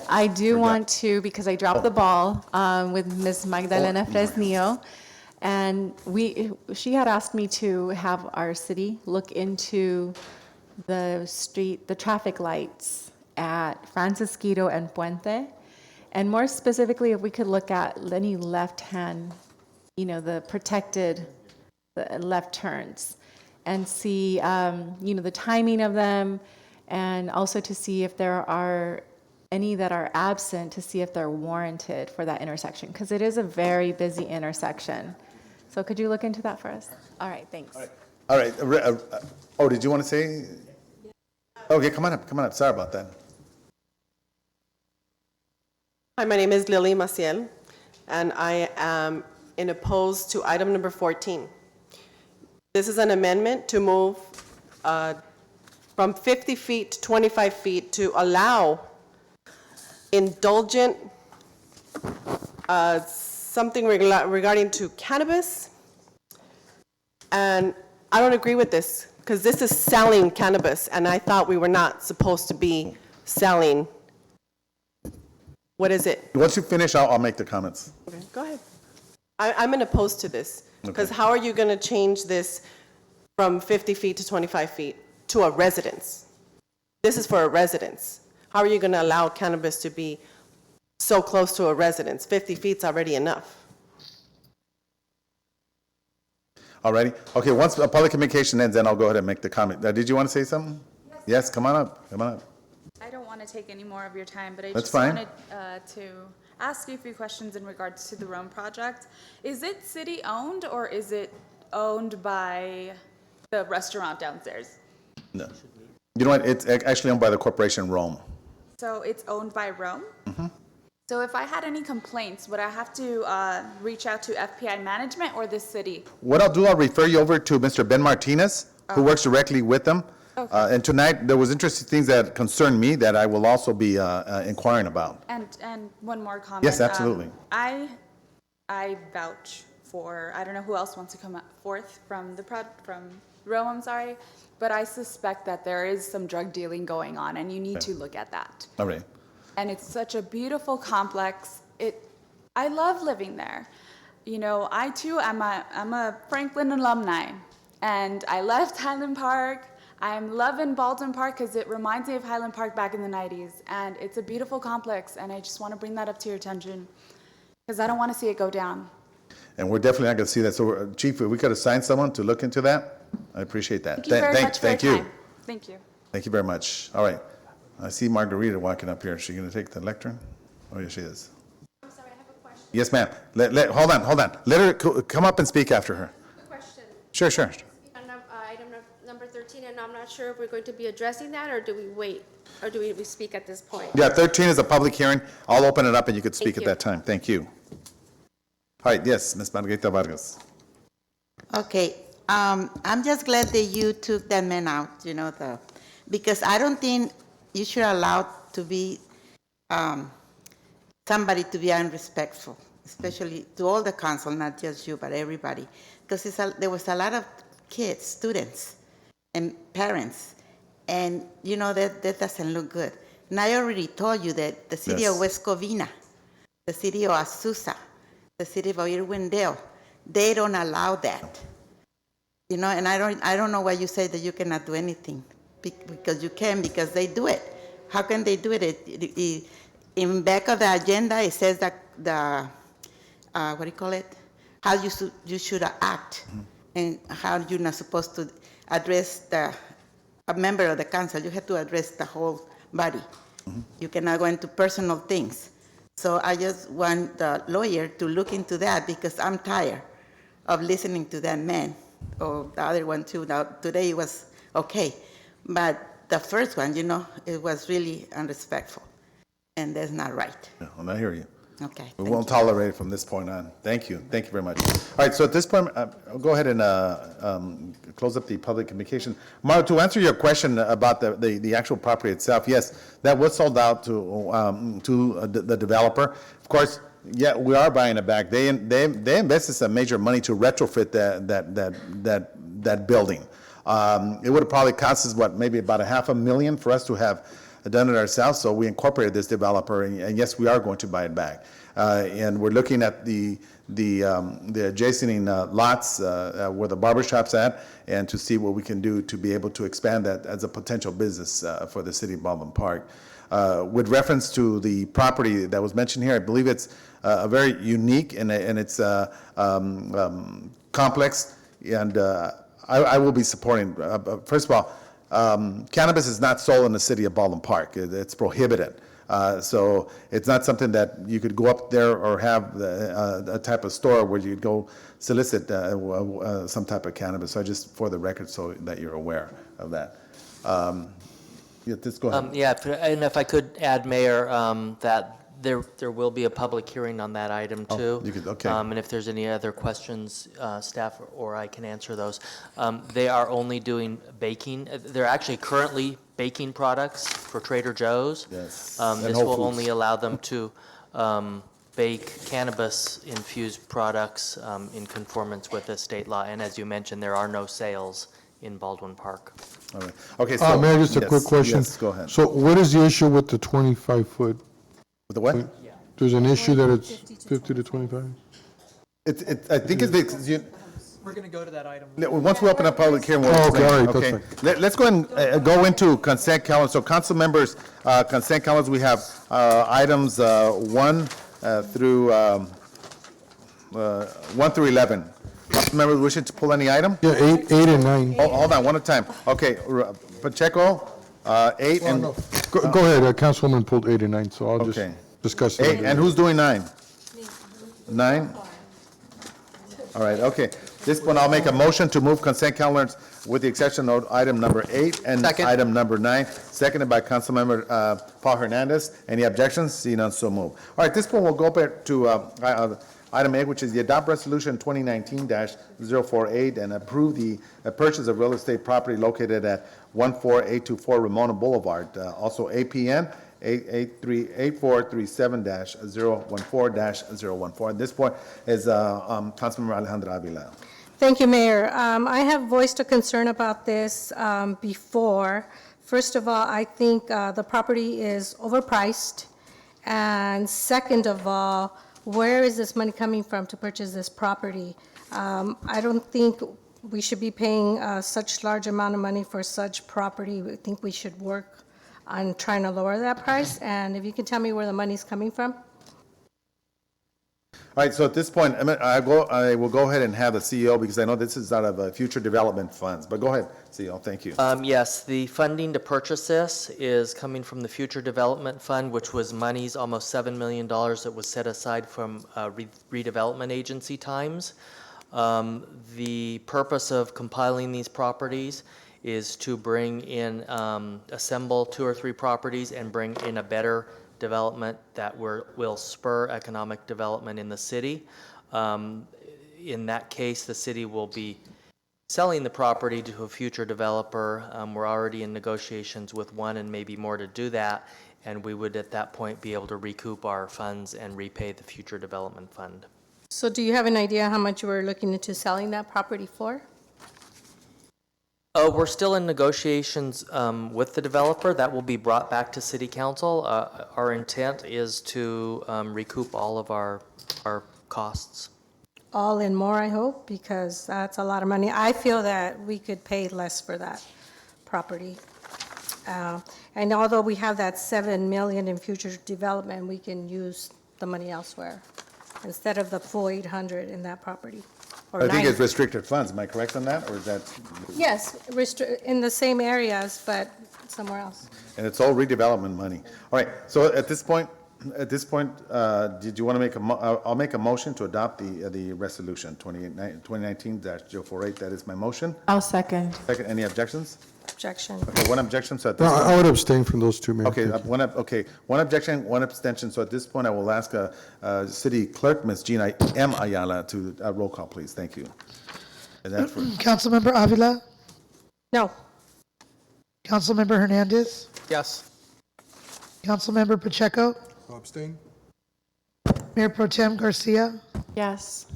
I do want to, because I dropped the ball with Ms. Magdalena Fresnillo, and she had asked me to have our city look into the traffic lights at Francisquito and Puente, and more specifically, if we could look at any left-hand, the protected left turns, and see, the timing of them, and also to see if there are any that are absent, to see if they're warranted for that intersection, because it is a very busy intersection. So could you look into that for us? All right, thanks. All right. Did you want to say? Okay, come on up. Sorry about that. Hi, my name is Lily Maciel, and I am opposed to item number 14. This is an amendment to move from 50 feet to 25 feet to allow indulgent, something regarding to cannabis. And I don't agree with this, because this is selling cannabis, and I thought we were not supposed to be selling. What is it? Once you finish, I'll make the comments. Okay, go ahead. I'm opposed to this, because how are you going to change this from 50 feet to 25 feet to a residence? This is for a residence. How are you going to allow cannabis to be so close to a residence? 50 feet's already enough. Alrighty. Okay, once the public communication ends, then I'll go ahead and make the comment. Did you want to say something? Yes, come on up. I don't want to take any more of your time, but I That's just fine. wanted to ask you a few questions in regards to the Rome project. Is it city-owned, or is it owned by the restaurant downstairs? No. You know what? It's actually owned by the corporation Rome. So it's owned by Rome? Mm-hmm. So if I had any complaints, would I have to reach out to FPI management or the city? What I'll do, I'll refer you over to Mr. Ben Martinez, who works directly with them. Okay. And tonight, there was interesting things that concern me that I will also be inquiring about. And one more comment. Yes, absolutely. I vouch for, I don't know who else wants to come forth from from Rome, I'm sorry, but I suspect that there is some drug dealing going on, and you need to look at that. All right. And it's such a beautiful complex. I love living there. I too am a Franklin alumni, and I left Highland Park. I'm loving Baldwin Park because it reminds me of Highland Park back in the 90s, and it's a beautiful complex, and I just want to bring that up to your attention because I don't want to see it go down. And we're definitely not going to see that. So, Chief, if we could assign someone to look into that, I appreciate that. Thank you very much for your Thank you. time. Thank you. Thank you very much. All right. I see Margarita walking up here. Is she going to take the lectern? Oh, yes, she is. I'm sorry, I have a question. Yes, ma'am. Hold on. Let her come up and speak after her. Question. Sure. On item number 13, and I'm not sure if we're going to be addressing that, or do we wait? Or do we speak at this point? Yeah, 13 is a public hearing. I'll open it up and you could speak at that time. Thank you. All right, yes, Ms. Margarita Vargas. Okay, I'm just glad that you took that man out, because I don't think you should allow to be somebody to be unrespectful, especially to all the council, not just you, but everybody, because there was a lot of kids, students, and parents, and that doesn't look good. And I already told you that the city of West Covina, the city of Azusa, the city of Irwindale, they don't allow that. you know, and I don't know why you say that you cannot do anything, because you can, because they do it. How can they do it? In back of the agenda, it says that what do you call it? How you should act, and how you're not supposed to address a member of the council. You have to address the whole body. You cannot go into personal things. So I just want the lawyer to look into that, because I'm tired of listening to that man, or the other one too. Now, today it was okay, but the first one, you know, it was really unrespectful, and that's not right. Yeah, and I hear you. Okay. We won't tolerate it from this point on. Thank you. Thank you very much. All right, so at this point, I'll go ahead and close up the public communication. Mario, to answer your question about the actual property itself, yes, that was sold out to the developer. Of course, yeah, we are buying it back. They invested some major money to retrofit that building. It would have probably cost us, what, maybe about $500,000 for us to have done it ourselves, so we incorporated this developer, and yes, we are going to buy it back. And we're looking at the adjacent lots where the barber shop's at, and to see what we can do to be able to expand that as a potential business for the city of Baldwin Park. With reference to the property that was mentioned here, I believe it's a very unique and it's complex, and I will be supporting. First of all, cannabis is not sold in the city of Baldwin Park. It's prohibited. So it's not something that you could go up there or have a type of store where you'd go solicit some type of cannabis. So just for the record, so that you're aware of that. Yeah, just go ahead. Yeah, and if I could add, Mayor, that there will be a public hearing on that item too. You could, okay. And if there's any other questions, staff or I can answer those. They are only doing baking. They're actually currently baking products for Trader Joe's. Yes. This will only allow them to bake cannabis-infused products in conformance with the state law. And as you mentioned, there are no sales in Baldwin Park. All right. Okay. So Mayor, just a yes, quick question. Yes, go ahead. So what is the issue with the 25-foot? With the what? There's an issue that it's 50 to 25? I think it's because you. We're going to go to that item. Once we open up public hearing, we'll Oh, okay, explain. all right, that's Let's go ahead and go into consent calendar. So council members, consent calendars, we have items 1 through 11. Council members wishing to pull any item? Yeah, 8 and 9. Hold on, one at a time. Okay, Pacheco, 8 and. Go ahead, Councilwoman pulled 8 and 9, so I'll just Okay. discuss it. 8, and who's doing 9? 9? All right, okay. This one, I'll make a motion to move consent calendars with the exception of item number 8 and item number 9, seconded by Councilmember Paul Hernandez. Any objections? Seeing none, so move. All right, this one, we'll go back to item 8, which is the adopt resolution 2019-048 and approve the purchase of real estate property located at 14824 Ramona Boulevard, also APN 843-8437-014-014. At this point is Councilmember Alejandra Avila. Thank you, Mayor. I have voiced a concern about this before. First of all, I think the property is overpriced. And second of all, where is this money coming from to purchase this property? I don't think we should be paying such large amount of money for such property. I think we should work on trying to lower that price. And if you can tell me where the money's coming from? All right, so at this point, I will go ahead and have the CEO, because I know this is out of future development funds, but go ahead, CEO, thank you. Yes, the funding to purchase this is coming from the Future Development Fund, which was monies, almost $7 million that was set aside from redevelopment agency times. The purpose of compiling these properties is to bring in, assemble 2 or 3 properties and bring in a better development that will spur economic development in the city. In that case, the city will be selling the property to a future developer. We're already in negotiations with one and maybe more to do that, and we would at that point be able to recoup our funds and repay the future development fund. So do you have an idea how much you were looking into selling that property for? We're still in negotiations with the developer. That will be brought back to City Council. Our intent is to recoup all of our costs. all and more, I hope, because that's a lot of money. I feel that we could pay less for that property. And although we have that 7 million in future development, we can use the money elsewhere instead of the full 800 in that property. Or I think 9. it's restricted funds, am I correct on that, or is that? Yes, in the same areas, but somewhere else. And it's all redevelopment money. All right, so at this point, did you want to make I'll make a motion to adopt the resolution 2019-048, that is my motion. I'll second. Second, any objections? Objection. Okay, one objection, so at No, this point. I would abstain from those two, Mayor. Okay, Thank you. one objection, one abstention, so at this point, I will ask City Clerk, Ms. Gina M. Ayala, to roll call, please, thank you. And that's for, Councilmember Avila, No. Councilmember Hernandez, Yes. Councilmember Pacheco, Abstain? Mayor Pro Tem Garcia, Yes.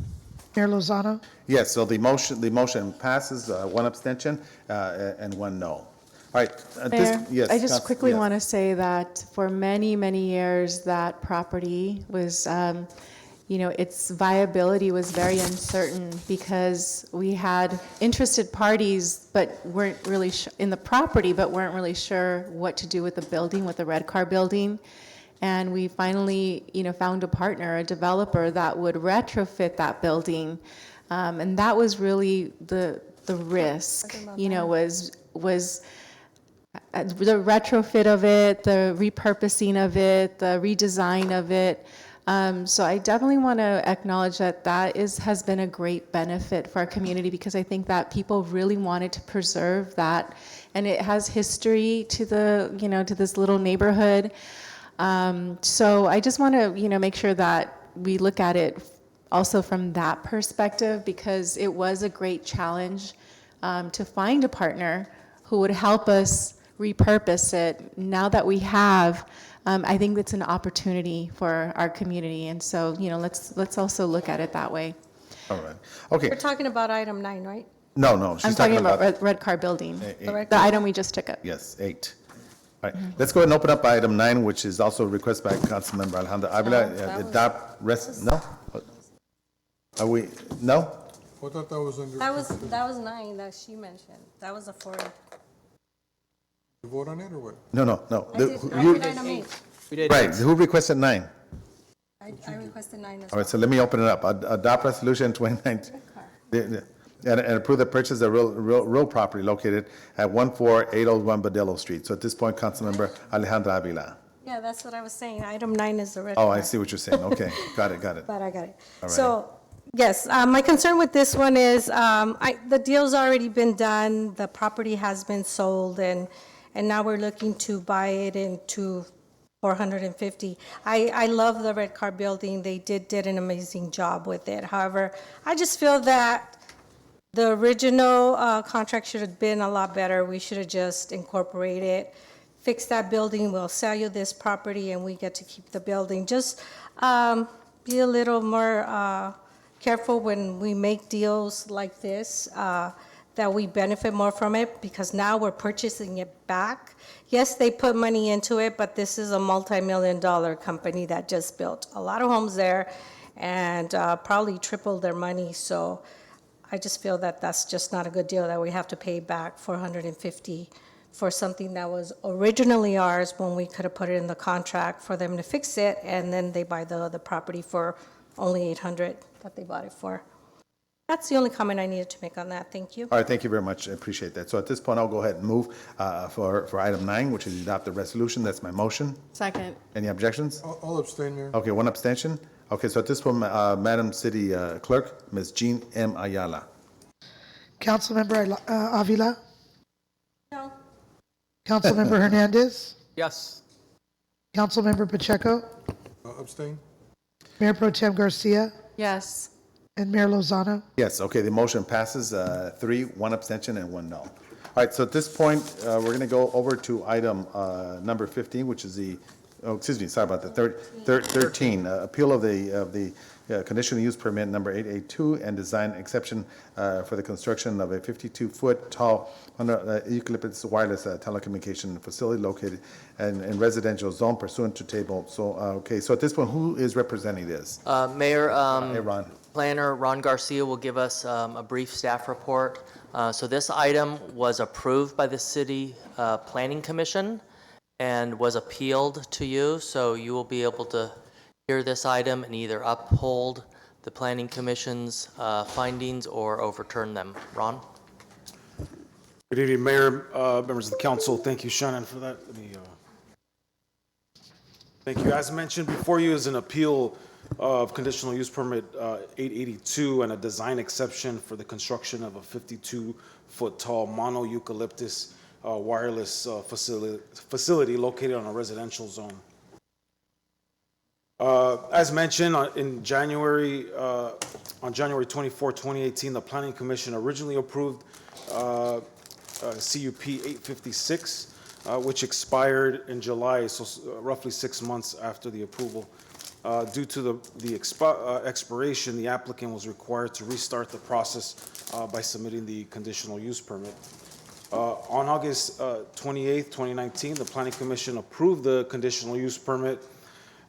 Mayor Lozano. yes, so the motion passes, one abstention, and one no. All right. Mayor, Yes. I just Council- quickly yes. want to say that for many, many years, that property was, its viability was very uncertain because we had interested parties, but weren't really in the property, but weren't really sure what to do with the building, with the red car building. And we finally, found a partner, a developer that would retrofit that building. And that was really the risk, was the retrofit of it, the repurposing of it, the redesign of it. So I definitely want to acknowledge that has been a great benefit for our community because I think that people really wanted to preserve that, and it has history to to this little neighborhood. So I just want to make sure that we look at it also from that perspective because it was a great challenge to find a partner who would help us repurpose it. Now that we have, I think it's an opportunity for our community, and so let's also look at it that way. All right, okay. We're talking about item 9, right? No, she's I'm talking about red car building, the item we just took up. Yes, 8. All right, let's go ahead and open up item 9, which is also a request by Councilmember Alejandra Avila. No? Are we, no? I thought that was under. That was 9 that she mentioned. That was a 40. You vote on it or what? No. I did item 8. We did. Right, who requested 9? I requested 9 as All well. right, so let me open it up. Adopt resolution 2019, and approve the purchase of real property located at 14801 Badillo Street. So at this point, Councilmember Alejandra Avila. Yeah, that's what I was saying. Item 9 is the red Oh, card. I see what you're saying. Okay, got it. But I got it. All right. So, yes, my concern with this one is the deal's already been done, the property has been sold, and now we're looking to buy it into 450. I love the red car building. They did an amazing job with it. However, I just feel that the original contract should have been a lot better. We should have just incorporated it, fix that building, we'll sell you this property, and we get to keep the building. Just be a little more careful when we make deals like this, that we benefit more from it, because now we're purchasing it back. Yes, they put money into it, but this is a multi-million-dollar company that just built a lot of homes there and probably tripled their money. So I just feel that that's just not a good deal, that we have to pay back $450 for something that was originally ours when we could have put it in the contract for them to fix it, and then they buy the other property for only $800 that they bought it for. That's the only comment I needed to make on that. Thank you. All right, thank you very much. I appreciate that. So at this point, I'll go ahead and move for item 9, which is adopt the resolution. That's my motion. Second. Any objections? I'll abstain, Mayor. Okay, one abstention. Okay, so at this point, Madam City Clerk, Ms. Jean M. Ayala. Councilmember Avila, No. Councilmember Hernandez, Yes. Councilmember Pacheco, Abstain? Mayor Pro Tem Garcia, Yes. and Mayor Lozano. Yes, okay, the motion passes 3, 1 abstention, and 1 no. All right, so at this point, we're going to go over to item number 15, which is sorry about that, 13, appeal of the conditional use permit number 882 and design exception for the construction of a 52-foot tall eucalyptus wireless telecommunication facility located in residential zone pursuant to table. So, okay, so at this point, who is representing this? Mayor, Hey, Ron. planner, Ron Garcia, will give us a brief staff report. So this item was approved by the City Planning Commission and was appealed to you, so you will be able to hear this item and either uphold the Planning Commission's findings or overturn them. Ron? Good evening, Mayor, members of the council. Thank you, Shannon, for that. Thank you. As mentioned before you is an appeal of conditional use permit 882 and a design exception for the construction of a 52-foot tall mono eucalyptus wireless facility located on a residential zone. As mentioned, on January 24, 2018, the Planning Commission originally approved CUP 856, which expired in July, so roughly 6 months after the approval. Due to the expiration, the applicant was required to restart the process by submitting the conditional use permit. On August 28, 2019, the Planning Commission approved the conditional use permit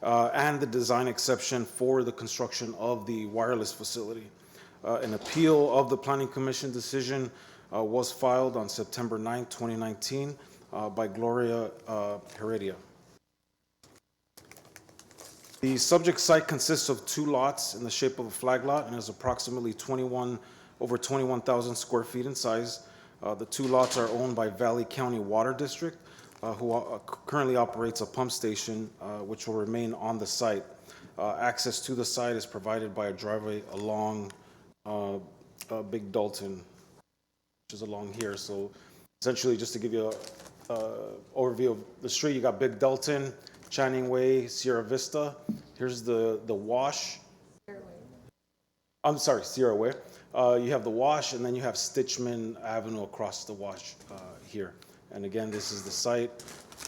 and the design exception for the construction of the wireless facility. An appeal of the Planning Commission decision was filed on September 9, 2019 by Gloria Heredia. The subject site consists of 2 lots in the shape of a flag lot and is approximately over 21,000 square feet in size. The 2 lots are owned by Valley County Water District, who currently operates a pump station, which will remain on the site. Access to the site is provided by a driveway along Big Dalton, which is along here. So essentially, just to give you an overview of the street, you got Big Dalton, Channing Way, Sierra Vista. Here's the wash. I'm sorry, Sierra Way. You have the wash, and then you have Stitchman Avenue across the wash here. And again, this is the site.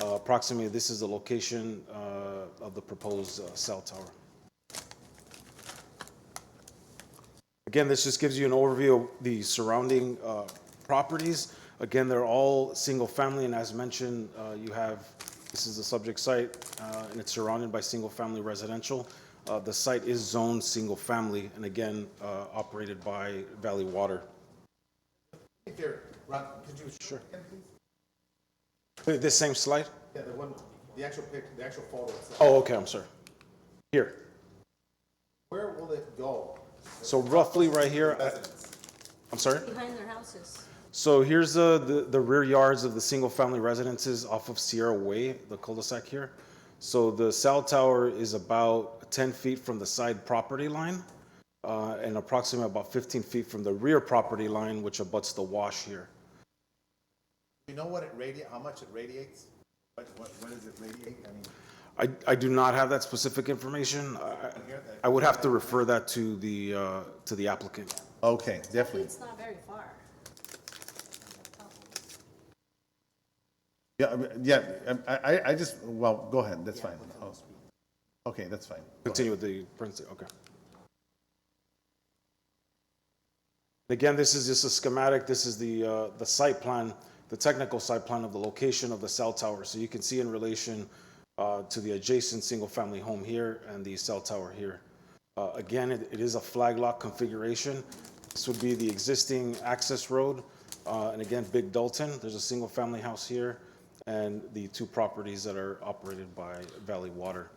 Approximately, this is the location of the proposed cell tower. Again, this just gives you an overview of the surrounding properties. Again, they're all single family, and as mentioned, this is the subject site, and it's surrounded by single family residential. The site is zoned single family, and again, operated by Valley Water. Here, Ron, could you Sure. again, please? This same slide? Yeah, the actual photo itself. Oh, okay, I'm sorry. Here. Where will it go? So roughly right here. I'm sorry? Behind their houses. So here's the rear yards of the single-family residences off of Sierra Way, the cul-de-sac here. So the cell tower is about 10 feet from the side property line and approximately about 15 feet from the rear property line, which abuts the wash here. Do you know what how much it radiates? When does it radiate? I do not have that specific information. I would have to refer that to the applicant. Okay, definitely. It's not very far. Yeah, I just, well, go ahead, that's fine. Oh. Okay, that's fine. Continue with the presentation, okay. Again, this is just a schematic. This is the site plan, the technical site plan of the location of the cell tower. So you can see in relation to the adjacent single-family home here and the cell tower here. Again, it is a flag lot configuration. This would be the existing access road. And again, Big Dalton, there's a single-family house here, and the 2 properties that are operated by Valley Water.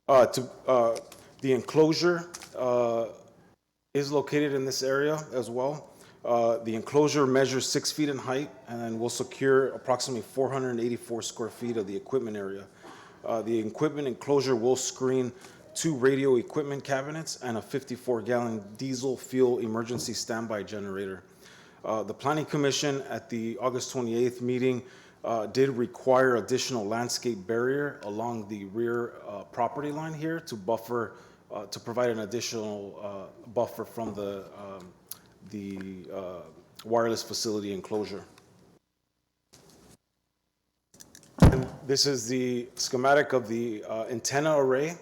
The enclosure is located in this area as well. The enclosure measures 6 feet in height and will secure approximately 484 square feet of the equipment area. The equipment enclosure will screen 2 radio equipment cabinets and a 54-gallon diesel fuel emergency standby generator. The Planning Commission at the August 28th meeting did require additional landscape barrier along the rear property line here to buffer, to provide an additional buffer from the wireless facility enclosure. And this is the schematic of the antenna array.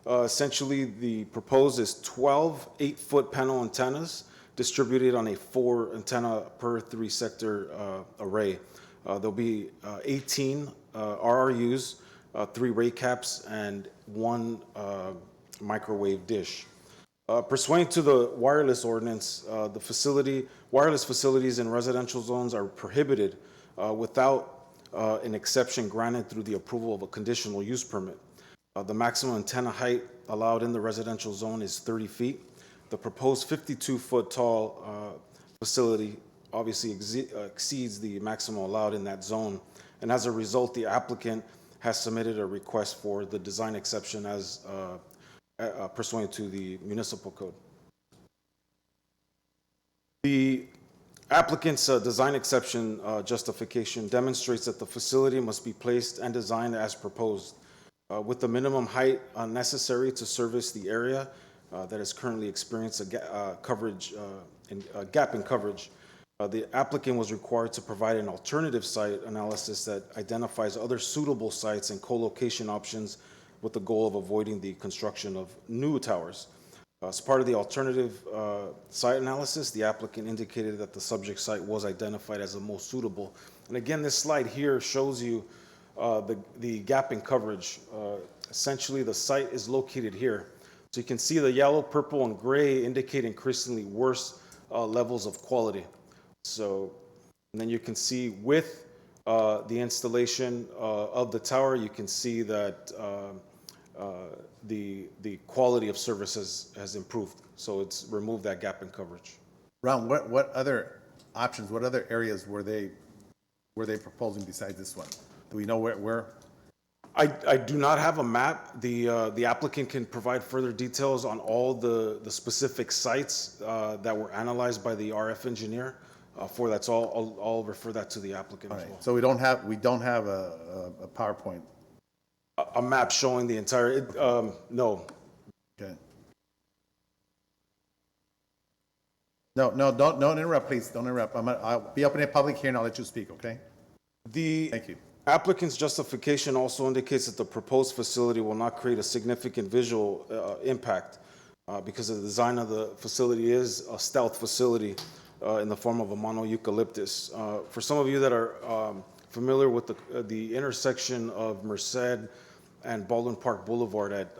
Essentially, the proposed is 12 8-foot panel antennas distributed on a 4 antenna per 3-sector array. There'll be 18 RRUs, 3 rate caps, and 1 microwave dish. Pursuant to the wireless ordinance, wireless facilities in residential zones are prohibited without an exception granted through the approval of a conditional use permit. The maximum antenna height allowed in the residential zone is 30 feet. The proposed 52-foot tall facility obviously exceeds the maximum allowed in that zone. And as a result, the applicant has submitted a request for the design exception as pursuant to the municipal code. The applicant's design exception justification demonstrates that the facility must be placed and designed as proposed, with the minimum height necessary to service the area that is currently experiencing a gap in coverage. The applicant was required to provide an alternative site analysis that identifies other suitable sites and co-location options with the goal of avoiding the construction of new towers. As part of the alternative site analysis, the applicant indicated that the subject site was identified as the most suitable. And again, this slide here shows you the gap in coverage. Essentially, the site is located here. So you can see the yellow, purple, and gray indicate increasingly worse levels of quality. So, and then you can see with the installation of the tower, you can see that the quality of service has improved. So it's removed that gap in coverage. Ron, what other options, what other areas were they proposing besides this one? Do we know where? I do not have a map. The applicant can provide further details on all the specific sites that were analyzed by the RF engineer. For that's all, I'll refer that to the applicant as well. So we don't have a PowerPoint. A map showing the entire, no. Okay. No, don't interrupt, please. Don't interrupt. I'll be opening a public hearing. I'll let you speak, okay? Thank you. Applicant's justification also indicates that the proposed facility will not create a significant visual impact because the design of the facility is a stealth facility in the form of a mono eucalyptus. For some of you that are familiar with the intersection of Merced and Baldwin Park Boulevard at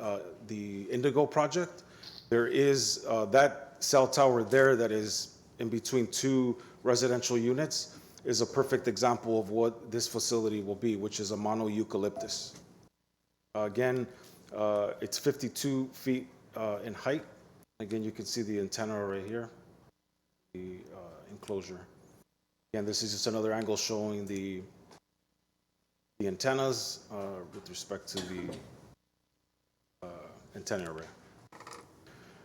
the Indigo project, there is that cell tower there that is in between two residential units is a perfect example of what this facility will be, which is a mono eucalyptus. Again, it's 52 feet in height. Again, you can see the antenna right here, the enclosure. Again, this is just another angle showing the antennas with respect to the antenna array.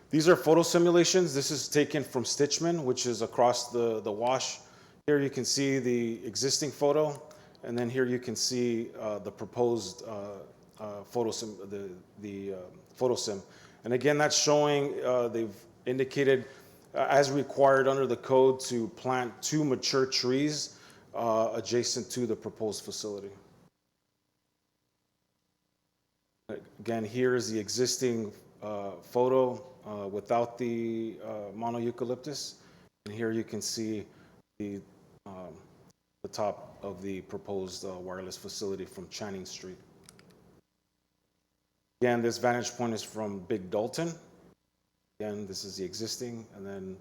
These are photo simulations. This is taken from Stitchman, which is across the wash. Here you can see the existing photo, and then here you can see the proposed photo sim. And again, that's showing they've indicated as required under the code to plant 2 mature trees adjacent to the proposed facility. Again, here is the existing photo without the mono eucalyptus, and here you can see the top of the proposed wireless facility from Channing Street. Again, this vantage point is from Big Dalton. Again, this is the existing, and then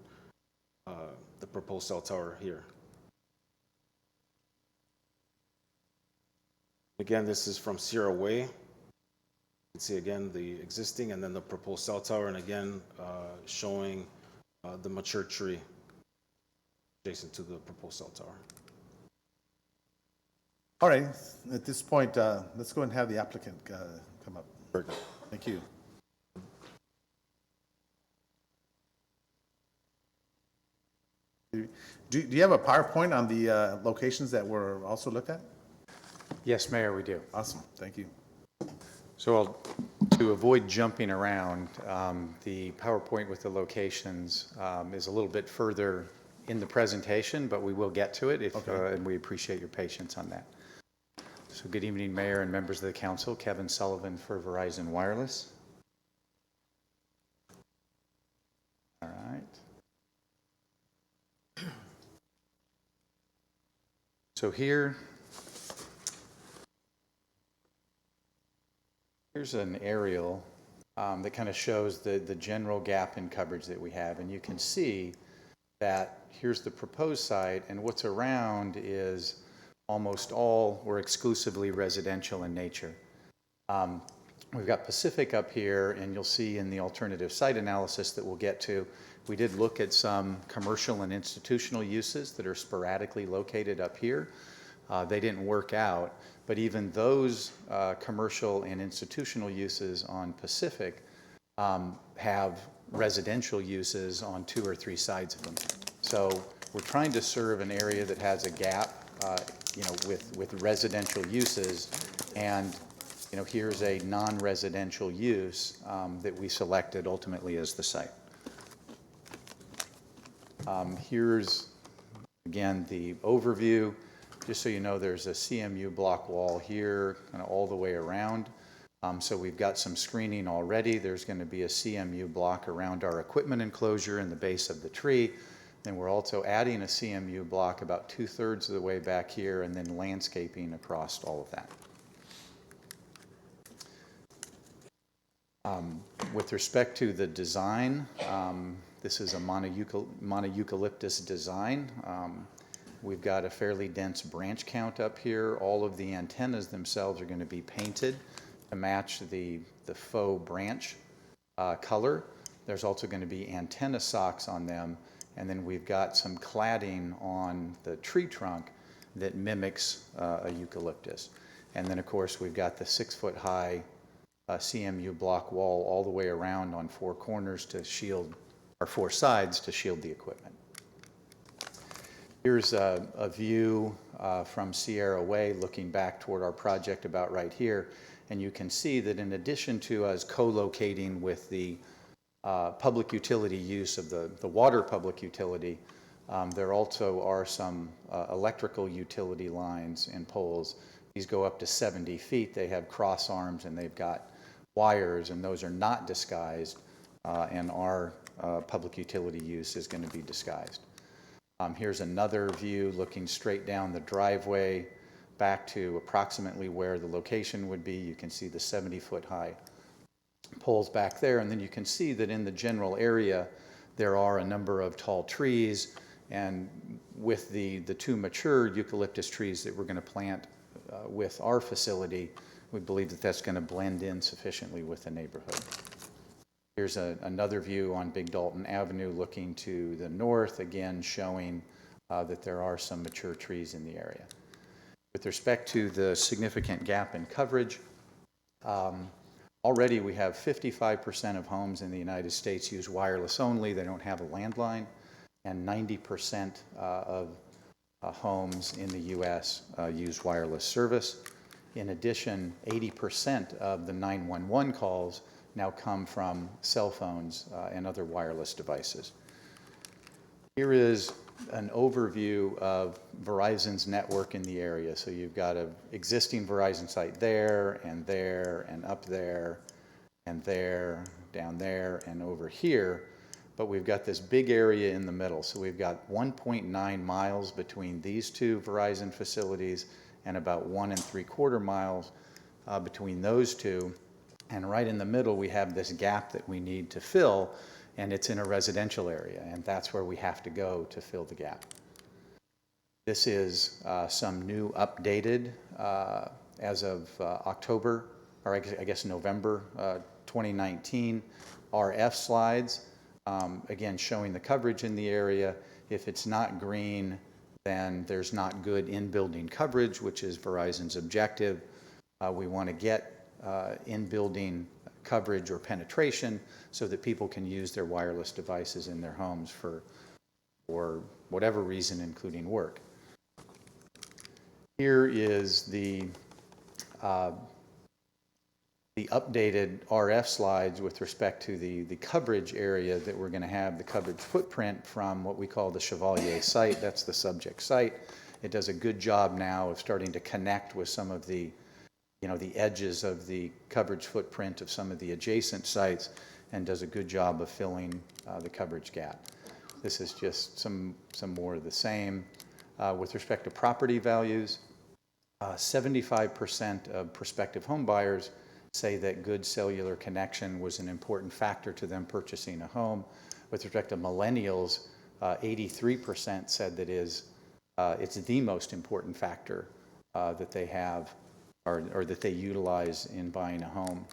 the proposed cell tower here. Again, this is from Sierra Way. You can see again the existing, and then the proposed cell tower, and again showing the mature tree adjacent to the proposed cell tower. All right, at this point, let's go and have the applicant come up. Very good. Thank you. Do you have a PowerPoint on the locations that were also looked at? Yes, Mayor, we do. Awesome, thank you. So to avoid jumping around, the PowerPoint with the locations is a little bit further in the presentation, but we will get to it, and we appreciate your patience on that. So good evening, Mayor and members of the council. Kevin Sullivan for Verizon Wireless. All right. So here's an aerial that kind of shows the general gap in coverage that we have. And you can see that here's the proposed site, and what's around is almost all or exclusively residential in nature. We've got Pacific up here, and you'll see in the alternative site analysis that we'll get to, we did look at some commercial and institutional uses that are sporadically located up here. They didn't work out, but even those commercial and institutional uses on Pacific have residential uses on 2 or 3 sides of them. So we're trying to serve an area that has a gap, with residential uses, and here's a non-residential use that we selected ultimately as the site. Here's again the overview. Just so you know, there's a CMU block wall here, kind of all the way around. So we've got some screening already. There's going to be a CMU block around our equipment enclosure in the base of the tree. Then we're also adding a CMU block about 2/3 of the way back here, and then landscaping across all of that. With respect to the design, this is a monoeucalyptus design. We've got a fairly dense branch count up here. All of the antennas themselves are going to be painted to match the faux branch color. There's also going to be antenna socks on them, and then we've got some cladding on the tree trunk that mimics a eucalyptus. And then of course we've got the 6-foot-high CMU block wall all the way around on 4 corners to shield, or 4 sides to shield the equipment. Here's a view from Sierra Way looking back toward our project about right here. And you can see that in addition to us co-locating with the public utility use of the water public utility, there also are some electrical utility lines and poles. These go up to 70 feet. They have cross arms and they've got wires, and those are not disguised, and our public utility use is going to be disguised. Here's another view looking straight down the driveway back to approximately where the location would be. You can see the 70-foot-high poles back there, and then you can see that in the general area there are a number of tall trees, and with the 2 mature eucalyptus trees that we're going to plant with our facility, we believe that that's going to blend in sufficiently with the neighborhood. Here's another view on Big Dalton Avenue looking to the north, again showing that there are some mature trees in the area. With respect to the significant gap in coverage, already we have 55% of homes in the United States use wireless only. They don't have a landline, and 90% of homes in the U.S. use wireless service. In addition, 80% of the 911 calls now come from cell phones and other wireless devices. Here is an overview of Verizon's network in the area. So you've got an existing Verizon site there, and up there, and there, down there, and over here. But we've got this big area in the middle. So we've got 1.9 miles between these 2 Verizon facilities and about 1 3/4 miles between those 2. And right in the middle, we have this gap that we need to fill, and it's in a residential area, and that's where we have to go to fill the gap. This is some new updated, as of October, or I guess November 2019, RF slides, again showing the coverage in the area. If it's not green, then there's not good in-building coverage, which is Verizon's objective. We want to get in-building coverage or penetration so that people can use their wireless devices in their homes for whatever reason, including work. Here is the updated RF slides with respect to the coverage area that we're going to have, the coverage footprint from what we call the Chevalier site. That's the subject site. It does a good job now of starting to connect with some of the the edges of the coverage footprint of some of the adjacent sites, and does a good job of filling the coverage gap. This is just some more of the same. With respect to property values, 75% of prospective home buyers say that good cellular connection was an important factor to them purchasing a home. With respect to millennials, 83% said that it's the most important factor that they have or that they utilize in buying a home.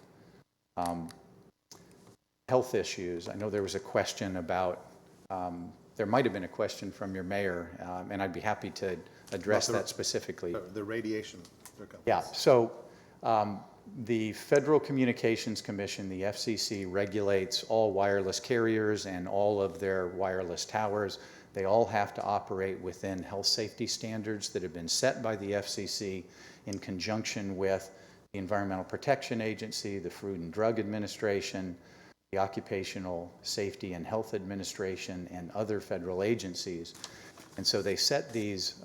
Health issues. I know there was a question about, there might have been a question from your mayor, and I'd be happy to address that specifically. The radiation. Yeah, so the Federal Communications Commission, the FCC, regulates all wireless carriers and all of their wireless towers. They all have to operate within health safety standards that have been set by the FCC in conjunction with the Environmental Protection Agency, the Food and Drug Administration, the Occupational Safety and Health Administration, and other federal agencies. And so they set these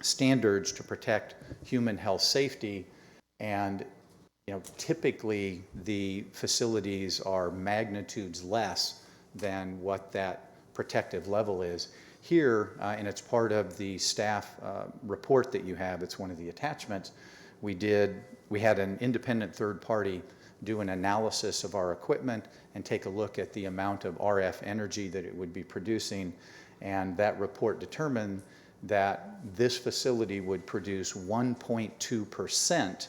standards to protect human health safety, and typically the facilities are magnitudes less than what that protective level is. Here, and it's part of the staff report that you have, it's one of the attachments, we had an independent third party do an analysis of our equipment and take a look at the amount of RF energy that it would be producing, and that report determined that this facility would produce 1.2%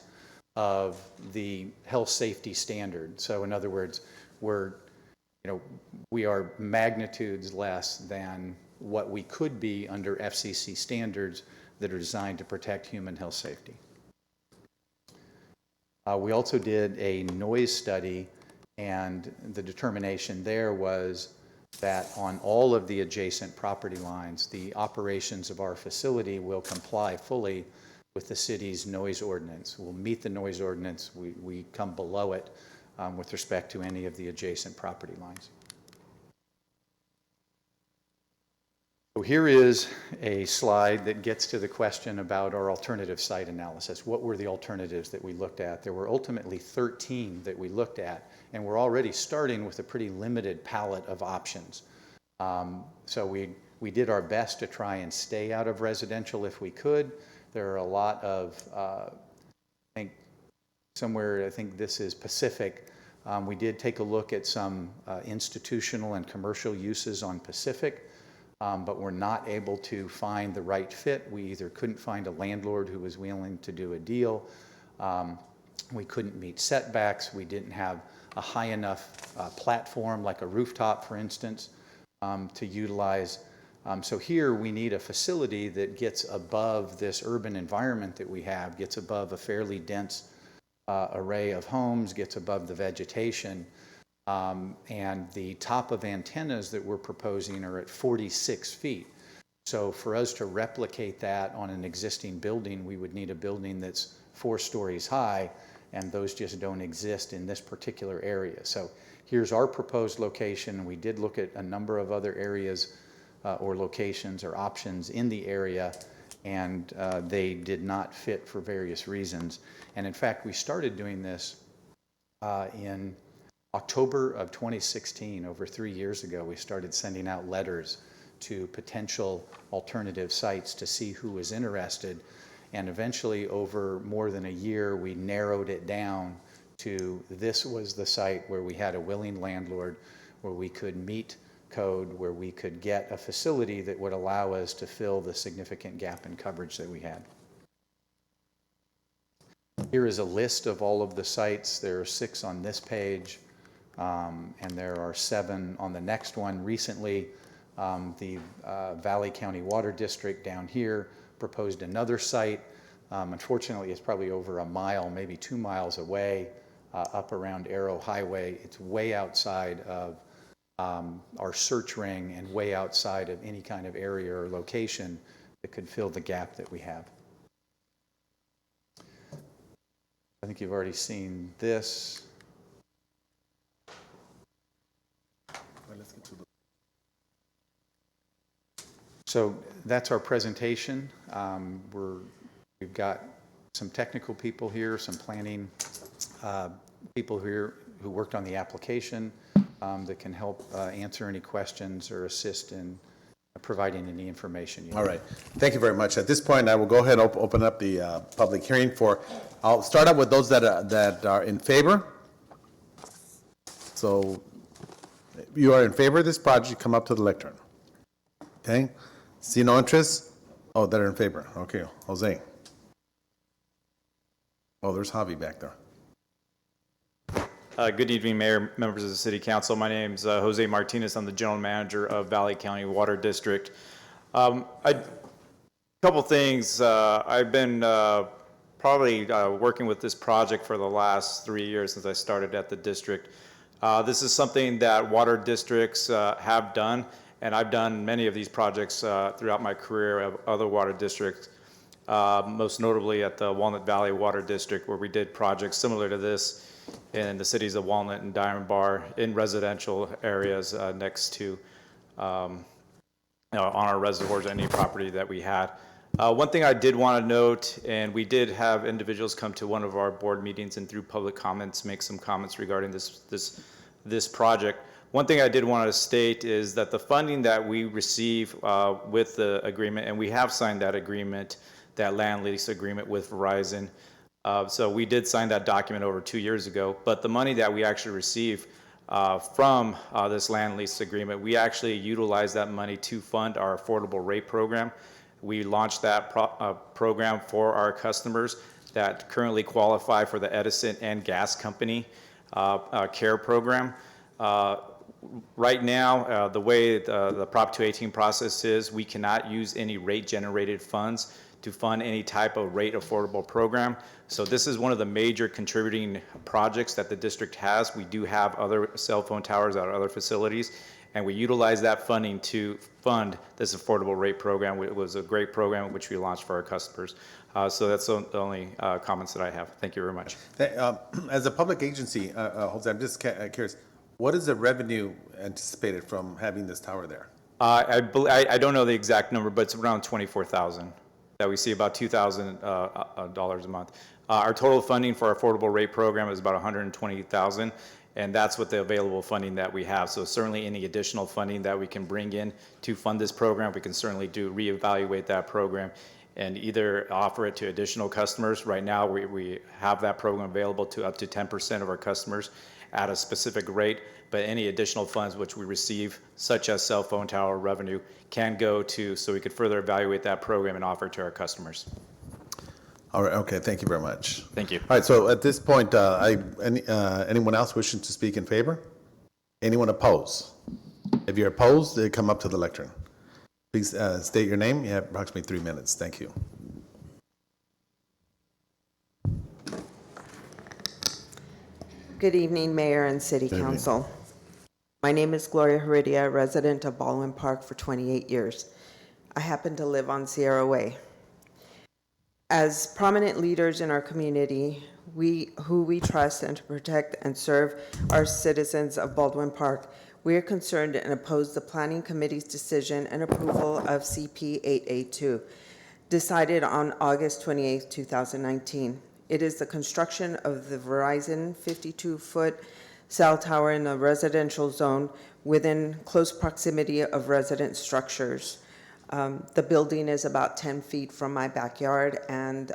of the health safety standard. So in other words, we are magnitudes less than what we could be under FCC standards that are designed to protect human health safety. We also did a noise study, and the determination there was that on all of the adjacent property lines, the operations of our facility will comply fully with the city's noise ordinance. We'll meet the noise ordinance. We come below it with respect to any of the adjacent property lines. So here is a slide that gets to the question about our alternative site analysis. What were the alternatives that we looked at? There were ultimately 13 that we looked at, and we're already starting with a pretty limited palette of options. So we did our best to try and stay out of residential if we could. There are a lot of, I think this is Pacific. We did take a look at some institutional and commercial uses on Pacific. But we're not able to find the right fit. We either couldn't find a landlord who was willing to do a deal, we couldn't meet setbacks, we didn't have a high enough platform like a rooftop, for instance, to utilize. So here we need a facility that gets above this urban environment that we have, gets above a fairly dense array of homes, gets above the vegetation. And the top of antennas that we're proposing are at 46 feet. So for us to replicate that on an existing building, we would need a building that's 4 stories high, and those just don't exist in this particular area. So here's our proposed location. We did look at a number of other areas or locations or options in the area, and they did not fit for various reasons. And in fact, we started doing this in October of 2016, over 3 years ago. We started sending out letters to potential alternative sites to see who was interested. And eventually, over more than a year, we narrowed it down to this was the site where we had a willing landlord, where we could meet code, where we could get a facility that would allow us to fill the significant gap in coverage that we had. Here is a list of all of the sites. There are 6 on this page. And there are 7 on the next one. Recently, the Valley County Water District down here proposed another site. Unfortunately, it's probably over a mile, maybe 2 miles away, up around Arrow Highway. It's way outside of our search ring and way outside of any kind of area or location that could fill the gap that we have. I think you've already seen this. So that's our presentation. We've got some technical people here, some planning people here who worked on the application that can help answer any questions or assist in providing any information you need. All right. Thank you very much. At this point, I will go ahead and open up the public hearing for I'll start out with those that are in favor. So if you are in favor of this project, you come up to the lectern. Okay? See no interest? Oh, that are in favor. Okay, Jose. Oh, there's Javi back there. Good evening, Mayor, members of the City Council. My name is Jose Martinez. I'm the General Manager of Valley County Water District. Couple things. I've been probably working with this project for the last 3 years since I started at the district. This is something that water districts have done, and I've done many of these projects throughout my career of other water districts, most notably at the Walnut Valley Water District, where we did projects similar to this in the cities of Walnut and Diamond Bar in residential areas next to on our reservoirs, any property that we had. One thing I did want to note, and we did have individuals come to one of our board meetings and through public comments make some comments regarding this project. One thing I did want to state is that the funding that we receive with the agreement, and we have signed that agreement, that land lease agreement with Verizon. So we did sign that document over 2 years ago, but the money that we actually receive from this land lease agreement, we actually utilize that money to fund our affordable rate program. We launched that program for our customers that currently qualify for the Edison and Gas Company CARE program. Right now, the way the Prop 218 process is, we cannot use any rate-generated funds to fund any type of rate affordable program. So this is one of the major contributing projects that the district has. We do have other cell phone towers at other facilities, and we utilize that funding to fund this affordable rate program. It was a great program which we launched for our customers. So that's the only comments that I have. Thank you very much. As a public agency, Jose, I'm just curious, what is the revenue anticipated from having this tower there? I don't know the exact number, but it's around 24,000. That we see about $2,000 a month. Our total funding for our affordable rate program is about $120,000, and that's what the available funding that we have. So certainly any additional funding that we can bring in to fund this program, we can certainly reevaluate that program and either offer it to additional customers. Right now, we have that program available to up to 10% of our customers at a specific rate, but any additional funds which we receive, such as cell phone tower revenue, can go to, so we could further evaluate that program and offer it to our customers. All right, okay, thank you very much. Thank you. All right, so at this point, anyone else wishing to speak in favor? Anyone opposed? If you're opposed, they come up to the lectern. Please state your name. You have approximately 3 minutes. Thank you. Good evening, Mayor and City Council. My name is Gloria Heredia, resident of Baldwin Park for 28 years. I happen to live on Sierra Way. As prominent leaders in our community, who we trust and to protect and serve our citizens of Baldwin Park, we are concerned and oppose the Planning Committee's decision and approval of CP 882, decided on August 28, 2019. It is the construction of the Verizon 52-foot cell tower in a residential zone within close proximity of resident structures. The building is about 10 feet from my backyard, and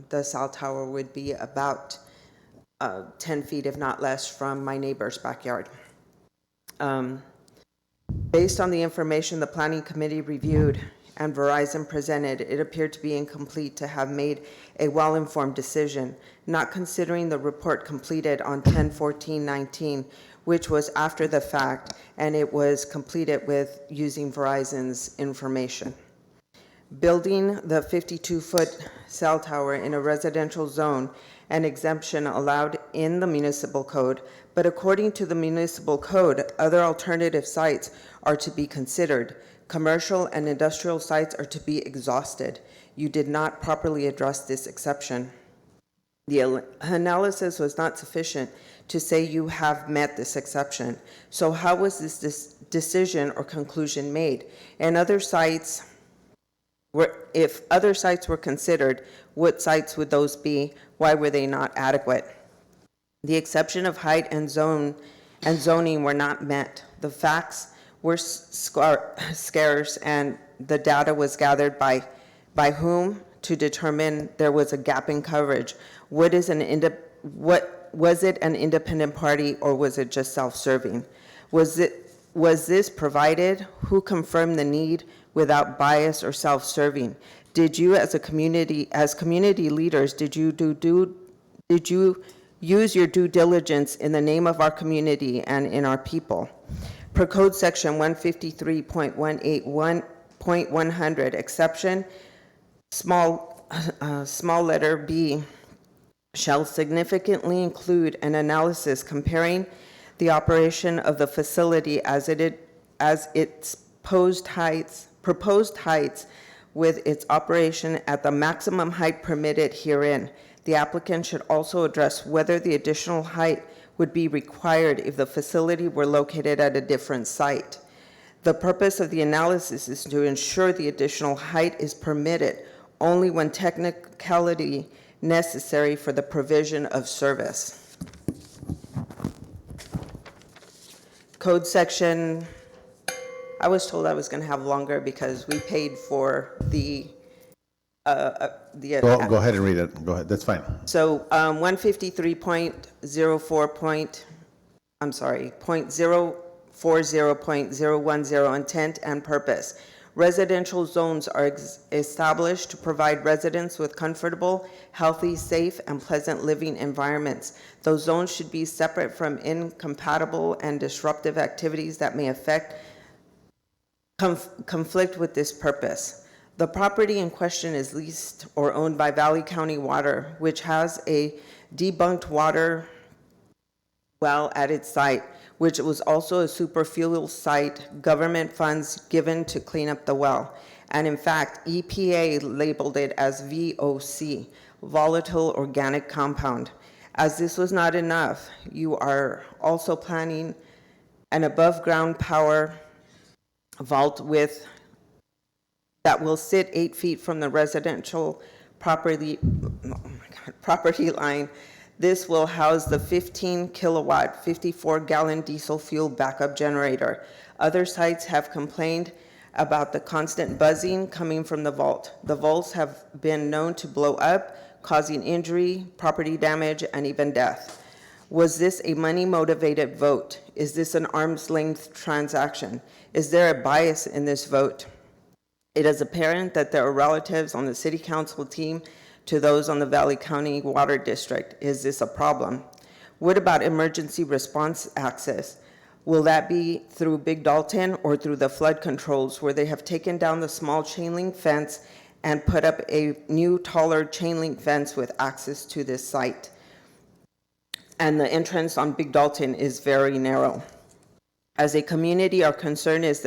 the cell tower would be about 10 feet, if not less, from my neighbor's backyard. Based on the information the Planning Committee reviewed and Verizon presented, it appeared to be incomplete to have made a well-informed decision, not considering the report completed on 10/14/19, which was after the fact, and it was completed with using Verizon's information. Building the 52-foot cell tower in a residential zone, an exemption allowed in the municipal code, but according to the municipal code, other alternative sites are to be considered. Commercial and industrial sites are to be exhausted. You did not properly address this exception. The analysis was not sufficient to say you have met this exception. So how was this decision or conclusion made? And if other sites were considered, what sites would those be? Why were they not adequate? The exception of height and zoning were not met. The facts were scarce, and the data was gathered by whom? to determine there was a gap in coverage? What was it an independent party or was it just self-serving? Was this provided? Who confirmed the need without bias or self-serving? Did you, as community leaders, did you use your due diligence in the name of our community and in our people? Per code section 153.181.100, exception, small letter B, shall significantly include an analysis comparing the operation of the facility as its proposed heights with its operation at the maximum height permitted herein. The applicant should also address whether the additional height would be required if the facility were located at a different site. The purpose of the analysis is to ensure the additional height is permitted only when technicality necessary for the provision of service. Code section, I was told I was going to have longer because we paid for the Go ahead and read it. Go ahead. That's fine. So 153.040.010 intent and purpose. Residential zones are established to provide residents with comfortable, healthy, safe, and pleasant living environments. Those zones should be separate from incompatible and disruptive activities that may conflict with this purpose. The property in question is leased or owned by Valley County Water, which has a debunked water well at its site, which was also a superfuel site, government funds given to clean up the well. And in fact, EPA labeled it as VOC, volatile organic compound. As this was not enough, you are also planning an above-ground power vault that will sit 8 feet from the residential property line. This will house the 15 kilowatt, 54 gallon diesel fuel backup generator. Other sites have complained about the constant buzzing coming from the vault. The vaults have been known to blow up, causing injury, property damage, and even death. Was this a money-motivated vote? Is this an arm's length transaction? Is there a bias in this vote? It is apparent that there are relatives on the city council team to those on the Valley County Water District. Is this a problem? What about emergency response access? Will that be through Big Dalton or through the flood controls where they have taken down the small chain link fence and put up a new taller chain link fence with access to this site? And the entrance on Big Dalton is very narrow. As a community, our concern is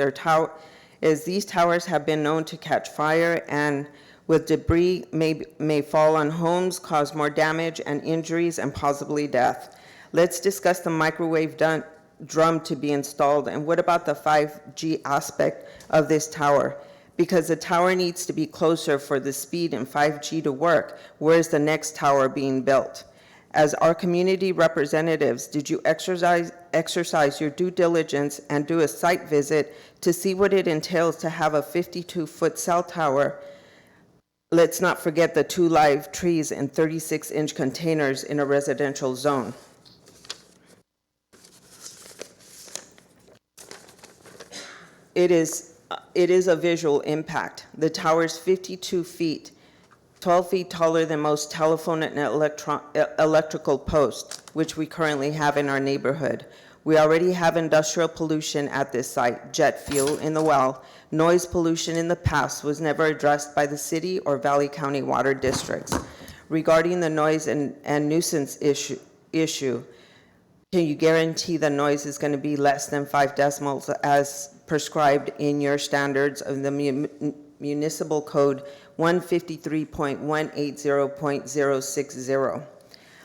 these towers have been known to catch fire and with debris may fall on homes, cause more damage and injuries and possibly death. Let's discuss the microwave drum to be installed, and what about the 5G aspect of this tower? Because the tower needs to be closer for the speed in 5G to work. Where is the next tower being built? As our community representatives, did you exercise your due diligence and do a site visit to see what it entails to have a 52-foot cell tower? Let's not forget the 2 live trees in 36-inch containers in a residential zone. It is a visual impact. The tower's 52 feet, 12 feet taller than most telephone and electrical posts, which we currently have in our neighborhood. We already have industrial pollution at this site, jet fuel in the well. Noise pollution in the past was never addressed by the city or Valley County Water Districts. Regarding the noise and nuisance issue, can you guarantee the noise is going to be less than 5 decibels as prescribed in your standards of the Municipal Code 153.180.060?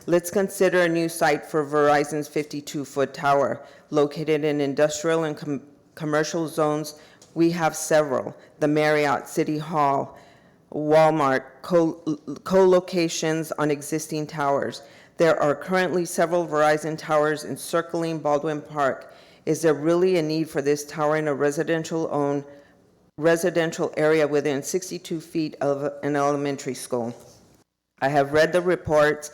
Let's consider a new site for Verizon's 52-foot tower. Located in industrial and commercial zones, we have several. The Marriott, City Hall, Walmart, co-locations on existing towers. There are currently several Verizon towers encircling Baldwin Park. Is there really a need for this tower in a residential residential area within 62 feet of an elementary school. I have read the reports.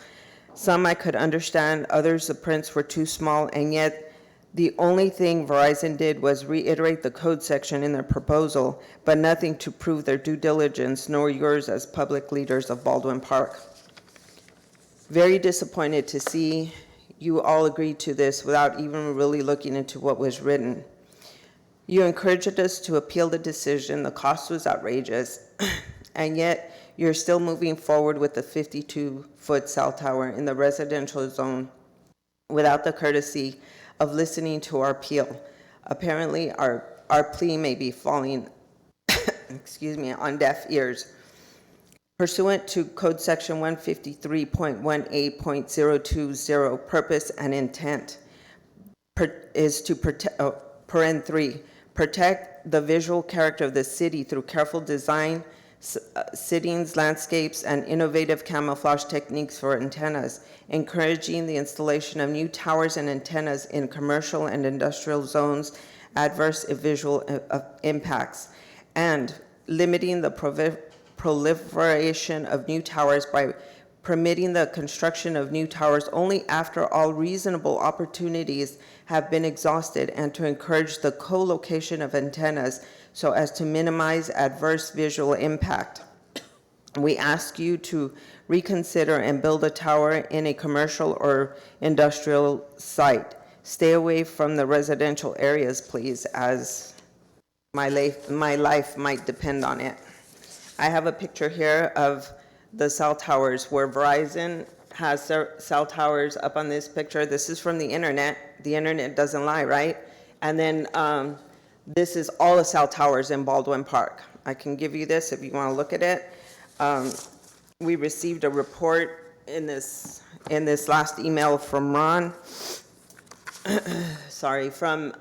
Some I could understand, others the prints were too small, and yet the only thing Verizon did was reiterate the code section in their proposal, but nothing to prove their due diligence, nor yours as public leaders of Baldwin Park. Very disappointed to see you all agree to this without even really looking into what was written. You encouraged us to appeal the decision. The cost was outrageous, and yet you're still moving forward with the 52-foot cell tower in the residential zone without the courtesy of listening to our appeal. Apparently, our plea may be falling on deaf ears. Pursuant to Code Section 153.18.020, purpose and intent is to protect, paren 3, protect the visual character of the city through careful design, sittings, landscapes, and innovative camouflage techniques for antennas, encouraging the installation of new towers and antennas in commercial and industrial zones, adverse visual impacts, and limiting the proliferation of new towers by permitting the construction of new towers only after all reasonable opportunities have been exhausted, and to encourage the co-location of antennas so as to minimize adverse visual impact. We ask you to reconsider and build a tower in a commercial or industrial site. Stay away from the residential areas, please, as my life might depend on it. I have a picture here of the cell towers where Verizon has their cell towers up on this picture. This is from the internet. The internet doesn't lie, right? And then this is all the cell towers in Baldwin Park. I can give you this if you want to look at it. We received a report in this last email from Ron. Sorry, from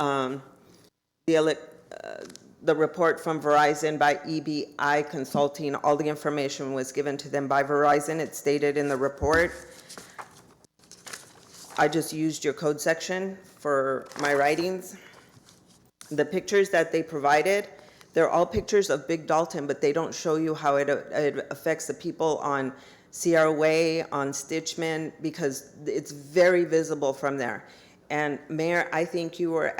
the report from Verizon by EBI Consulting. All the information was given to them by Verizon. It's stated in the report. I just used your code section for my writings. The pictures that they provided, they're all pictures of Big Dalton, but they don't show you how it affects the people on Sierra Way, on Stitchman, because it's very visible from there. And Mayor, I think you were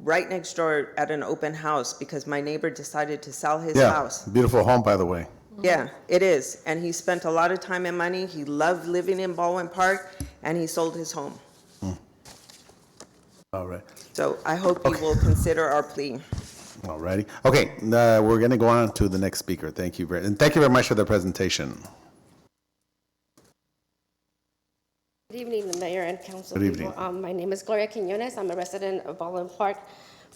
right next door at an open house because my neighbor decided to sell his house. Beautiful home, by the way. Yeah, it is. And he spent a lot of time and money. He loved living in Baldwin Park, and he sold his home. All right. So I hope you will consider our plea. All righty. Okay, we're going to go on to the next speaker. Thank you very much for the presentation. Good evening, the Mayor and Council. Good evening. My name is Gloria Quinones. I'm a resident of Baldwin Park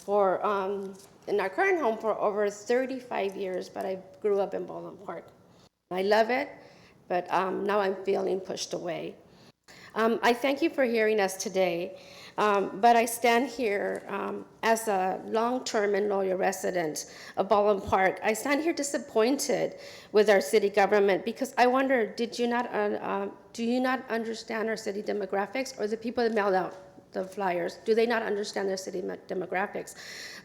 in our current home for over 35 years, but I grew up in Baldwin Park. I love it, but now I'm feeling pushed away. I thank you for hearing us today, but I stand here as a long-term and loyal resident of Baldwin Park. I stand here disappointed with our city government because I wonder, do you not understand our city demographics, or the people that mailed out the flyers, do they not understand their city demographics?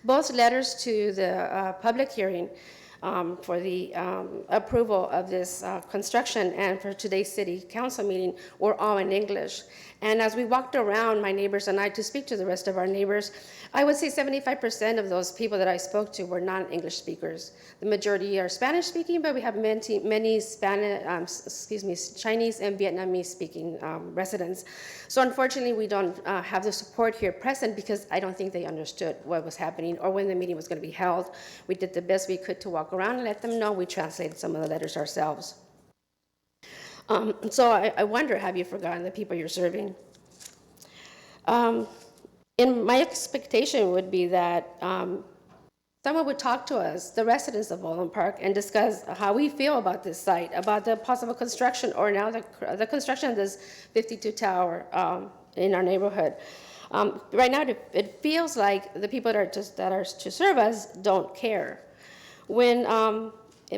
Both letters to the public hearing for the approval of this construction and for today's city council meeting were all in English. And as we walked around, my neighbors and I, to speak to the rest of our neighbors, I would say 75% of those people that I spoke to were non-English speakers. The majority are Spanish speaking, but we have many Chinese and Vietnamese speaking residents. So unfortunately, we don't have the support here present because I don't think they understood what was happening or when the meeting was going to be held. We did the best we could to walk around and let them know. We translated some of the letters ourselves. So I wonder, have you forgotten the people you're serving? And my expectation would be that someone would talk to us, the residents of Baldwin Park, and discuss how we feel about this site, about the possible construction, or now the construction of this 52 tower in our neighborhood. Right now, it feels like the people that are to serve us don't care. When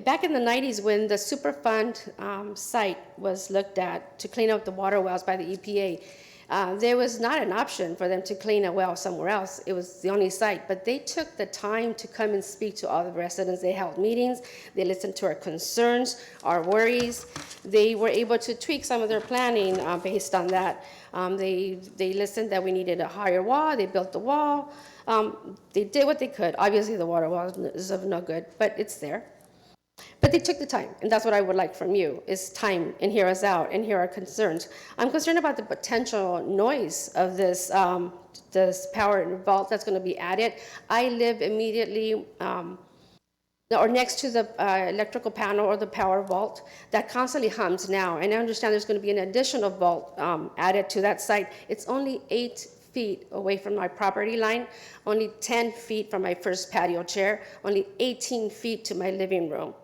back in the 90s, when the Superfund site was looked at to clean up the water wells by the EPA, There was not an option for them to clean a well somewhere else. It was the only site. But they took the time to come and speak to all the residents. They held meetings. They listened to our concerns, our worries. They were able to tweak some of their planning based on that. They listened that we needed a higher wall. They built the wall. They did what they could. Obviously, the water wall is of no good, but it's there. But they took the time, and that's what I would like from you, is time, and hear us out, and hear our concerns. I'm concerned about the potential noise of this, this power vault that's going to be added. I live immediately or next to the electrical panel or the power vault that constantly hums now, and I understand there's going to be an additional vault added to that site. It's only 8 feet away from my property line, only 10 feet from my first patio chair, only 18 feet to my living room.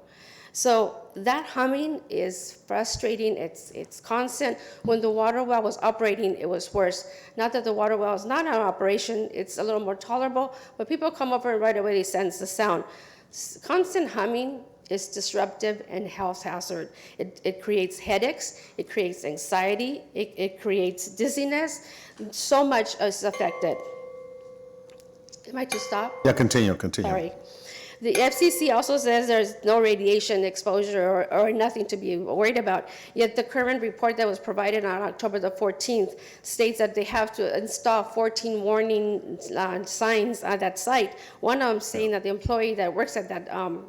So that humming is frustrating. It's constant. When the water well was operating, it was worse. Not that the water well is not in operation, it's a little more tolerable, but people come over and right away they sense the sound. Constant humming is disruptive and health hazard. It creates headaches, it creates anxiety, it creates dizziness. So much is affected. Am I to stop? Yeah, continue. Sorry. The FCC also says there's no radiation exposure or nothing to be worried about, yet the current report that was provided on October the 14th states that they have to install 14 warning signs at that site. One of them saying that the employee that works at that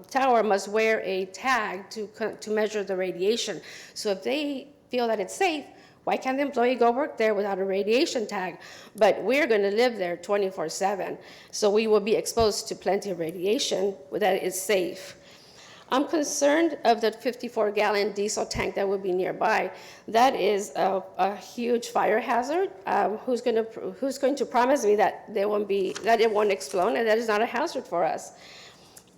tower must wear a tag to measure the radiation. So if they feel that it's safe, why can't the employee go work there without a radiation tag? But we're going to live there 24/7, so we will be exposed to plenty of radiation that is safe. I'm concerned of the 54-gallon diesel tank that will be nearby. That is a huge fire hazard. Who's going to promise me that it won't explode and that is not a hazard for us?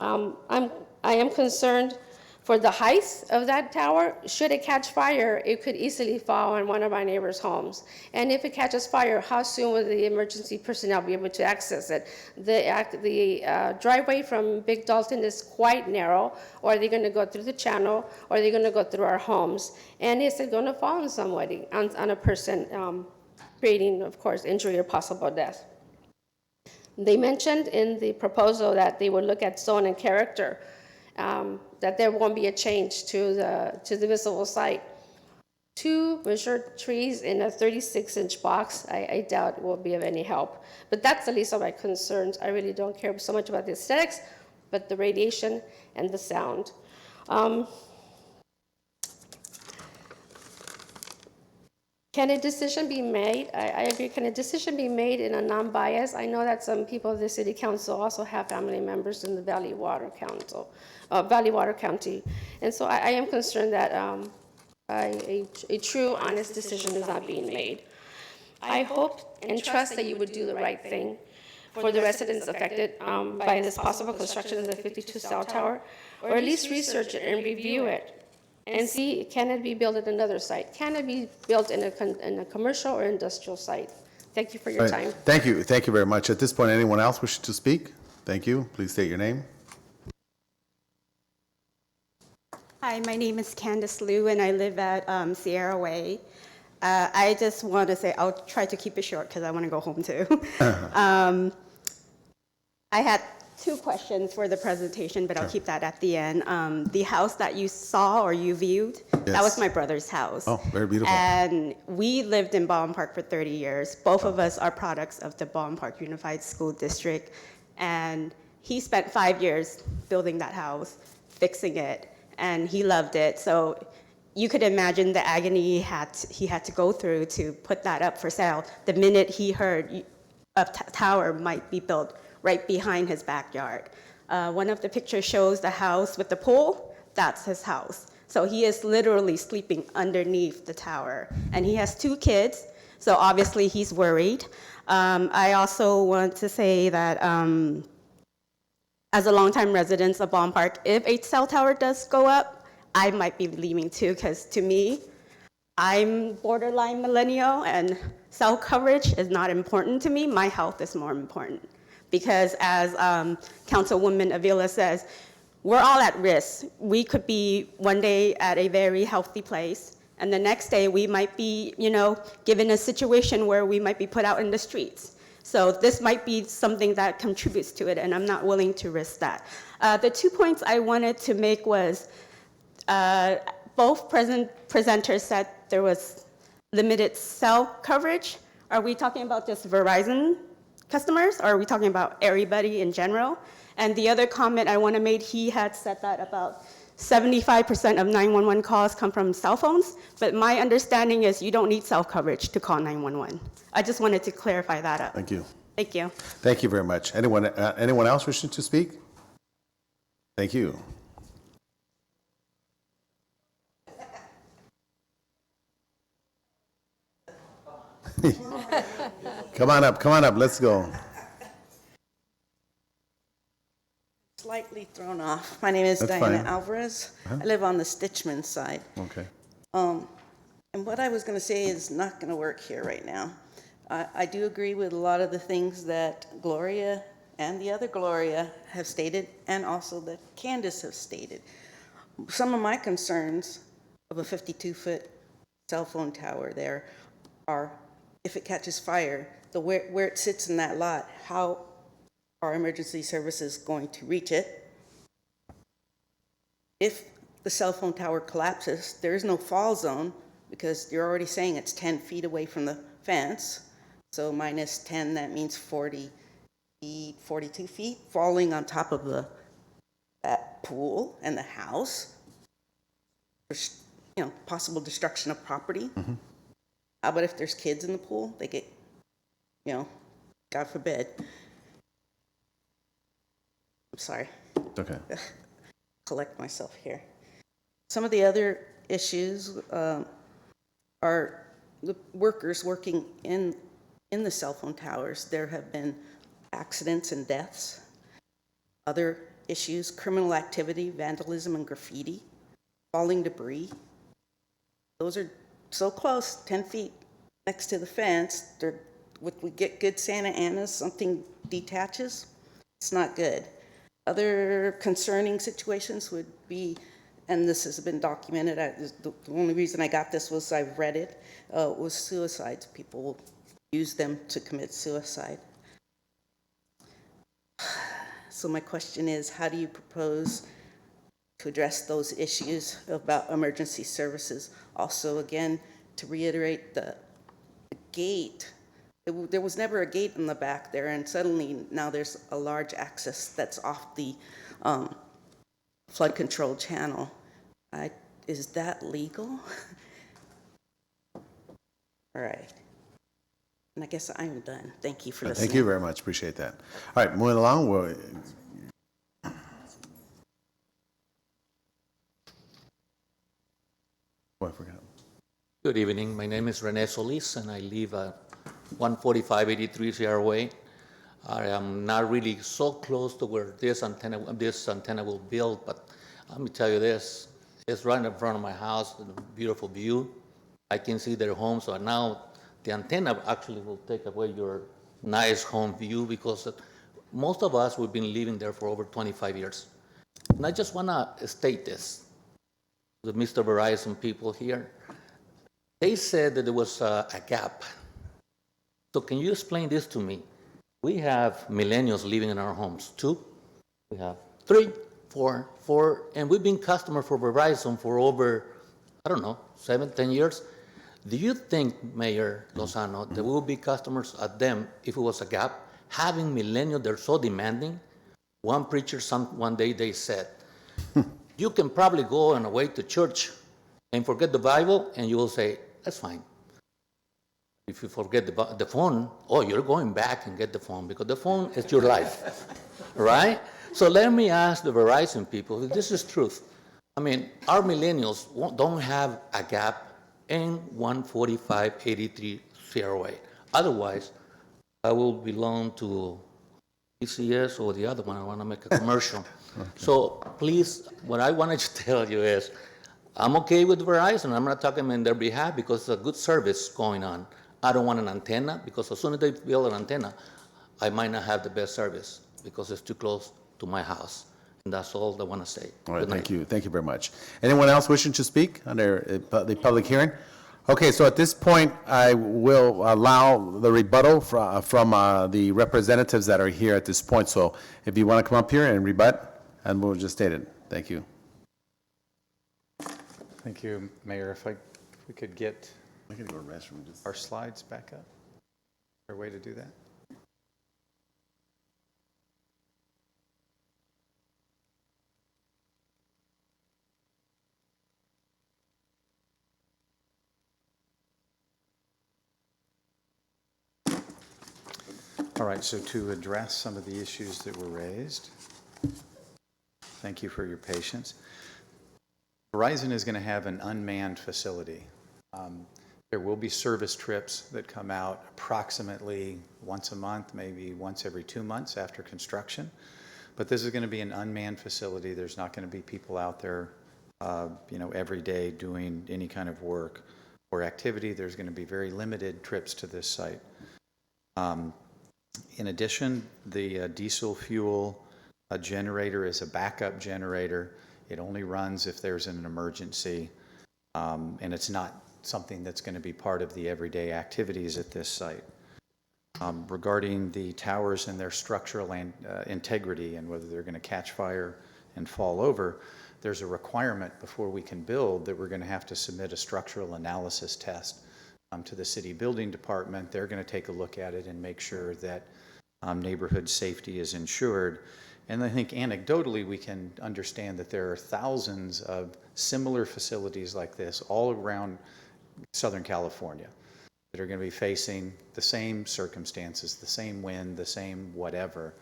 I am concerned for the height of that tower. Should it catch fire, it could easily fall on one of my neighbors' homes. And if it catches fire, how soon will the emergency personnel be able to access it? The driveway from Big Dalton is quite narrow, or are they going to go through the channel, or are they going to go through our homes? And is it going to fall on somebody, on a person, creating, of course, injury or possible death? They mentioned in the proposal that they would look at zone and character, that there won't be a change to the visible site. 2 mature trees in a 36-inch box, I doubt will be of any help. But that's the least of my concerns. I really don't care so much about the aesthetics, but the radiation and the sound. Can a decision be made? I agree. Can a decision be made in a non-bias? I know that some people of the city council also have family members in the Valley Water County. And so I am concerned that a true, honest decision is not being made. I hope and trust that you would do the right thing for the residents affected by this possible construction of the 52 cell tower, or at least research it and review it and see, can it be built at another site? Can it be built in a commercial or industrial site? Thank you for your time. Thank you very much. At this point, anyone else wishing to speak? Thank you. Please state your name. Hi, my name is Candace Liu, and I live at Sierra Way. I just want to say, I'll try to keep it short because I want to go home too. I had 2 questions for the presentation, but I'll keep that at the end. The house that you saw or you viewed, that was my brother's house. Oh, very beautiful. And we lived in Baldwin Park for 30 years. Both of us are products of the Baldwin Park Unified School District. And he spent 5 years building that house, fixing it, and he loved it. So you could imagine the agony he had to go through to put that up for sale. The minute he heard a tower might be built right behind his backyard. One of the pictures shows the house with the pool. That's his house. So he is literally sleeping underneath the tower. And he has 2 kids, so obviously he's worried. I also want to say that as a longtime resident of Baldwin Park, if a cell tower does go up, I might be leaving too, because to me, I'm borderline millennial, and cell coverage is not important to me. My health is more important. Because as Councilwoman Avila says, we're all at risk. We could be one day at a very healthy place, And the next day, we might be, given a situation where we might be put out in the streets. So this might be something that contributes to it, and I'm not willing to risk that. The 2 points I wanted to make was, both presenters said there was limited cell coverage. Are we talking about just Verizon customers, or are we talking about everybody in general? And the other comment I want to make, he had said that about 75% of 911 calls come from cell phones, but my understanding is you don't need cell coverage to call 911. I just wanted to clarify that up. Thank you. Thank you. Thank you very much. Anyone else wishing to speak? Thank you. Come on up, let's go. Slightly thrown off. My name is That's Diana fine. Alvarez. Uh-huh. I live on the Stitchman side. Okay. And what I was going to say is not going to work here right now. I do agree with a lot of the things that Gloria and the other Gloria have stated, and also that Candace has stated. Some of my concerns of a 52-foot cell phone tower there are, if it catches fire, where it sits in that lot, how are emergency services going to reach it? If the cell phone tower collapses, there is no fall zone because you're already saying it's 10 feet away from the fence. So minus 10, that means 40 feet, 42 feet, falling on top of that pool and the house. There's, possible destruction of property. Mm-hmm. How about if there's kids in the pool? They get, God forbid. I'm sorry. Okay. Collect myself here. Some of the other issues are the workers working in the cell phone towers. There have been accidents and deaths. Other issues, criminal activity, vandalism and graffiti, falling debris. Those are so close, 10 feet next to the fence. We get good Santa Anas, something detaches, it's not good. Other concerning situations would be, and this has been documented, the only reason I got this was I've read it, was suicides. People use them to commit suicide. So my question is, how do you propose to address those issues about emergency services? Also, again, to reiterate the gate, there was never a gate in the back there, and suddenly now there's a large access that's off the flood control channel. Is that legal? All right. And I guess I'm done. Thank you for listening. Thank you very much, appreciate that. All right, moving along, I forgot. Good evening. My name is Rene Solis, and I live at 14583 Sierra Way. I am not really so close to where this antenna will build, but let me tell you this. It's right in front of my house, a beautiful view. I can see their home, so now the antenna actually will take away your nice home view because most of us, we've been living there for over 25 years. And I just want to state this. The Mr. Verizon people here, they said that there was a gap. So can you explain this to me? We have millennials living in our homes. 2, we have 3, 4, and we've been customers for Verizon for over, 7, 10 years. Do you think, Mayor Lozano, that we will be customers at them if it was a gap? Having millennials, they're so demanding. One preacher, one day they said, you can probably go on a way to church and forget the Bible, and you will say, that's fine. If you forget the phone, you're going back and get the phone because the phone is your life, right? So let me ask the Verizon people, if this is truth. I mean, our millennials don't have a gap in 14583 Sierra Way. Otherwise, I will belong to PCS or the other one. I want to make a commercial. Okay. So please, what I wanted to tell you is, I'm okay with Verizon. I'm not talking on their behalf because it's a good service going on. I don't want an antenna because as soon as they build an antenna, I might not have the best service because it's too close to my house. And that's all I want to say. All right, Good night. thank you. Thank you very much. Anyone else wishing to speak under the public hearing? Okay, so at this point, I will allow the rebuttal from the representatives that are here at this point. So if you want to come up here and rebut, and we'll just state it. Thank you. Thank you, Mayor. If we could get I'm going to go to the restroom. our slides back up. Is there a way to do that? All right, so to address some of the issues that were raised, thank you for your patience. Verizon is going to have an unmanned facility. There will be service trips that come out approximately once a month, maybe once every 2 months after construction. But this is going to be an unmanned facility. There's not going to be people out there, every day doing any kind of work or activity. There's going to be very limited trips to this site. In addition, the diesel fuel generator is a backup generator. It only runs if there's an emergency, and it's not something that's going to be part of the everyday activities at this site. Regarding the towers and their structural integrity and whether they're going to catch fire and fall over, there's a requirement before we can build that we're going to have to submit a structural analysis test to the city building department. They're going to take a look at it and make sure that neighborhood safety is ensured. And I think anecdotally we can understand that there are thousands of similar facilities like this all around Southern California that are going to be facing the same circumstances, the same wind, the same whatever.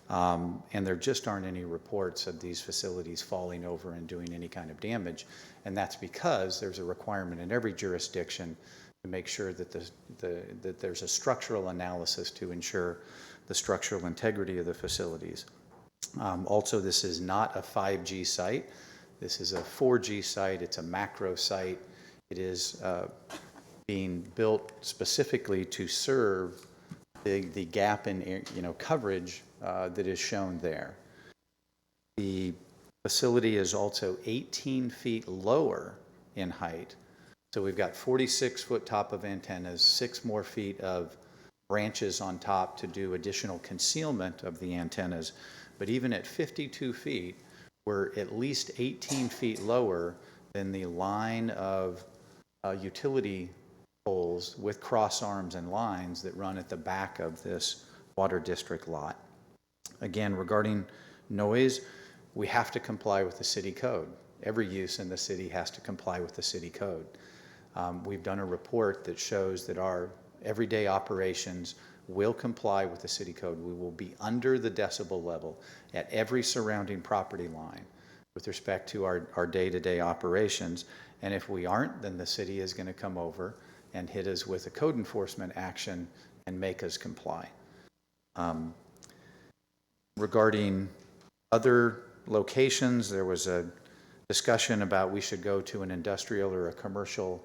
And there just aren't any reports of these facilities falling over and doing any kind of damage. And that's because there's a requirement in every jurisdiction to make sure that that there's a structural analysis to ensure the structural integrity of the facilities. Also, this is not a 5G site. This is a 4G site. It's a macro site. It is being built specifically to serve the gap in coverage that is shown there. The facility is also 18 feet lower in height. So we've got 46-foot top of antennas, 6 more feet of branches on top to do additional concealment of the antennas. But even at 52 feet, we're at least 18 feet lower than the line of utility poles with cross arms and lines that run at the back of this water district lot. Again, regarding noise, we have to comply with the city code. Every use in the city has to comply with the city code. We've done a report that shows that our everyday operations will comply with the city code. We will be under the decibel level at every surrounding property line with respect to our day-to-day operations. And if we aren't, then the city is going to come over and hit us with a code enforcement action and make us comply. Regarding other locations, there was a discussion about we should go to an industrial or a commercial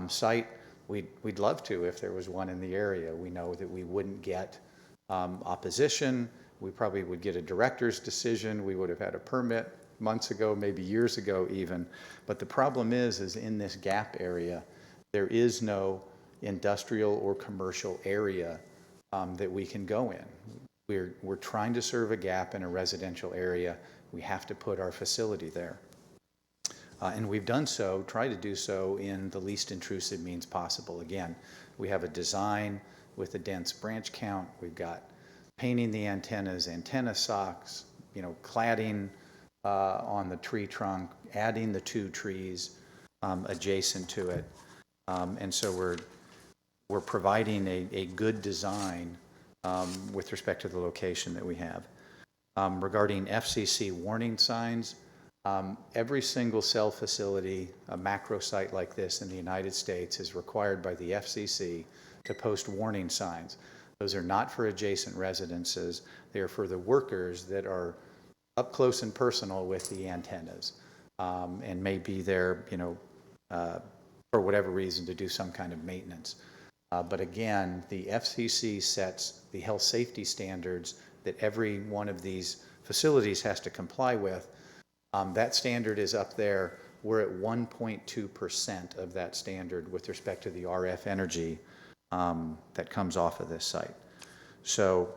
site. We'd love to if there was one in the area. We know that we wouldn't get opposition. We probably would get a director's decision. We would have had a permit months ago, maybe years ago even. But the problem is in this gap area, there is no industrial or commercial area that we can go in. We're trying to serve a gap in a residential area. We have to put our facility there. And we've done so, try to do so in the least intrusive means possible. Again, we have a design with a dense branch count. We've got painting the antennas, antenna socks, cladding on the tree trunk, adding the 2 trees adjacent to it. And so we're providing a good design with respect to the location that we have. Regarding FCC warning signs, every single cell facility, a macro site like this in the United States, is required by the FCC to post warning signs. Those are not for adjacent residences. They are for the workers that are up close and personal with the antennas and may be there, for whatever reason to do some kind of maintenance. But again, the FCC sets the health safety standards that every one of these facilities has to comply with. That standard is up there. We're at 1.2% of that standard with respect to the RF energy that comes off of this site. So,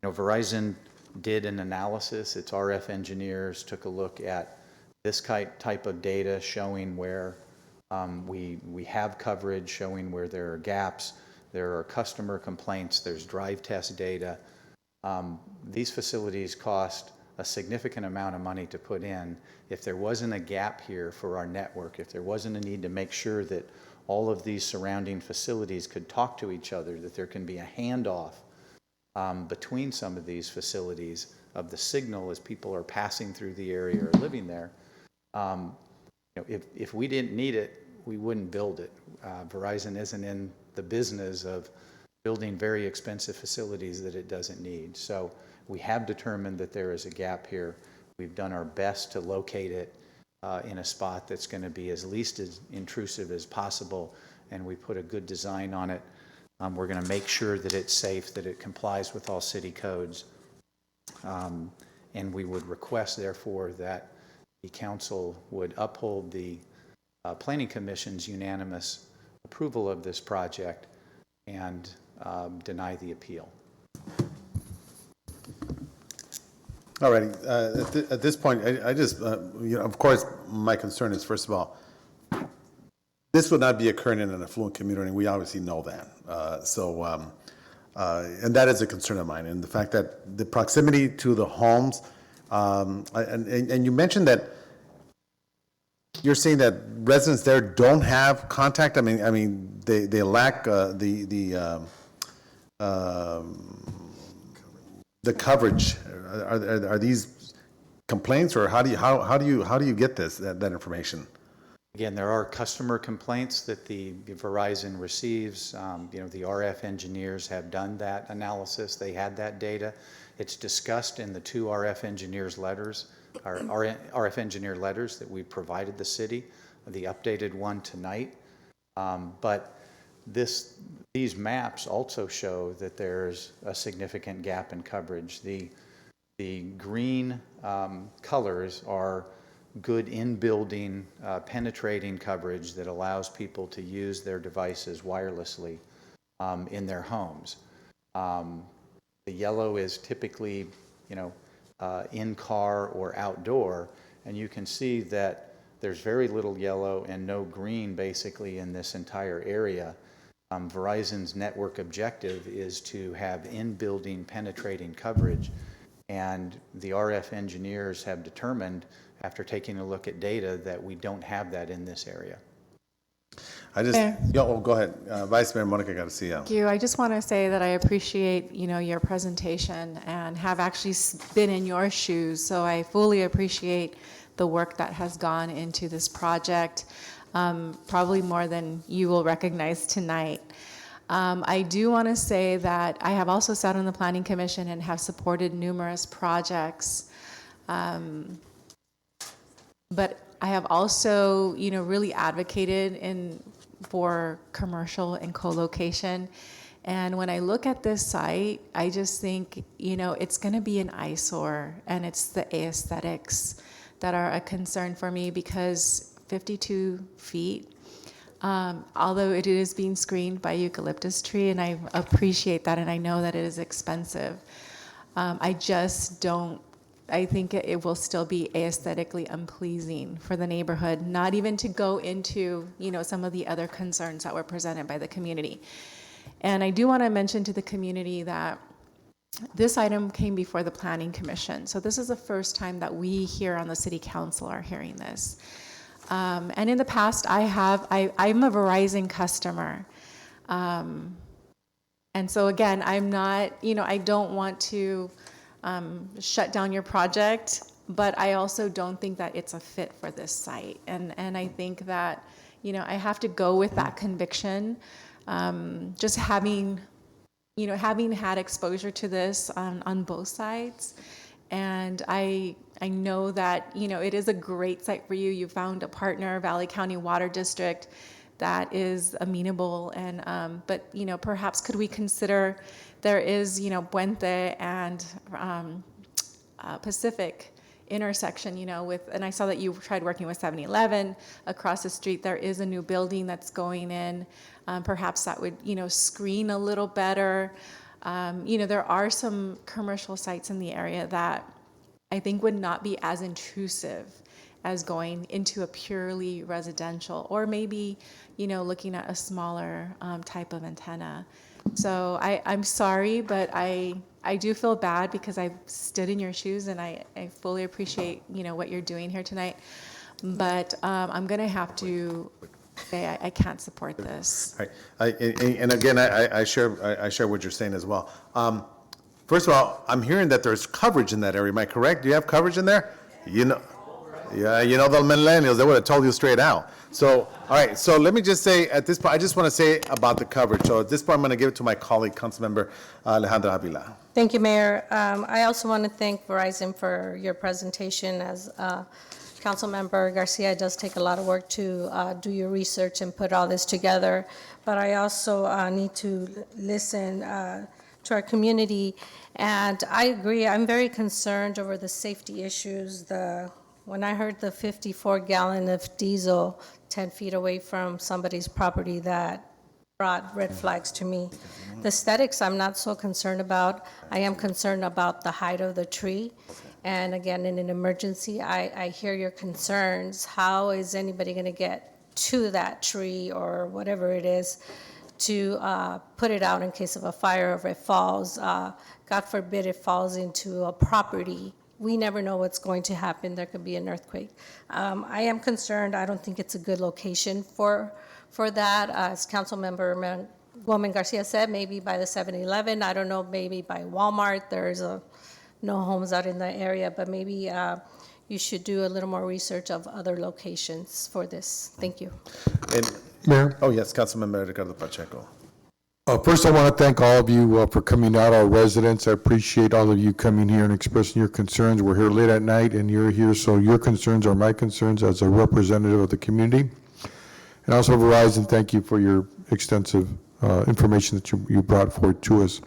Verizon did an analysis. Its RF engineers took a look at this type of data showing where we have coverage, showing where there are gaps, there are customer complaints, there's drive test data. These facilities cost a significant amount of money to put in. If there wasn't a gap here for our network, if there wasn't a need to make sure that all of these surrounding facilities could talk to each other, that there can be a handoff between some of these facilities of the signal as people are passing through the area or living there, if we didn't need it, we wouldn't build it. Verizon isn't in the business of building very expensive facilities that it doesn't need. So we have determined that there is a gap here. We've done our best to locate it in a spot that's going to be as least as intrusive as possible, and we put a good design on it. We're going to make sure that it's safe, that it complies with all city codes, and we would request, therefore, that the council would uphold the Planning Commission's unanimous approval of this project and deny the appeal. All righty. At this point, I just, of course, my concern is, first of all, this would not be occurring in an affluent community. We obviously know that. And that is a concern of mine. And the fact that the proximity to the homes, and you mentioned that you're saying that residents there don't have contact. I mean, they lack the coverage. Are these complaints, or how do you get that information? Again, there are customer complaints that the Verizon receives. The RF engineers have done that analysis. They had that data. It's discussed in the two RF engineers letters, or RF engineer letters that we provided the city, the updated one tonight. But these maps also show that there's a significant gap in coverage. The green colors are good in-building penetrating coverage that allows people to use their devices wirelessly in their homes. The yellow is typically, in-car or outdoor, and you can see that there's very little yellow and no green basically in this entire area. Verizon's network objective is to have in-building penetrating coverage, and the RF engineers have determined, after taking a look at data, that we don't have that in this area. Go ahead. Vice Mayor Monica Garcia. Thank you. I just want to say that I appreciate, your presentation and have actually been in your shoes. So I fully appreciate the work that has gone into this project, probably more than you will recognize tonight. I do want to say that I have also sat on the Planning Commission and have supported numerous projects. But I have also, really advocated for commercial and co-location. And when I look at this site, I just think, it's going to be an eyesore, and it's the aesthetics that are a concern for me, because 52 feet, although it is being screened by eucalyptus tree, and I appreciate that, and I know that it is expensive, I think it will still be aesthetically unpleasing for the neighborhood, not even to go into, some of the other concerns that were presented by the community. And I do want to mention to the community that this item came before the Planning Commission. So this is the first time that we here on the City Council are hearing this. And in the past, I'm a Verizon customer. And so again, I'm not, I don't want to shut down your project, but I also don't think that it's a fit for this site. And I think that, I have to go with that conviction. Just having had exposure to this on both sides. And I know that, it is a great site for you. You found a partner, Valley County Water District, that is amenable. And but perhaps could we consider there is Puente and Pacific intersection, with, and I saw that you tried working with 7-Eleven across the street. There is a new building that's going in. Perhaps that would, screen a little better. There are some commercial sites in the area that I think would not be as intrusive as going into a purely residential, or maybe, looking at a smaller type of antenna. So I'm sorry, but I do feel bad because I've stood in your shoes, and I fully appreciate, what you're doing here tonight. But I'm going to have to say I can't support this. Right. And again, I share what you're saying as well. First of all, I'm hearing that there's coverage in that area. Am I correct? Do you have coverage in there? Yeah, the millennials, they would have told you straight out. So, all right, so let me just say at this point, I just want to say about the coverage. So at this point, I'm going to give it to my colleague, Councilmember Alejandra Avila. Thank you, Mayor. I also want to thank Verizon for your presentation. As Councilmember Garcia, it does take a lot of work to do your research and put all this together. But I also need to listen to our community. And I agree, I'm very concerned over the safety issues. When I heard the 54-gallon of diesel 10 feet away from somebody's property, that brought red flags to me. The aesthetics I'm not so concerned about. I am concerned about the height of the tree. And again, in an emergency, I hear your concerns. How is anybody going to get to that tree or whatever it is to put it out in case of a fire, or if it falls, God forbid it falls into a property. We never know what's going to happen. There could be an earthquake. I am concerned. I don't think it's a good location for that. As Councilmember Woman Garcia said, maybe by the 7-Eleven. I don't know, maybe by Walmart. There's no homes out in the area, but maybe you should do a little more research of other locations for this. Thank you. Mayor? Oh, yes, Councilmember Ricardo Pacheco. First, I want to thank all of you for coming out, our residents. I appreciate all of you coming here and expressing your concerns. We're here late at night, and you're here, so your concerns are my concerns as a representative of the community. And also, Verizon, thank you for your extensive information that you brought forward to us.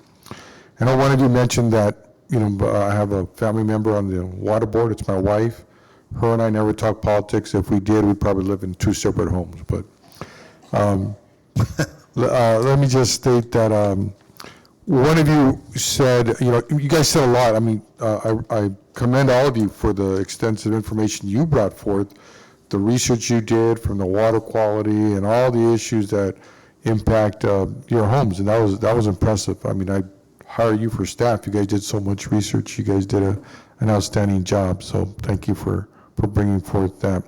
And I wanted to mention that, I have a family member on the water board. It's my wife. Her and I never talk politics. If we did, we'd probably live in 2 separate homes. But let me just state that one of you said, you guys said a lot. I mean, I commend all of you for the extensive information you brought forth, the research you did from the water quality and all the issues that impact your homes, and that was impressive. I mean, I hire you for staff. You guys did so much research. You guys did an outstanding job. So thank you for bringing forth that.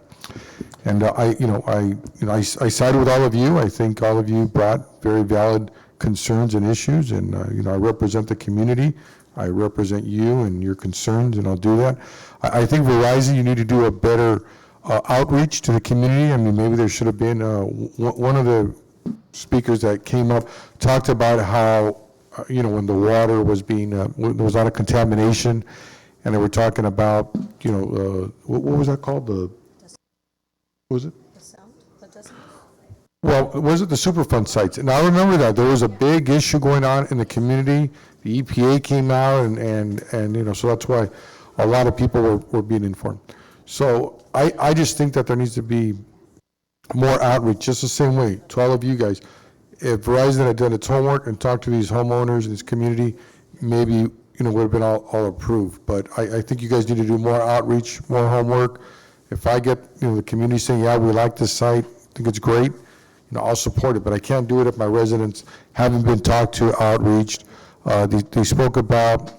And I sided with all of you. I think all of you brought very valid concerns and issues, and I represent the community. I represent you and your concerns, and I'll do that. I think Verizon, you need to do a better outreach to the community. I mean, maybe there should have been one of the speakers that came up talked about how when the water was being there was a lot of contamination, and they were talking about what was that called, was it? Well, was it the Superfund sites? And I remember that there was a big issue going on in the community. The EPA came out, and so that's why a lot of people were being informed. So I just think that there needs to be more outreach, just the same way to all of you guys. If Verizon had done its homework and talked to these homeowners in this community, maybe would have been all approved. But I think you guys need to do more outreach, more homework. If I get the community saying, yeah, we like this site, I think it's great, I'll support it. But I can't do it if my residents haven't been talked to, outreached. They spoke about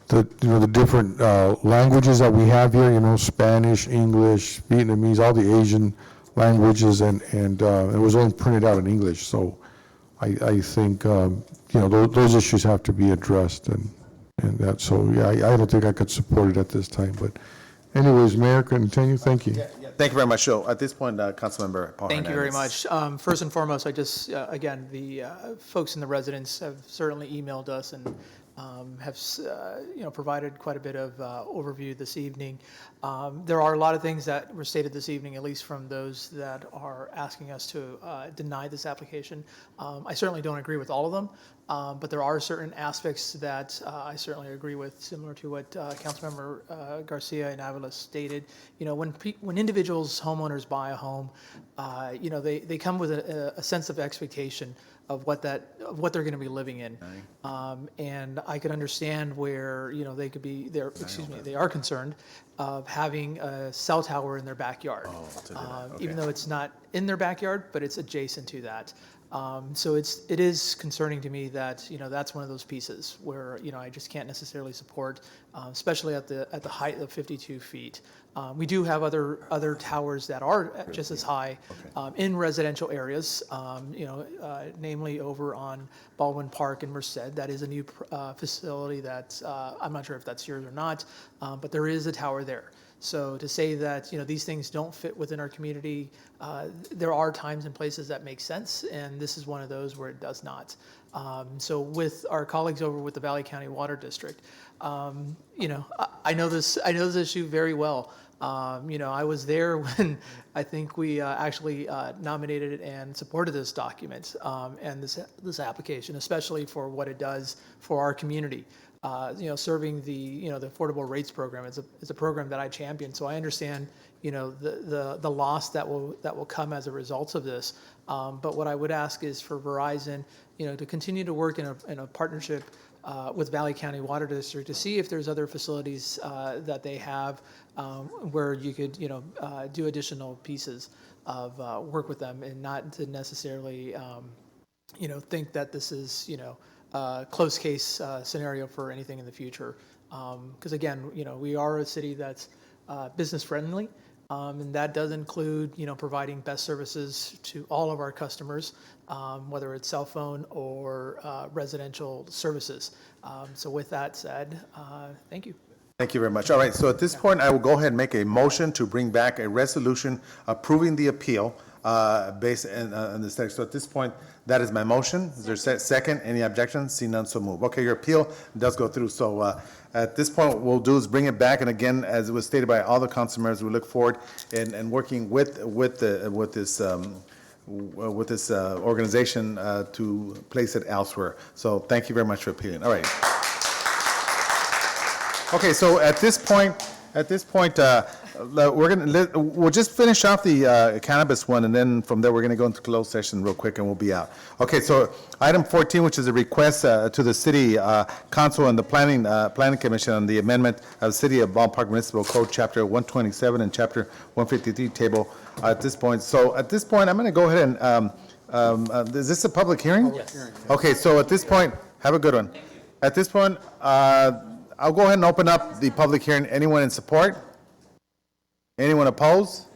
the different languages that we have here, Spanish, English, Vietnamese, all the Asian languages, and it was only printed out in English. So I think those issues have to be addressed, and that. So yeah, I don't think I could support it at this time. But anyways, Mayor, continue. Thank you. Thank you very much. So at this point, Councilmember Paul Thank you very Hernandez. much. First and foremost, I just, again, the folks and the residents have certainly emailed us and provided quite a bit of overview this evening. There are a lot of things that were stated this evening, at least from those that are asking us to deny this application. I certainly don't agree with all of them, but there are certain aspects that I certainly agree with, similar to what Councilmember Garcia and Avila stated. When individuals, homeowners buy a home, they come with a sense of expectation of what they're going to be living in, and I could understand where they are concerned of having a cell tower in their backyard, even though it's not in their backyard, but it's adjacent to that. So it is concerning to me that that's one of those pieces where I just can't necessarily support, especially at the height of 52 feet. We do have other towers that are just as high in residential areas, namely over on Baldwin Park in Merced. That is a new facility that I'm not sure if that's yours or not, but there is a tower there. So to say that these things don't fit within our community, there are times and places that make sense, and this is one of those where it does not. So with our colleagues over with the Valley County Water District, I know this issue very well. I was there when I think we actually nominated and supported this document and this application, especially for what it does for our community. Serving the affordable rates program is a program that I champion. So I understand the loss that will come as a result of this. But what I would ask is for Verizon, to continue to work in a partnership with Valley County Water District to see if there's other facilities that they have where you could do additional pieces of work with them, and not to necessarily think that this is close case scenario for anything in the future. Because again, we are a city that's business friendly, and that does include providing best services to all of our customers, whether it's cell phone or residential services. So with that said, thank you. Thank you very much. All right, so at this point, I will go ahead and make a motion to bring back a resolution approving the appeal based on this text. So at this point, that is my motion. Is there a second? Any objections? See none, so move. Okay, your appeal does go through. So at this point, what we'll do is bring it back. And again, as it was stated by all the council members, we look forward in working with this organization to place it elsewhere. So thank you very much for appealing. All right. Okay, so at this point, we'll just finish off the cannabis one, and then from there, we're going to go into closed session real quick, and we'll be out. Okay, so item 14, which is a request to the City Council and the Planning Commission on the amendment of City of Baldwin Park Municipal Code, Chapter 127 and Chapter 153 table at this point. So at this point, I'm going to go ahead and, is this a public hearing? Yes. Okay, so at this point, have a good one. At this point, I'll go ahead and open up the public hearing. Anyone in support? Anyone opposed?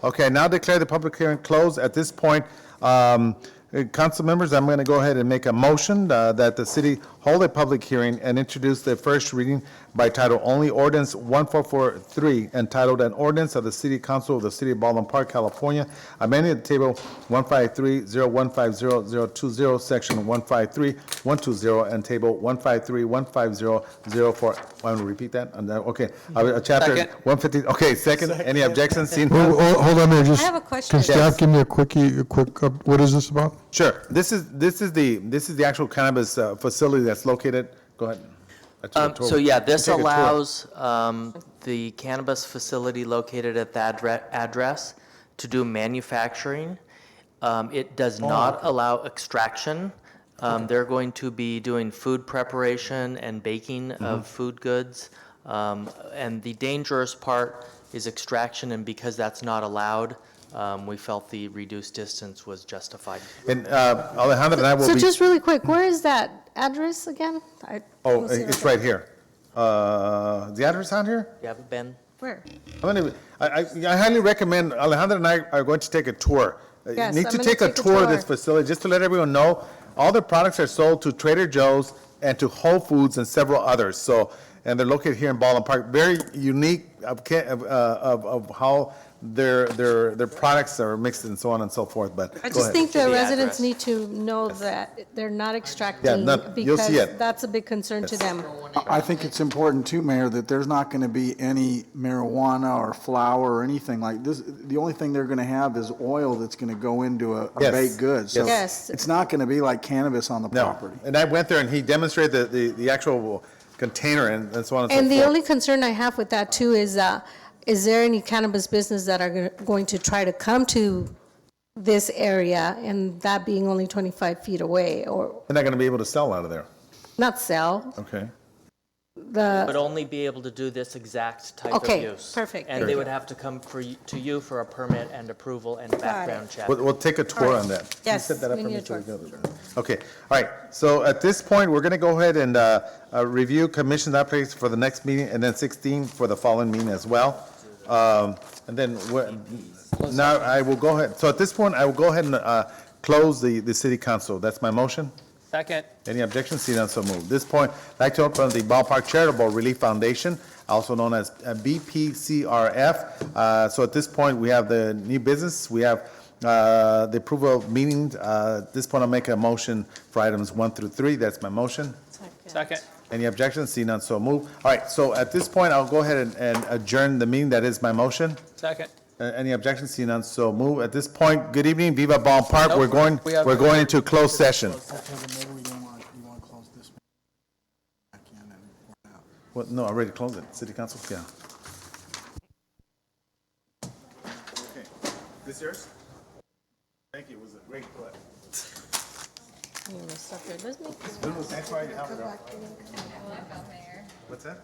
Okay, now declare the public hearing closed. At this point, council members, I'm going to go ahead and make a motion that the city hold a public hearing and introduce the first reading by title only, ordinance 1443, entitled An Ordinance of the City Council of the City of Baldwin Park, California, amending the table 153-0150-020, section 153-120, and table 153-150-04. Want to repeat that? Okay, chapter 150. Okay, second. Any objections? Seen? Hold on, Mayor. Just I have a question. Can staff give me a quick? What is this about? Sure. This is the actual cannabis facility that's located. Go ahead. So yeah, this allows the cannabis facility located at that address to do manufacturing. It does not allow extraction. They're going to be doing food preparation and baking of food goods. And the dangerous part is extraction, and because that's not allowed, we felt the reduced distance was justified. And Alejandra and I will So be. just really quick, where is that address again? It's right here. The address on here? You have it, Ben? Where? I highly recommend, Alejandra and I are going to take a tour. Yes, You need I'm to gonna take a take a tour of tour. this facility, just to let everyone know, all the products are sold to Trader Joe's and to Whole Foods and several others. So and they're located here in Baldwin Park. Very unique of how their products are mixed and so on and so forth, but I go just ahead. think the The residents address. need to know that they're not extracting you'll see because it. that's a big concern to them. I think it's important too, Mayor, that there's not going to be any marijuana or flour or anything like this. The only thing they're going to have is oil that's going to go into a Yes. baked good. So Yes. it's not going to be like cannabis on the No, property. and I went there and he demonstrated the actual container and so on and so forth. And the only concern I have with that too is there any cannabis business that are going to try to come to this area and that being only 25 feet away or They're not going to be able to sell out of there. not sell? Okay. Would only be able to do this exact type of Okay, use. perfect. And Thank they you. would have to come to you for a permit and approval and background check. We'll take a tour on that. Can you Yes, set that up we for need me a so we tour. can go there? Okay, all right. So at this point, we're going to go ahead and review commission updates for the next meeting, and then 16 for the following meeting as well. And then now I will go ahead. So at this point, I will go ahead and close the city council. That's my motion. Second. Any objections? See none, so moved. At this point, I'd like to open the Ballpark Charitable Relief Foundation, also known as BPCRF. So at this point, we have the new business. We have the approval of meetings. At this point, I'll make a motion for items 1 through 3. That's my motion. Second. Any objections? See none, so moved. All right, so at this point, I'll go ahead and adjourn the meeting. That is my motion. Second. Any objections? See none, so moved. At this point, good evening, Viva Ballpark Park. Nope. We're going into closed session. Maybe we don't want, you want to close this back in and we're out. Well, no, I already closed it. City council, yeah. Okay, this yours? Thank you, it was a great play. You wanna stop there, Disney? That's why you have it up. What's that?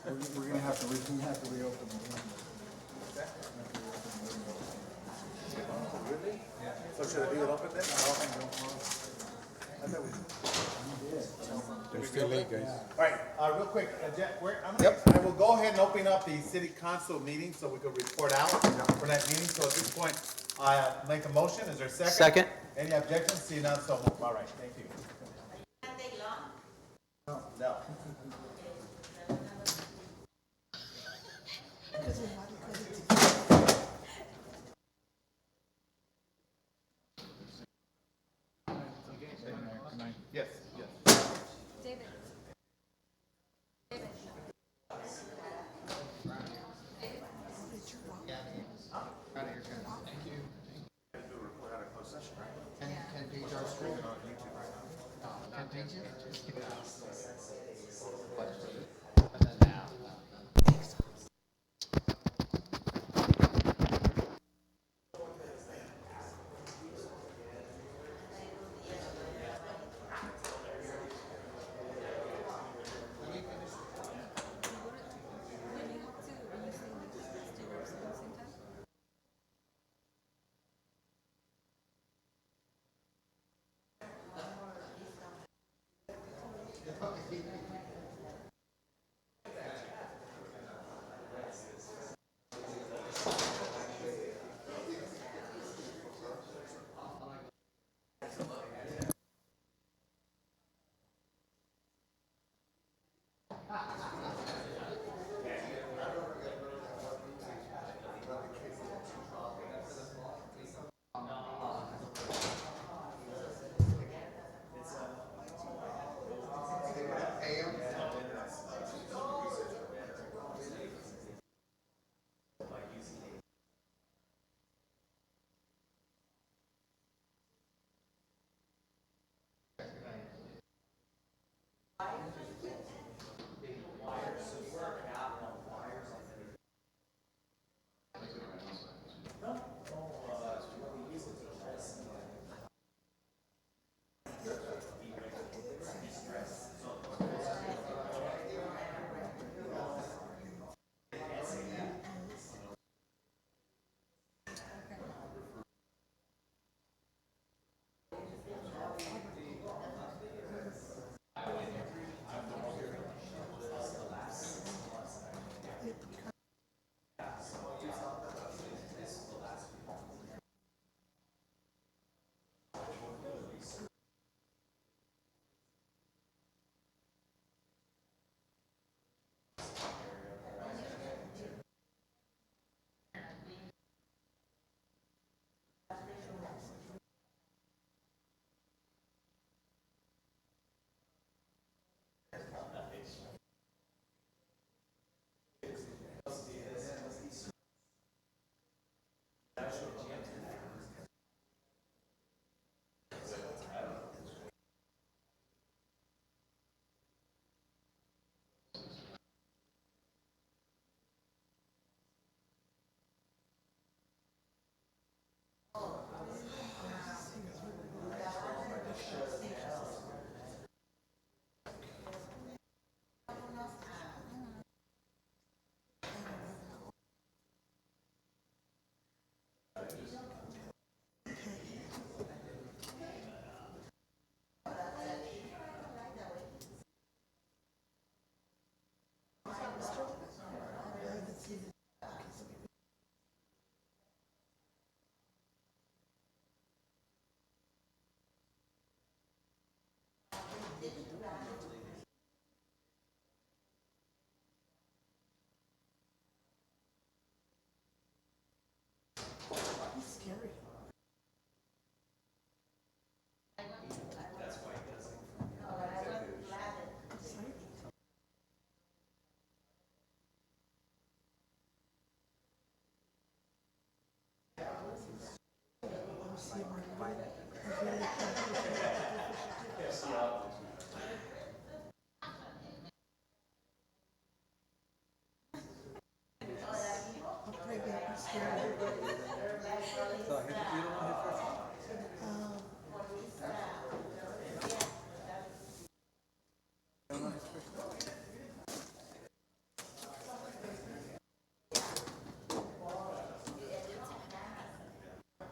We're going to have to reopen the meeting. So should I leave it open then? They're still late, guys. All right, real quick, I will go ahead and open up the city council meeting so we can report out for that meeting. So at this point, I make a motion. Is there a second? Second. Any objections? See none, so moved. All right, thank you. No. Yes, yes.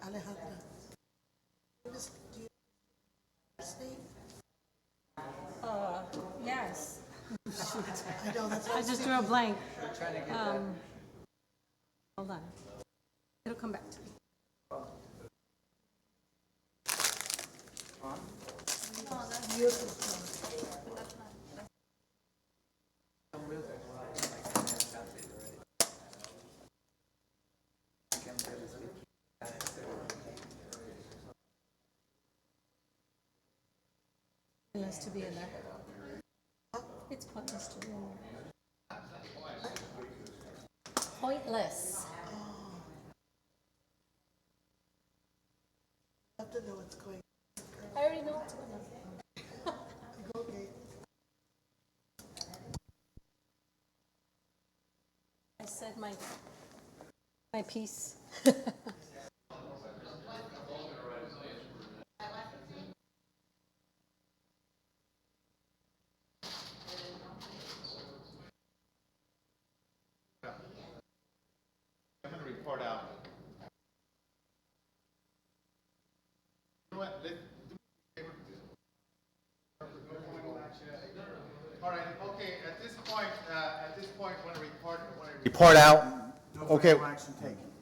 Alejandra. Yes. I know, that's. I just drew a blank. Hold on. It'll come back to me. Pointless to be in there. It's pointless to be in there. Pointless. I have to know what's going I already know what's going on. on. I said my piece. I'm going to report out. You know what? Do me a favor. All right. Okay. At this point, when I report out. Okay.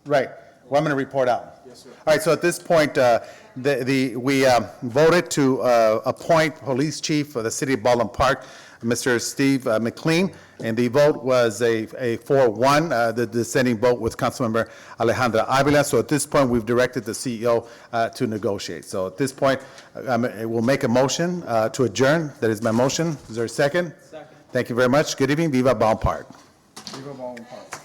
Right. Well, I'm going to report out. Yes, sir. All right. So at this point, we voted to appoint Police Chief for the City of Baldwin Park, Mr. Steve McLean, and the vote was a 4-1. The dissenting vote was Councilmember Alejandra Avila. So at this point, we've directed the CEO to negotiate. So at this point, we'll make a motion to adjourn. That is my motion. Is there a second? Second. Thank you very much. Good evening. Viva Baldwin Park. Viva Baldwin Park.